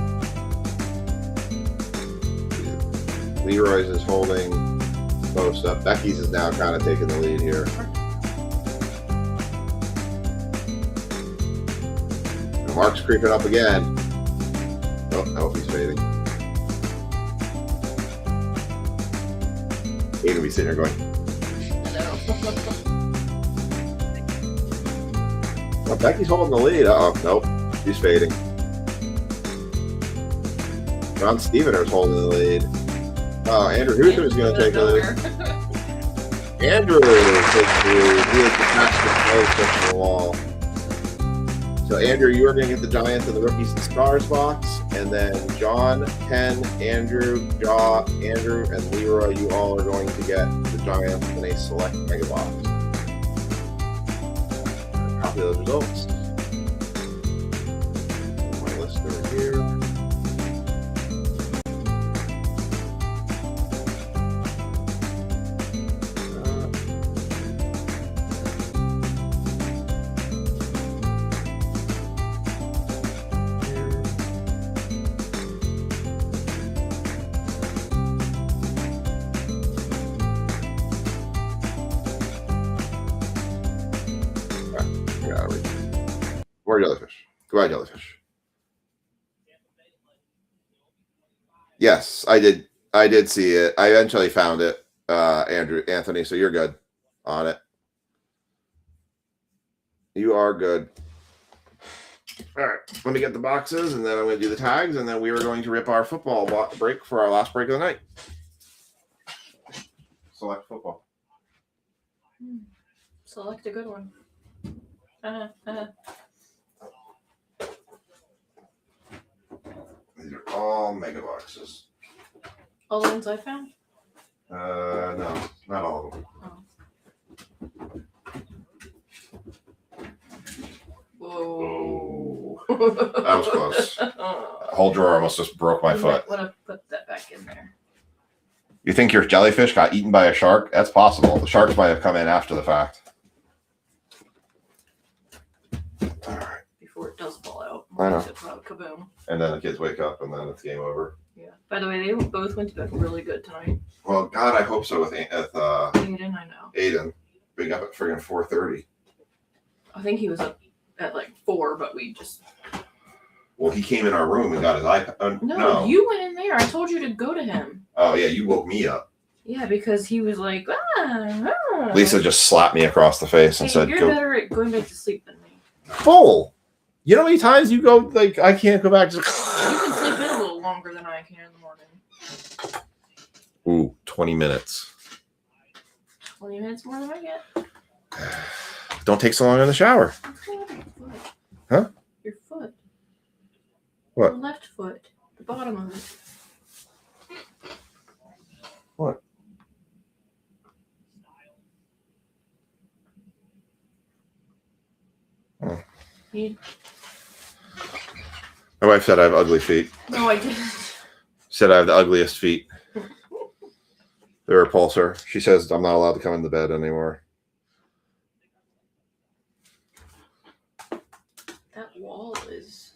Leroy's is holding most up. Becky's is now kind of taking the lead here. And Mark's creeping up again. Oh, no, he's fading. He's gonna be sitting here going. Oh, Becky's holding the lead. Uh-oh, nope, she's fading. John Stevener's holding the lead. Oh, Andrew Huther is going to take the lead. Andrew takes the lead. He is the fastest the wall. So, Andrew, you are going to get the Giants and the Rookies and Stars box. And then John, Ken, Andrew, Andrew, and Leroy, you all are going to get the Giants in a select mega box. Copy those results. My list over here. More jellyfish. Goodbye, jellyfish. Yes, I did. I did see it. I eventually found it, Anthony. So you're good on it. You are good. All right. Let me get the boxes, and then I'm going to do the tags, and then we are going to rip our football break for our last break of the night. Select football. Select a good one. These are all mega boxes. All the ones I found? No, not all of them. Whoa. That was close. Whole drawer almost just broke my foot. I want to put that back in there. You think your jellyfish got eaten by a shark? That's possible. The sharks might have come in after the fact. All right. Before it does fall out. I know. Kaboom. And then the kids wake up, and then it's game over. Yeah. By the way, they both went to bed really good tonight. Well, God, I hope so with Aiden, I know. Aiden being up at friggin' 4:30. I think he was up at like 4, but we just... Well, he came in our room and got his iPad. No, you went in there. I told you to go to him. Oh, yeah, you woke me up. Yeah, because he was like, Lisa just slapped me across the face and said, you're go. better at going back to sleep than me. Full. You know how many times you go, like, I can't go back to... You can sleep in a little longer than I can in the morning. Ooh, 20 minutes. 20 minutes more than I get. Don't take so long in the shower. What's wrong with your foot? Huh? Your foot. What? The left foot. The bottom of it. What? Oh. You... My wife said I have ugly feet. No, I didn't. Said I have the ugliest feet. They repulse her. She says I'm not allowed to come into bed anymore. That wall is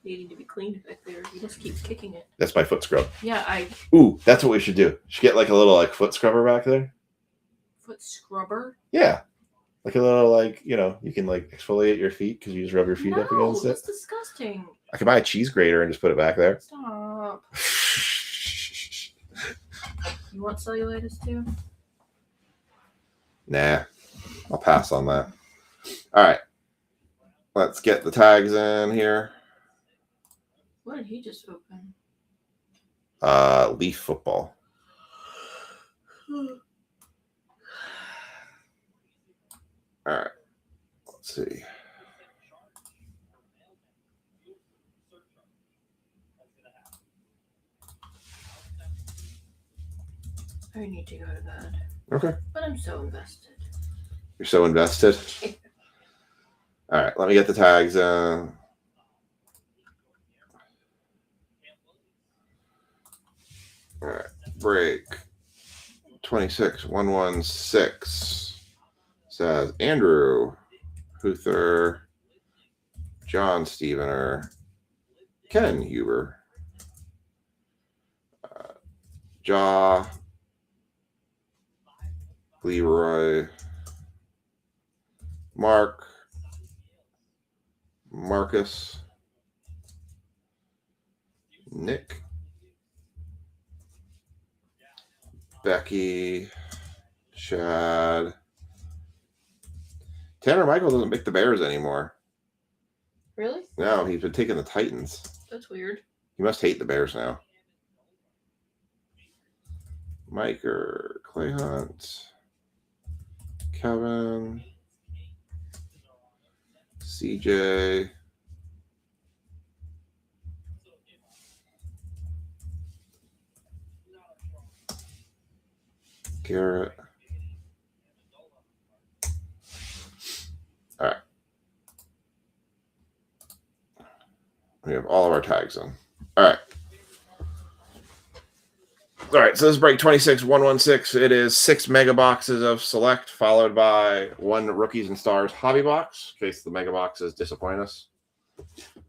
needing to be cleaned back there. You just keep kicking it. That's my foot scrub. Yeah, Ooh, that's what we should do. Should get like a little like foot scrubber back there. foot scrubber. Yeah. Like a little like, you know, you can like exfoliate your feet because you just rub your feet up No, against it. that's disgusting. I could buy a cheese grater and just put it back there. Stop. You want cellulitis too? Nah, I'll pass on that. All right. Let's get the tags in here. What did he just open? Leaf football. All right. Let's see. I need to go to bed. Okay. But I'm so invested. You're so invested. All right. Let me get the tags in. All right. Break 26116 says Andrew Huther, John Stevener, Ken Huber, Jaw, Leroy, Mark, Marcus, Nick, Becky, Chad. Tanner Michael doesn't make the Bears anymore. Really? No, he's been taking the Titans. That's weird. He must hate the Bears now. Miker, Clay Hunt, Kevin, CJ, Garrett. All right. We have all of our tags in. All right. All right, so this is break 26116. It is 6 mega boxes of select, followed by 1 rookies and stars hobby box, in case the mega boxes disappoint us,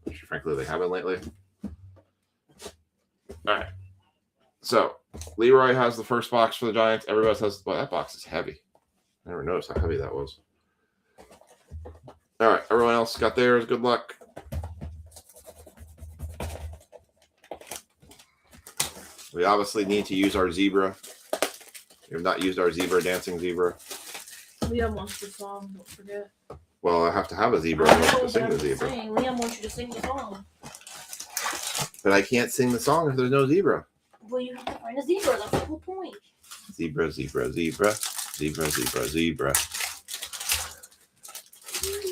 which frankly they haven't lately. All right, so Leroy has the first box for the Giants. Everybody else has. Well, that box is heavy. I never noticed how heavy that was. All right, everyone else got theirs. Good luck. We obviously need to use our zebra. We have not used our zebra, dancing zebra. Liam wants the song, don't forget. Well, I have to have a zebra I in order know, to sing but the I'm just zebra. saying, Liam wants you to sing the song. But I can't sing the song if there's no zebra. Well, you have to find a zebra. That's the whole point. Zebra, zebra, zebra. Zebra, zebra, zebra.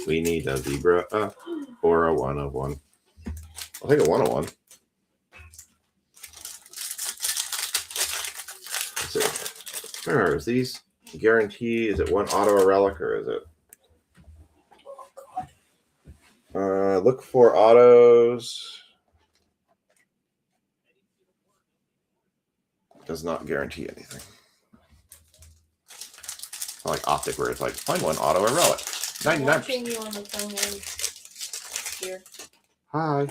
We need a zebra or a 1 of 1. I'll take a 1 of 1. Let's see. Remember, is these guarantee? Is it 1 auto or relic, or is it? Look for autos. Does not guarantee anything. It's not like Optic, where it's like, find 1 auto or relic. I'm 99%. watching you on the phone here. Hi.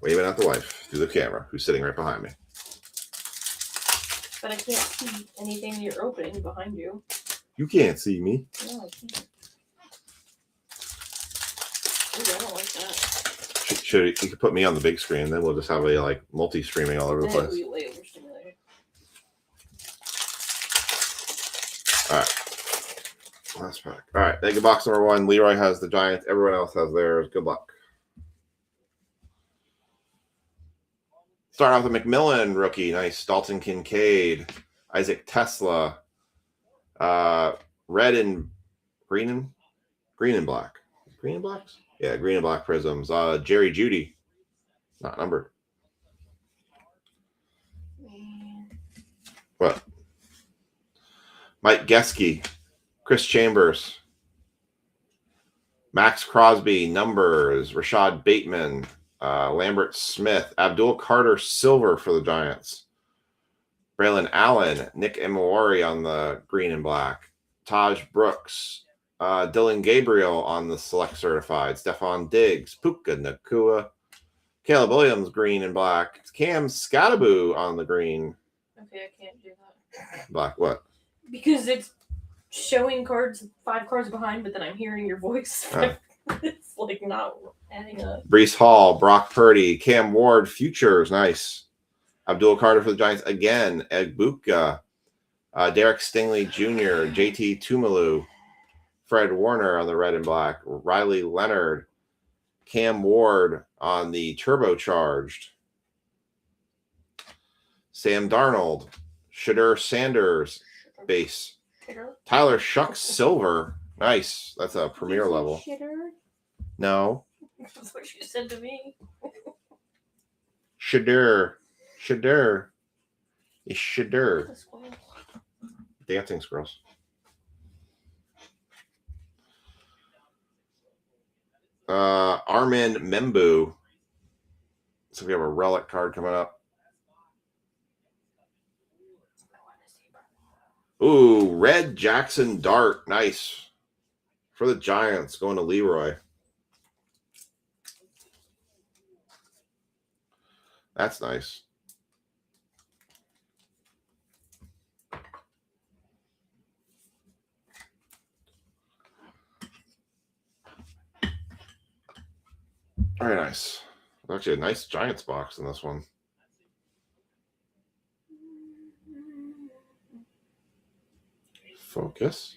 Waving at the wife through the camera, who's sitting right behind me. But I can't see anything you're opening behind you. You can't see me. No, I can't. Ooh, I don't like that. Should you could put me on the big screen, then we'll just have a like multi-streaming all over the Then it'll place. be way overstimulated. All right. Last pack. All right. Mega box number 1. Leroy has the Giants. Everyone else has theirs. Good luck. Start off with McMillan rookie. Nice. Dalton Kincaid. Isaac Tesla. Red and green and black. Green and blacks? Yeah, green and black prisms. Jerry Judy. Not numbered. What? Mike Gesky. Chris Chambers. Max Crosby. Numbers. Rashad Bateman. Lambert Smith. Abdul Carter silver for the Giants. Braylon Allen. Nick Emilwari on the green and black. Taj Brooks. Dylan Gabriel on the select certified. Stephon Diggs. Puka Nakua. Caleb Williams, green and black. Cam Scattaboo on the green. Okay, I can't do that. Black what? Because it's showing cards 5 cards behind, but then I'm hearing your voice. Oh. It's like not adding up. Brees Hall, Brock Purdy, Cam Ward, futures, nice. Abdul Carter for the Giants again. Egbuka, Derek Stingley Jr., JT Tumalu, Fred Warner on the red and black, Riley Leonard, Cam Ward on the turbocharged, Sam Darnold, Shadur Sanders base, Tyler Shucks silver, nice. That's a premier level. Shitter? No, That's what you said to me. Shadur, it's Shadur. Dancing squirrels. Armin Membu. So we have a relic card coming up. Ooh, red Jackson Dart. Nice. For the Giants, going to Leroy. That's nice. Very nice. Actually, a nice Giants box in this one. Focus.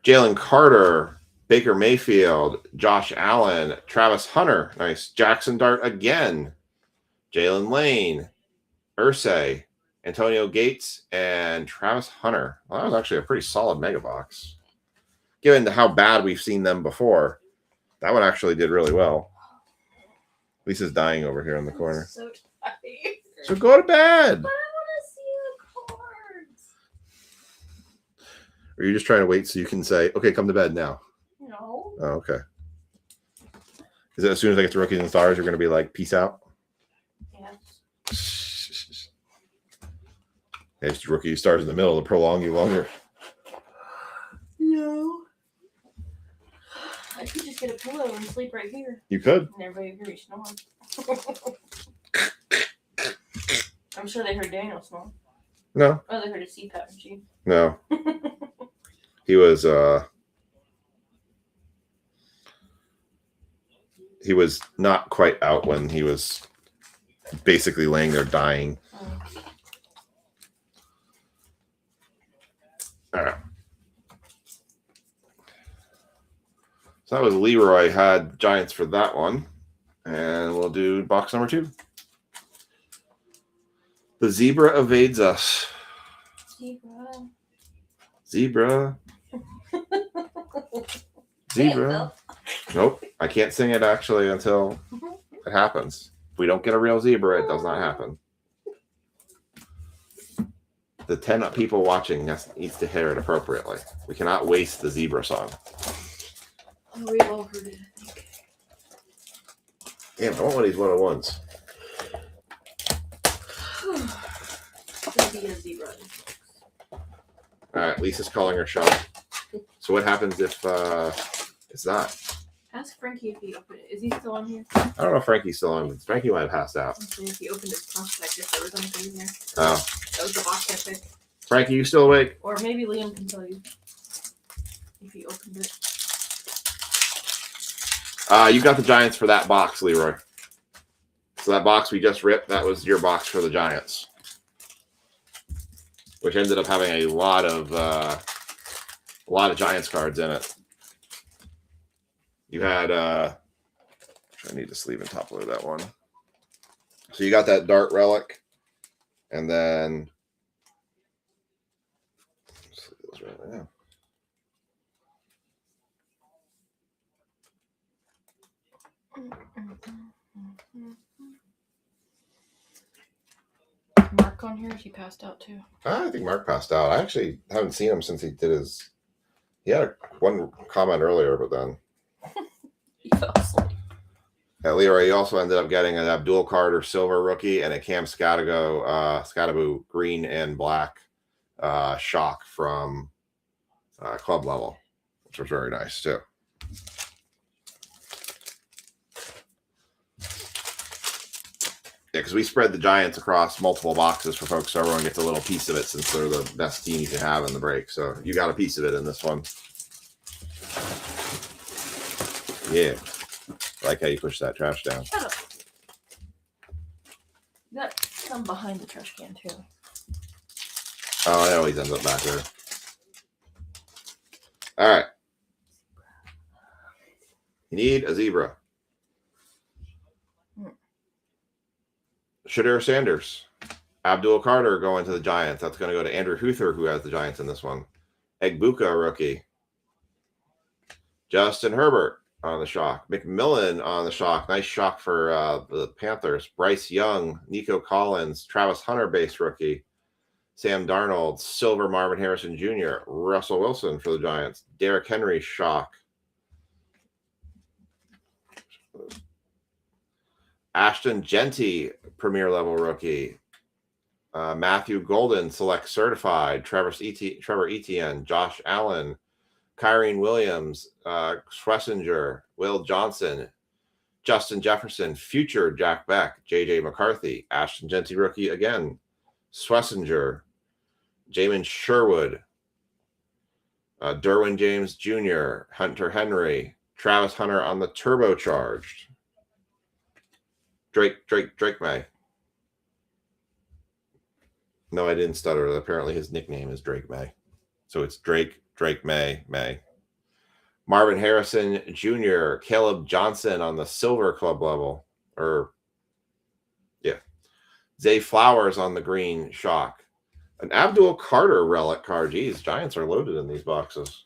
Jalen Carter, Baker Mayfield, Josh Allen, Travis Hunter. Nice. Jackson Dart again. Jalen Lane, Irsay, Antonio Gates, and Travis Hunter. Well, that was actually a pretty solid mega box. Given how bad we've seen them before, that one actually did really well. Lisa's dying over here in the corner. So tired. So go to bed. But I want to see the cards. Or are you just trying to wait so you can say, okay, come to bed now? No. Oh, okay. Is it as soon as I get to Rookies and Stars, you're going to be like, peace out? Yes. It's Rookie Stars in the middle to prolong you longer. No. I could just get a pillow and sleep right here. You could. And everybody hear me snore. I'm sure they heard Daniel snore. No. Oh, they heard a CPAP machine. No. He was not quite out when he was basically laying there dying. All right. So that was Leroy had Giants for that one. And we'll do box number 2. The zebra evades us. Zebra. Zebra. Nope. I can't sing it actually until it happens. If we don't get a real zebra, it does not happen. The 10 people watching needs to hear it appropriately. We cannot waste the zebra song. Oh, we've all heard it, I think. Damn, I want one of these 101s. It'll be a zebra. All right, Lisa's calling her shot. So what happens if it's not? Ask Frankie if he opened it. Is he still on here? I don't know if Frankie's still on. Frankie might have passed out. If he opened his prospect, if there was anything in there. Oh. That was the box I picked. Frankie, you still awake? Or maybe Liam can tell you if he opened it. You got the Giants for that box, Leroy. So that box we just ripped, that was your box for the Giants. Which ended up having a lot of Giants cards in it. You had I need to sleeve and top load that one. So you got that Dart relic, and then let's see those right now. Mark on here? He passed out too. I think Mark passed out. I actually haven't seen him since he did his. He had one comment earlier, but then He fell asleep. Leroy, he also ended up getting an Abdul Carter silver rookie and a Cam Scatterbo green and black shock from club level, which was very nice too. Yeah, because we spread the Giants across multiple boxes for folks, so everyone gets a little piece of it since they're the best team you can have in the break. So you got a piece of it in this one. Yeah. I like how you push that trash down. Shut up. You got some behind the trash can too. Oh, it always ends up back there. All right. You need a zebra. Shadir Sanders. Abdul Carter going to the Giants. That's going to go to Andrew Huther, who has the Giants in this one. Egbuka, rookie. Justin Herbert on the shock. McMillan on the shock. Nice shock for the Panthers. Bryce Young, Nico Collins, Travis Hunter, base rookie. Sam Darnold, silver Marvin Harrison Jr., Russell Wilson for the Giants. Derrick Henry, shock. Ashton Genty, premier level rookie. Matthew Golden, select certified. Trevor Etienne, Josh Allen, Kyrene Williams, Schlesinger, Will Johnson, Justin Jefferson, future Jack Beck, JJ McCarthy, Ashton Genty rookie again, Schlesinger, Jamin Sherwood, Derwin James Jr., Hunter Henry, Travis Hunter on the turbocharged. Drake May. No, I didn't stutter. Apparently his nickname is Drake May. So it's Drake May. Marvin Harrison Jr., Caleb Johnson on the silver club level. Zay Flowers on the green shock. An Abdul Carter relic card. Geez, Giants are loaded in these boxes.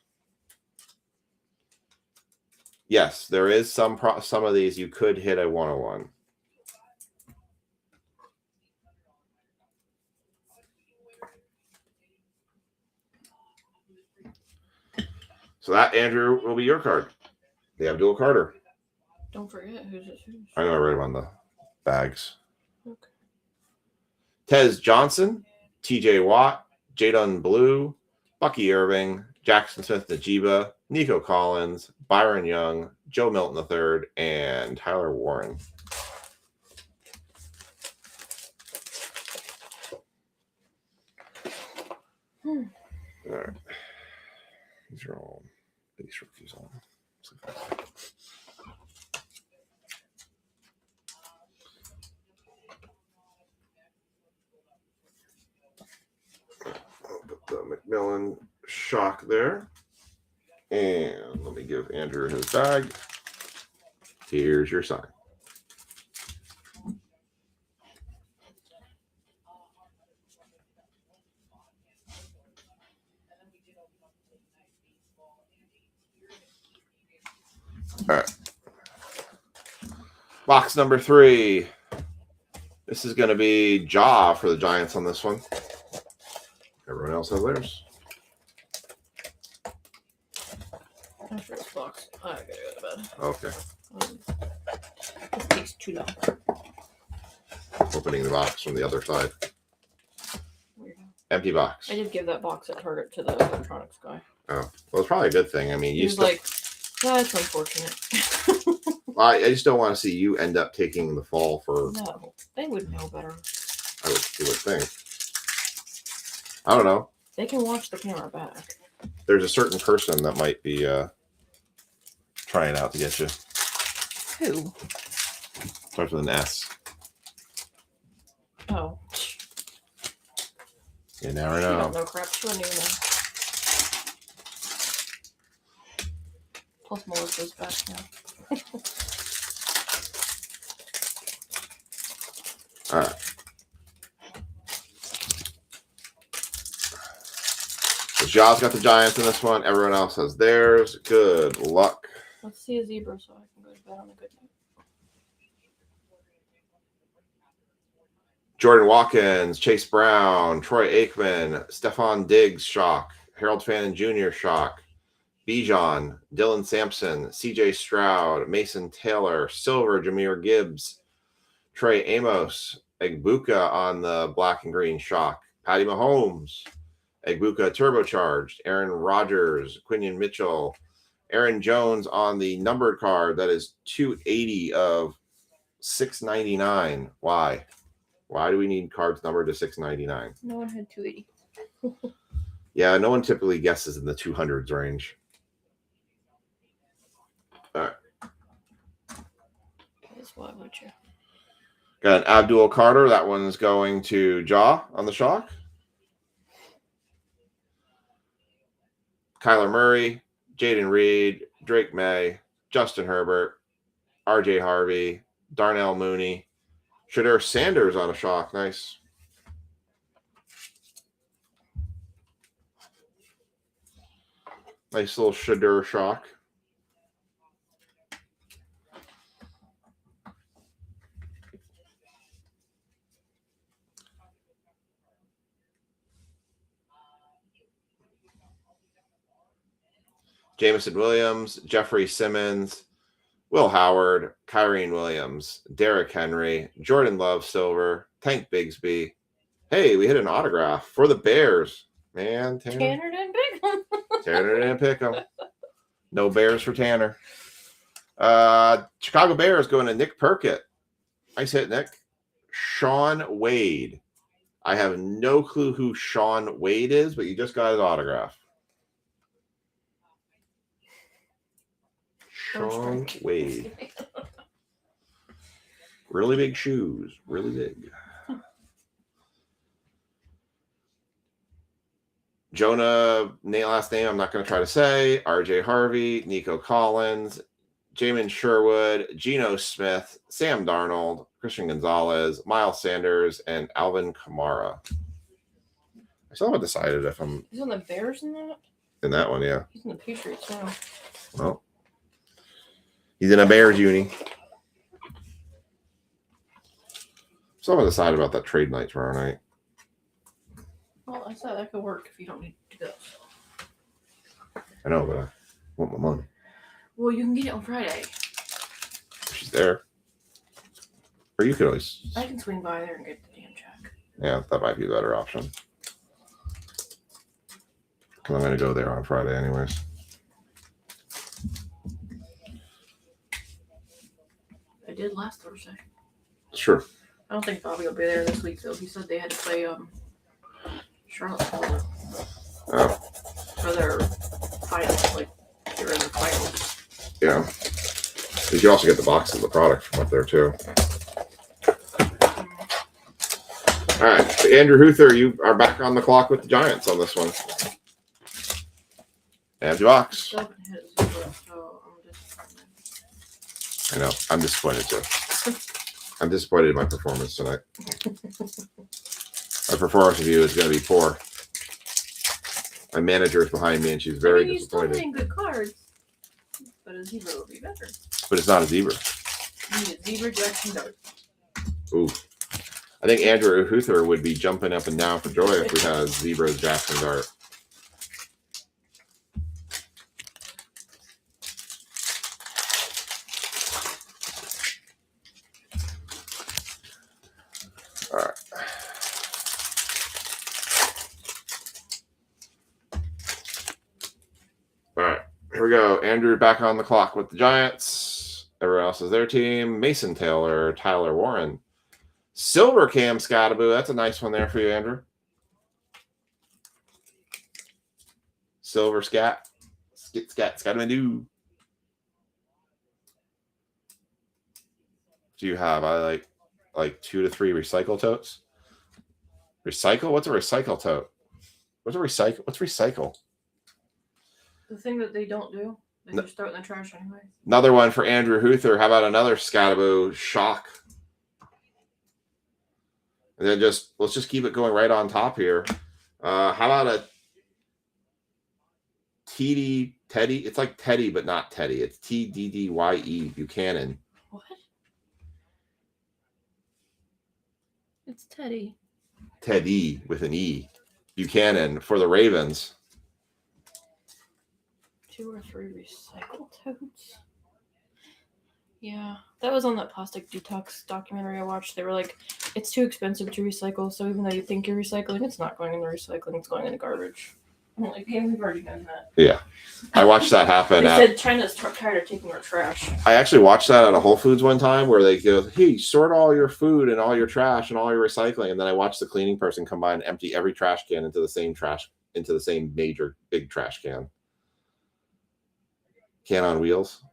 Yes, there is some of these you could hit a 101. So that, Andrew, will be your card. The Abdul Carter. Don't forget who's. I know I read him on the bags. Okay. Tez Johnson, TJ Watt, Jadon Blue, Bucky Irving, Jackson Smith Najiba, Nico Collins, Byron Young, Joe Milton III, and Tyler Warren. All right. These are all base rookies on. I'll put the McMillan shock there. And let me give Andrew his bag. Here's your sign. All right. Box number 3. This is going to be Ja for the Giants on this one. Everyone else has theirs. After this box, I gotta go to bed. Okay. This takes too long. Opening the box from the other side. Weird. Empty box. I did give that box at Target to the electronics guy. Oh, well, it's probably a good thing. I mean, He you was still, like, "Yeah, it's unfortunate." I just don't want to see you end up taking the fall for. No, they would know better. You would think. I don't know. They can watch the camera back. There's a certain person that might be trying out to get you. Who? Starts with an S. Oh. You never She know. don't know crap. She wouldn't even know. Plus Melissa's back now. All right. So Ja's got the Giants in this one. Everyone else has theirs. Good luck. Let's see a zebra so I can go to bed on a good night. Jordan Watkins, Chase Brown, Troy Aikman, Stephon Diggs shock, Harold Fannin Jr. shock, Bijan, Dylan Sampson, CJ Stroud, Mason Taylor, Silver, Jahmyr Gibbs, Trey Amos, Egbuka on the black and green shock, Patty Mahomes, Egbuka turbocharged, Aaron Rodgers, Quinion Mitchell, Aaron Jones on the numbered card that is 280 of 699. Why? Why do we need cards numbered to 699? No one had 280. Yeah, no one typically guesses in the 200s range. All right. Why would you? Got an Abdul Carter. That one's going to Jaw on the shock. Kyler Murray, Jaden Reed, Drake May, Justin Herbert, RJ Harvey, Darnell Mooney, Shadur Sanders on a shock. Nice. Nice little Shadur shock. Jameson Williams, Jeffrey Simmons, Will Howard, Kyrene Williams, Derrick Henry, Jordan Love Silver, Tank Bigsby. Hey, we hit an autograph for the Bears. Man, Tanner didn't pick him. Tanner didn't pick him. No Bears for Tanner. Chicago Bears going to Nick Perkett. Nice hit, Nick. Sean Wade. I have no clue who Sean Wade is, but you just got his autograph. Sean Wade. Really big shoes. Really big. Jonah, last name I'm not going to try to say. RJ Harvey, Nico Collins, Jamin Sherwood, Geno Smith, Sam Darnold, Christian Gonzalez, Miles Sanders, and Alvin Kamara. I still haven't decided if I'm He's on the Bears in that? in that one, yeah. He's in the Patriots now. Well, he's in a Bears uni. Still haven't decided about that trade night tomorrow night. Well, I said that could work if you don't need to go. I know, but I want my money. Well, you can get it on Friday. She's there. Or you could always. I can swing by there and get the damn check. Yeah, that might be a better option. Because I'm going to go there on Friday anyways. I did last Thursday. Sure. I don't think Bobby will be there this week, though. He said they had to play Charlotte Oh, for their finals, like they were in their finals. yeah. You can also get the box of the product from up there, too. All right. So Andrew Huther, you are back on the clock with the Giants on this one. And your box. Still haven't hit 0, so I'm disappointed. I know. I'm disappointed, too. I'm disappointed in my performance tonight. My performance review is going to be poor. My manager is behind me, and she's very you're still disappointed. hitting good cards, but a zebra would be better. But it's not a zebra. You need a zebra, Jackson Dart. Ooh. I think Andrew Huther would be jumping up and down for joy if we had a zebra Jackson Dart. All right. All right. Here we go. Andrew back on the clock with the Giants. Everyone else is their team. Mason Taylor, Tyler Warren. Silver Cam Scataboo. That's a nice one there for you, Andrew. Silver Scat. Scataboo. Do you have? I like 2 to 3 recycle totes. Recycle? What's a recycle tote? What's a recycle? What's recycle? The thing that they don't do, they No. just throw it in the trash anyway. Another one for Andrew Huther. How about another Scataboo shock? And then let's just keep it going right on top here. How about a Teddy? It's like Teddy, but not Teddy. It's TDDYE Buchanan. What? It's Teddy. Teddy with an E. Buchanan for the Ravens. 2 or 3 recycle totes. Yeah, that was on that plastic detox documentary I watched. They were like, it's too expensive to recycle, so even though you think you're recycling, it's not going in the recycling, it's going in the garbage. I'm like, yeah, we've already done that. Yeah. I watched that happen. They said China's tired of taking our trash. I actually watched that at a Whole Foods one time where they go, hey, sort all your food and all your trash and all your recycling. And then I watched the cleaning person come by and empty every trash can into the same major big trash can. Can on wheels.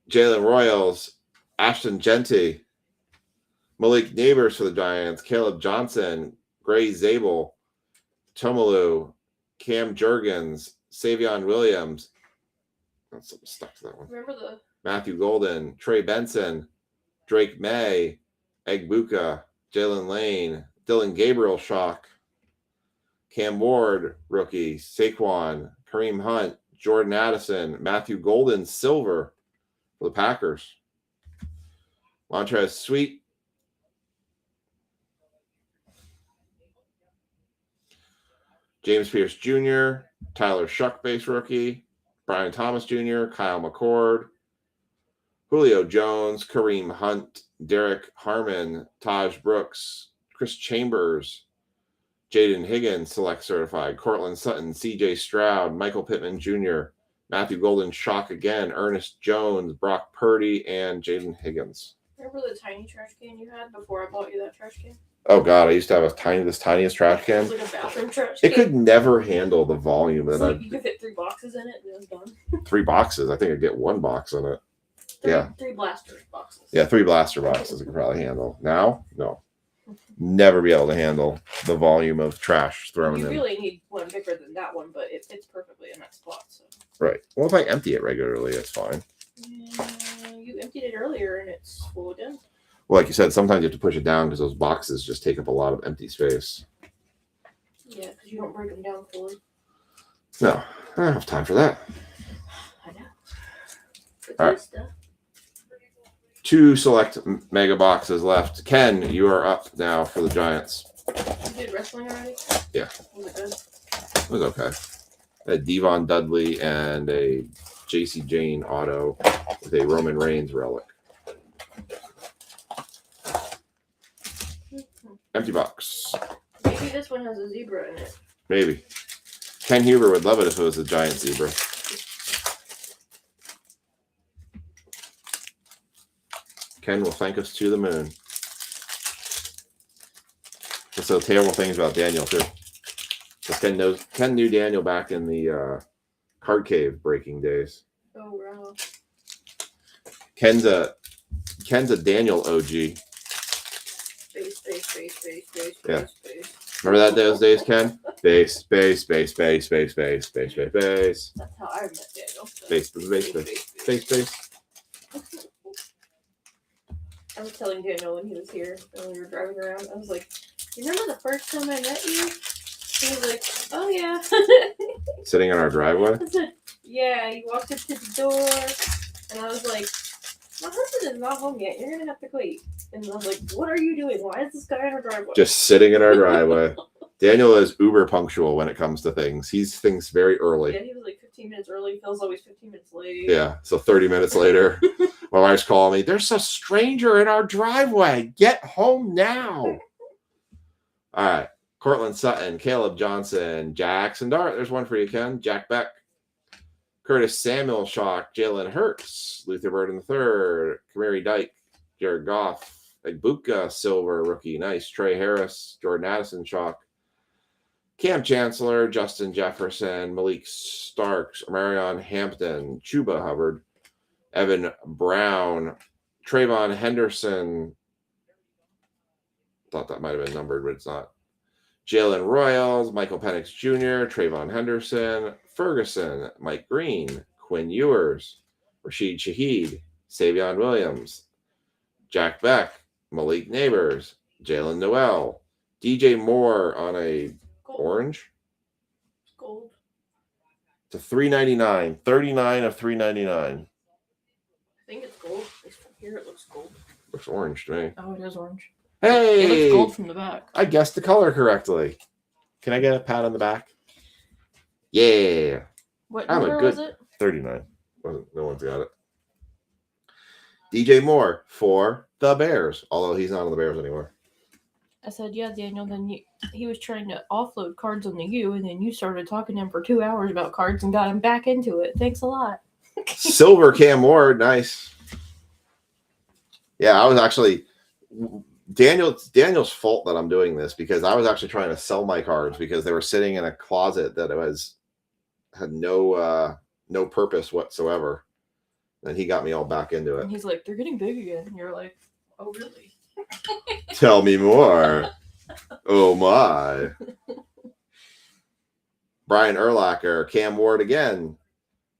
Jalen Royals, Ashton Genty, Malik Neighbors for the Giants, Caleb Johnson, Gray Zabel, Tomalu, Cam Jurgens, Savion Williams. That's something stuck to that one. Remember the Matthew Golden, Trey Benson, Drake May, Egbuka, Jalen Lane, Dylan Gabriel Shock, Cam Ward, rookie, Saquon, Kareem Hunt, Jordan Addison, Matthew Golden, silver for the Packers. Montrez Sweet, James Pierce Jr., Tyler Shuck, base rookie, Brian Thomas Jr., Kyle McCord, Julio Jones, Kareem Hunt, Derek Harmon, Taj Brooks, Chris Chambers, Jaden Higgins, select certified, Cortland Sutton, CJ Stroud, Michael Pittman Jr., Matthew Golden, Shock again, Ernest Jones, Brock Purdy, and Jaden Higgins. Remember the tiny trash can you had before I bought you that trash can? Oh God, I used to have this tiniest trash It can. was like a bathroom trash can. It could never handle the volume that So you could fit 3 boxes in it and it was done. 3 boxes. I think I'd get 1 box in it. Yeah. 3 blaster boxes. Yeah, 3 blaster boxes I could probably handle. Now, no. Never be able to handle the volume of trash thrown You in. really need one bigger than that one, but it fits perfectly in that spot. So. Right. Well, if I empty it regularly, it's fine. You emptied it earlier and it's full again. Well, like you said, sometimes you have to push it down because those boxes just take up a lot of empty space. Yeah, because you don't break them down fully. No, I don't have time for that. I know. All right. Stuff. 2 select mega boxes left. Ken, you are up now for the Giants. You did wrestling already? Yeah. Was it good? It was okay. A Devon Dudley and a JC Jane auto with a Roman Reigns relic. Empty box. Maybe this one has a zebra in it. Maybe. Ken Huber would love it if it was a giant zebra. Ken will thank us to the moon. That's the terrible things about Daniel too. Because Ken knew Daniel back in the card cave breaking days. Oh wow. Ken's a Daniel OG. Space. Yeah. Remember those days, Ken? Base. That's how I met Daniel. Space. I was telling Daniel when he was here, when we were driving around, I was like, you remember the first time I met you? He was like, oh yeah. Sitting in our driveway? I said, yeah, you walked up to the door, and I was like, my husband is not home yet, you're gonna have to wait. And I was like, what are you doing? Why is this guy in our driveway? Just sitting in our driveway. Daniel is uber punctual when it comes to things. He thinks very early. Yeah, he was like 15 minutes early. Phil's always 15 minutes late. Yeah, so 30 minutes later, my wife's calling me. There's a stranger in our driveway. Get home now. All right. Cortland Sutton, Caleb Johnson, Jackson Dart. There's one for you, Ken. Jack Beck, Curtis Samuel Shock, Jalen Hurts, Luther Bird III, Kamari Dyke, Jared Goff, Egbuka Silver rookie. Nice. Trey Harris, Jordan Addison Shock, Cam Chancellor, Justin Jefferson, Malik Starks, Marion Hampton, Chuba Hubbard, Evan Brown, Trayvon Henderson. Thought that might have been numbered, but it's not. Jalen Royals, Michael Penix Jr., Trayvon Henderson, Ferguson, Mike Green, Quinn Ewers, Rashid Shaheed, Savion Williams, Jack Beck, Malik Neighbors, Jalen Noel, DJ Moore on a Gold. orange Gold. to $3.99, 39 of $3.99. I think it's gold. At least from here it looks gold. Looks orange to me. Oh, it is orange. It Hey, looks gold from the back. I guessed the color correctly. Can I get a pat on the back? Yeah. What I'm a number good- was it? 39. No one's got it. DJ Moore for the Bears, although he's not on the Bears anymore. I said, yeah, Daniel. Then he was trying to offload cards onto you, and then you started talking to him for 2 hours about cards and got him back into it. Thanks a lot. Silver Cam Ward, nice. Yeah, I was actually Daniel's fault that I'm doing this because I was actually trying to sell my cards because they were sitting in a closet that had no purpose whatsoever. And he got me all back into And it. he's like, they're getting big again. And you're like, oh, really? Tell me more. Oh my. Brian Urlacher, Cam Ward again,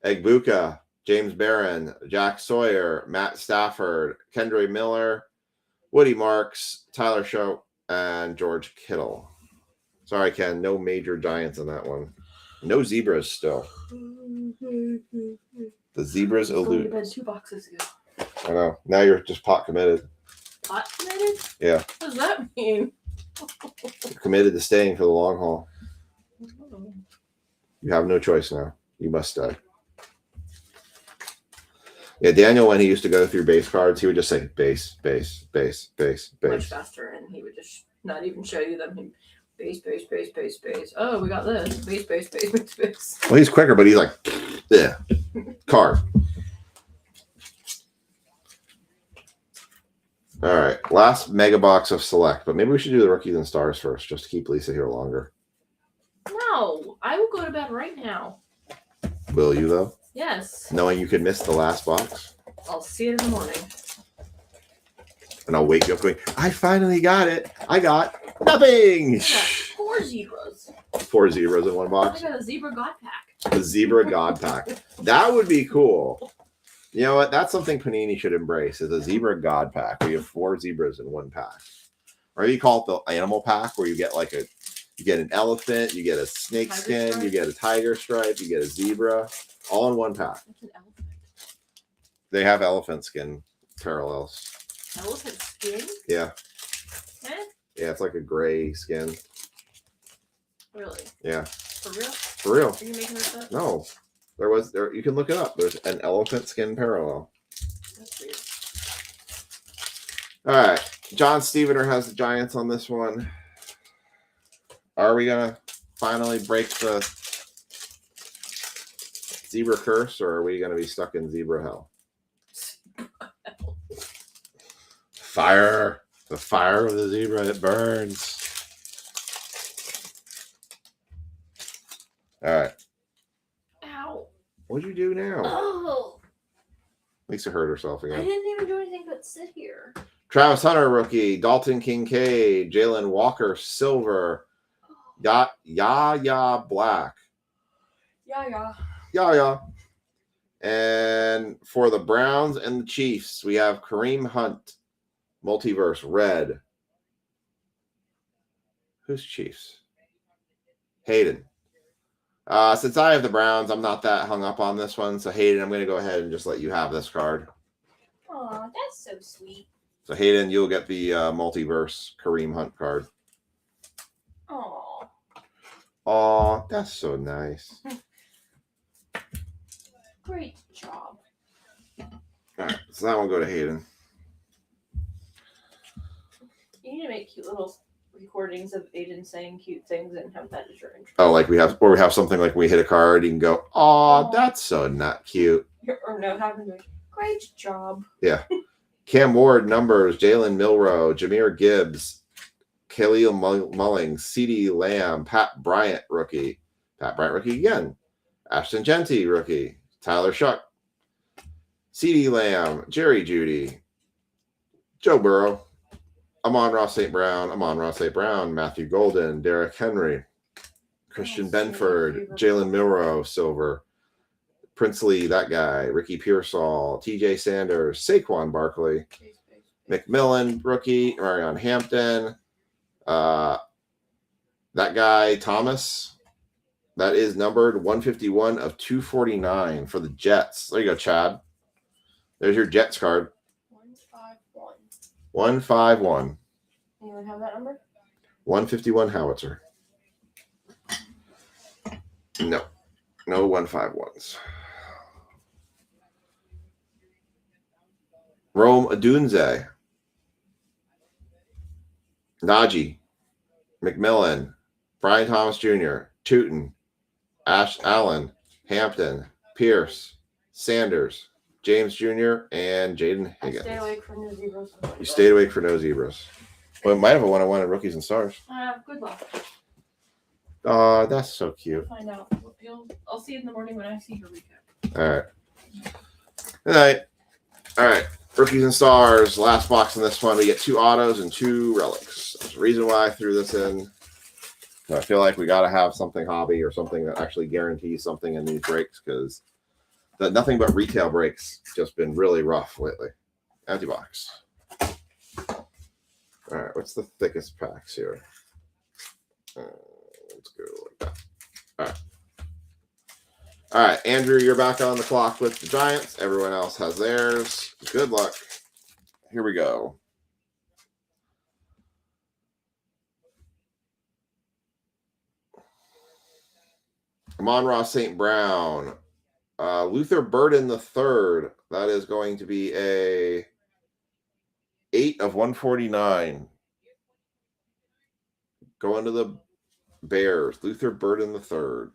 Egbuka, James Barron, Jack Sawyer, Matt Stafford, Kendra Miller, Woody Marks, Tyler Show, and George Kittle. Sorry, Ken, no major Giants in that one. No zebras still. The zebras Going to elude. bed 2 boxes ago. I know. Now you're just pot committed. Pot committed? Yeah. What does that mean? You're committed to staying for the long haul. You have no choice now. You must stay. Yeah, Daniel, when he used to go through base cards, he would just say base, base, base, base, Much base. faster, and he would just not even show you them. He'd base, base, base, base, base. Oh, we got this. Base, base, base, base, base. Well, he's quicker, but he's like, yeah, card. All right, last mega box of select, but maybe we should do the rookies and stars first, just to keep Lisa here longer. No, I will go to bed right now. Will you though? Yes. Knowing you could miss the last box, I'll see it in the morning. and I'll wake you up going, I finally got it. I got nothing. I got 4 zebras. 4 zebras in one I box. got a zebra god pack. The Zebra God Pack. That would be cool. You know what? That's something Panini should embrace is a Zebra God Pack where you have 4 zebras in one pack. Or you call it the animal pack where you get you get an elephant, you get a snake Tiger skin, stripe. you get a tiger stripe, you get a zebra, all in one pack. That's an elephant. They have elephant skin parallels. Elephant skin? Yeah. Eh? Yeah, it's like a gray skin. Really? Yeah. For real? For real. Are you making this up? No. There you can look it up. There's an elephant skin parallel. That's weird. All right. John Stevener has the Giants on this one. Are we going to finally break the zebra curse, or are we going to be stuck in zebra hell? Fire. The fire of the zebra, it burns. All right. Ow. What'd you do now? Oh. Lisa hurt herself I again. didn't even do anything but sit here. Travis Hunter, rookie. Dalton Kincaid. Jalen Walker, silver. Yaya Black. Yeah. Yeah. And for the Browns and the Chiefs, we have Kareem Hunt, multiverse, red. Who's Chiefs? Hayden. Since I have the Browns, I'm not that hung up on this one. So Hayden, I'm going to go ahead and just let you have this card. Aw, that's so sweet. So Hayden, you'll get the multiverse Kareem Hunt card. Aw. Oh, that's so nice. Great job. All right, so that one go to Hayden. You need to make cute little recordings of Aiden saying cute things and have that as your intro. Oh, like we have something like we hit a card, you can go, oh, that's so not cute. Or no, have him like, great job. Yeah. Cam Ward, numbers, Jalen Milrow, Jahmyr Gibbs, Khalil Mullings, CeeDee Lamb, Pat Bryant, rookie. Pat Bryant, rookie again. Ashton Genty, rookie. Tyler Shuck. CeeDee Lamb, Jerry Jeudy, Joe Burrow, Amon-Ra St. Brown, Matthew Golden, Derrick Henry, Christian Benford, Jalen Milrow, silver. Princely, that guy, Ricky Pearsall, TJ Sanders, Saquon Barkley, McMillan, rookie, Marion Hampton, that guy, Thomas, that is numbered 151 of 249 for the Jets. There you go, Chad. There's your Jets card. 151. 151. Anyone have that number? 151 howitzer. No 151s. Rome Odunze. Najee. McMillan. Brian Thomas Jr. Tootin. Ash Allen. Hampton. Pierce. Sanders. James Jr. and Jaden Higgins. Stay awake for no zebras. You stayed awake for no zebras. Well, it might have a one-on-one at Rookies and Stars. Good luck. That's so cute. Find out. I'll see you in the morning when I see your recap. All right. Good night. All right. Rookies and Stars. Last box in this one. We get 2 autos and 2 relics. There's a reason why I threw this in. I feel like we got to have something hobby or something that actually guarantees something in these breaks because nothing but retail breaks just been really rough lately. Empty box. All right. What's the thickest packs here? Let's go like that. All right. All right, Andrew, you're back on the clock with the Giants. Everyone else has theirs. Good luck. Here we go. Amon-Ra St. Brown. Luther Burden III. That is going to be a 8 of 149. Going to the Bears. Luther Burden III.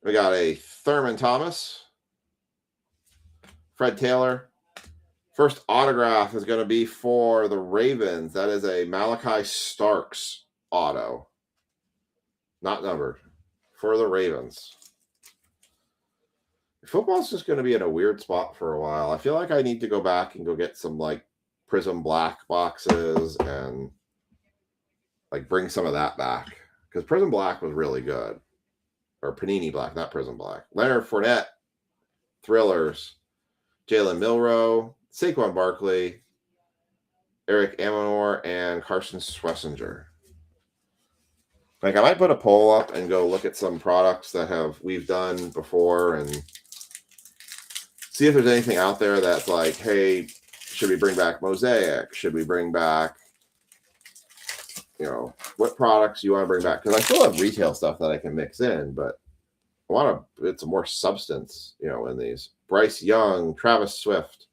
We got a Thurman Thomas, Fred Taylor. First autograph is going to be for the Ravens. That is a Malachi Starks auto. Not numbered. For the Ravens. Football's just going to be in a weird spot for a while. I feel like I need to go back and go get some like Prism Black boxes and like bring some of that back. Because Prism Black was really good. Or Panini Black, not Prism Black. Leonard Fournette, Thrillers, Jalen Milroe, Saquon Barkley, Eric Amonor, and Carson Schlesinger. Like, I might put a poll up and go look at some products that we've done before and see if there's anything out there that's like, hey, should we bring back Mosaic? Should we bring back, what products you want to bring back? Because I still have retail stuff that I can mix in, but I want to get some more substance, in these. Bryce Young, Travis Swift,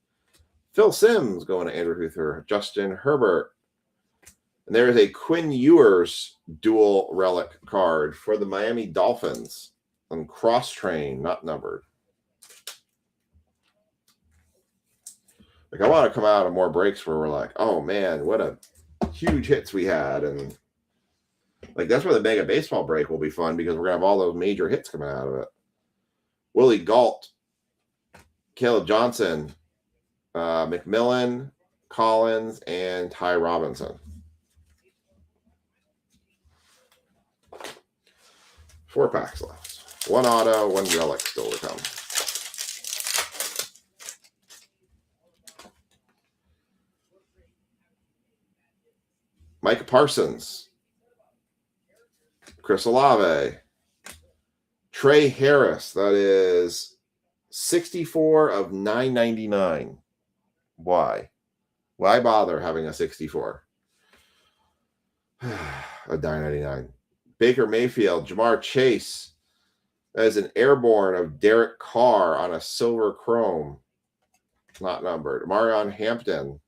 Phil Simms going to Andrew Huther, Justin Herbert. And there is a Quinn Ewers dual relic card for the Miami Dolphins on Cross Train, not numbered. Like, I want to come out of more breaks where we're like, oh man, what a huge hits we had. And like, that's where the Mega Baseball break will be fun because we're going to have all those major hits coming out of it. Willie Galt, Caleb Johnson, McMillan, Collins, and Ty Robinson. 4 packs left. 1 auto, 1 relic still to come. Mike Parsons, Chris Olave, Trey Harris. That is 64 of 999. Why? Why bother having a 64? A 999. Baker Mayfield, Jamar Chase. That is an airborne of Derek Carr on a silver chrome. Not numbered. Marion Hampton.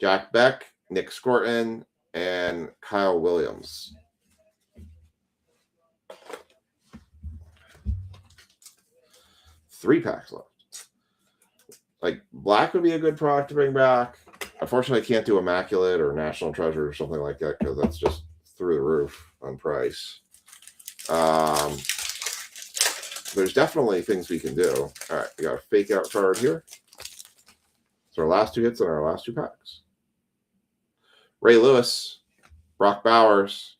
Jack Beck, Nick Scorton, and Kyle Williams. Three packs left. Like, black would be a good product to bring back. Unfortunately, I can't do Immaculate or National Treasure or something like that because that's just through the roof on price. There's definitely things we can do. All right, we got a fake out card here. So our last 2 hits on our last 2 packs. Ray Lewis, Brock Bowers.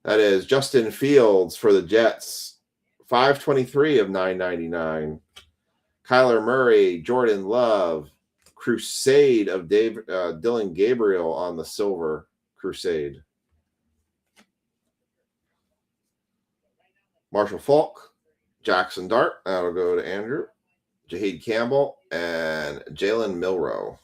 That is Justin Fields for the Jets. 523 of 999. Kyler Murray, Jordan Love, Crusade of Dylan Gabriel on the silver Crusade. Marshall Falk, Jackson Dart. That'll go to Andrew. Jaheed Campbell and Jalen Milroe.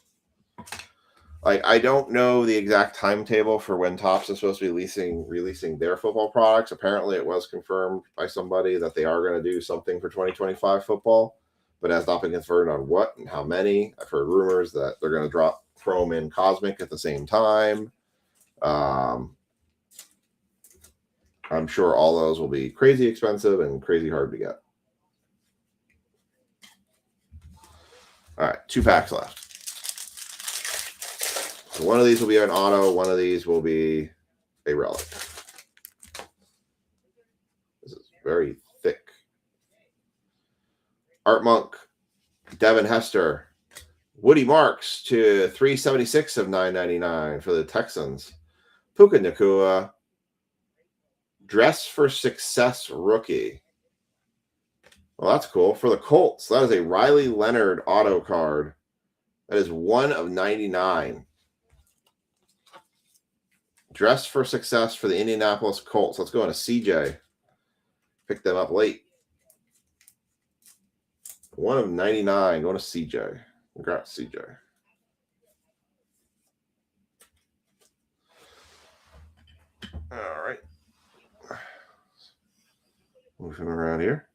Like, I don't know the exact timetable for when Topps is supposed to be releasing their football products. Apparently, it was confirmed by somebody that they are going to do something for 2025 football, but it has not been confirmed on what and how many. I've heard rumors that they're going to drop Chrome and Cosmic at the same time. I'm sure all those will be crazy expensive and crazy hard to get. All right, 2 packs left. So one of these will be an auto. One of these will be a relic. This is very thick. Art Monk, Devin Hester, Woody Marks to 376 of 999 for the Texans. Puka Nacua, Dress for Success rookie. Well, that's cool. For the Colts, that is a Riley Leonard auto card. That is 1 of 99. Dress for Success for the Indianapolis Colts. Let's go on to CJ. Pick them up late. 1 of 99 going to CJ. Congrats, CJ. All right. Move him around here.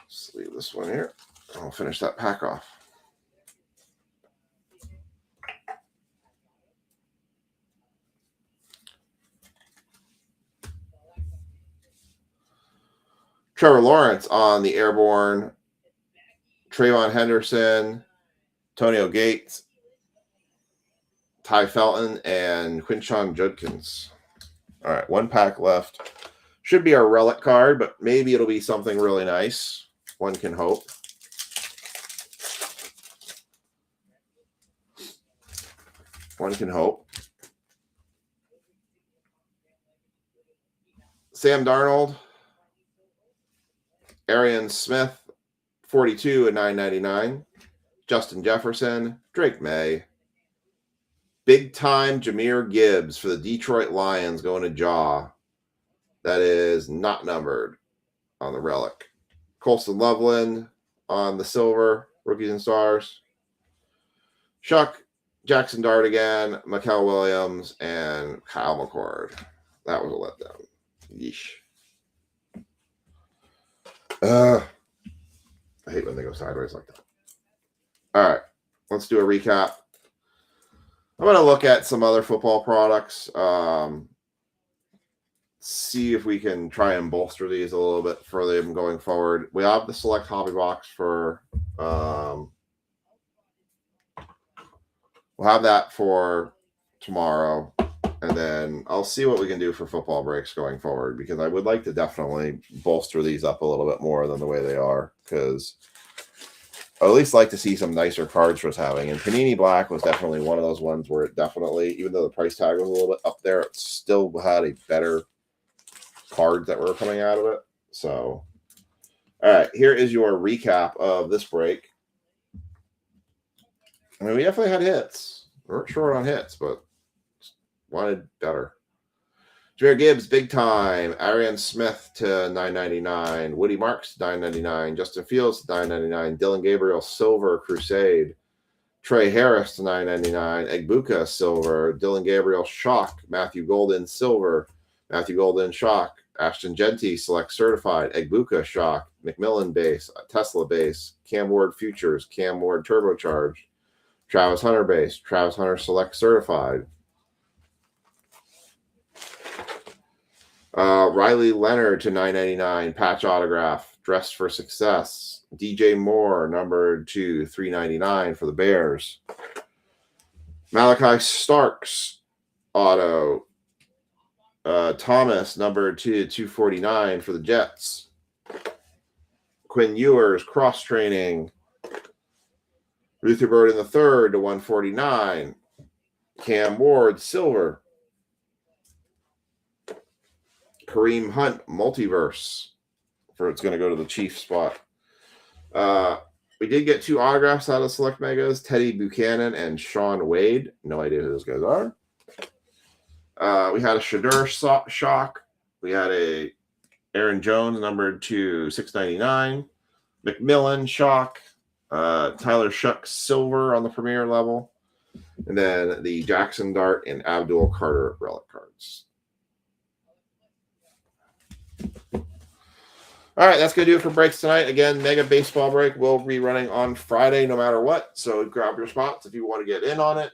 Let's leave this one here. I'll finish that pack off. Trevor Lawrence on the Airborne, Trayvon Henderson, Antonio Gates, Ty Felton, and Quinshon Judkins. All right, 1 pack left. Should be our relic card, but maybe it'll be something really nice. One can hope. One can hope. Sam Darnold, Arian Smith, 42 at 999. Justin Jefferson, Drake May. Big time Jahmyr Gibbs for the Detroit Lions going to Jaw. That is not numbered on the relic. Colston Loveland on the silver, rookies and stars. Shuck, Jackson Dart again, Mikel Williams, and Kyle McCord. That was a letdown. Yeesh. I hate when they go sideways like that. All right, let's do a recap. I'm going to look at some other football products, see if we can try and bolster these a little bit for them going forward. We have the Select Hobby Box for, we'll have that for tomorrow. And then I'll see what we can do for football breaks going forward, because I would like to definitely bolster these up a little bit more than the way they are, because I at least like to see some nicer cards for us having. And Panini Black was definitely one of those ones where it definitely, even though the price tag was a little bit up there, it still had a better cards that were coming out of it. So, all right, here is your recap of this break. I mean, we definitely had hits. We weren't short on hits, but wanted better. Jahmyr Gibbs, big time. Arian Smith to 999. Woody Marks, 999. Justin Fields, 999. Dylan Gabriel, silver, Crusade. Trey Harris to 999. Egbuka, silver. Dylan Gabriel, shock. Matthew Golden, silver. Matthew Golden, shock. Ashton Genty, select certified. Egbuka, shock. McMillan base. Tesla base. Cam Ward futures. Cam Ward turbocharged. Travis Hunter base. Travis Hunter select certified. Riley Leonard to 999, patch autograph, Dress for Success. DJ Moore, numbered to 399 for the Bears. Malachi Starks, auto. Thomas, numbered to 249 for the Jets. Quinn Ewers, cross training. Luther Burden III to 149. Cam Ward, silver. Kareem Hunt, multiverse, for it's going to go to the Chiefs spot. We did get 2 autographs out of Select Megas, Teddy Buchanan and Sean Wade. No idea who those guys are. We had a Shadur shock. We had a Aaron Jones numbered to 699. McMillan Shock. Tyler Shuck Silver on the premier level. And then the Jackson Dart and Abdul Carter relic cards. All right, that's going to do it for breaks tonight. Again, Mega Baseball Break will be running on Friday no matter what. So grab your spots if you want to get in on it.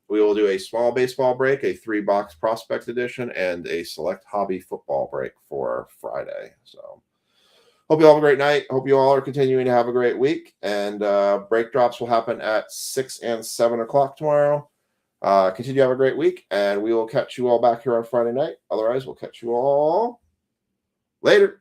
We will do a small baseball break, a 3-box prospect edition, and a select hobby football break for Friday. So hope you all have a great night. Hope you all are continuing to have a great week. And break drops will happen at 6 and 7 o'clock tomorrow. Continue to have a great week, and we will catch you all back here on Friday night. Otherwise, we'll catch you all later.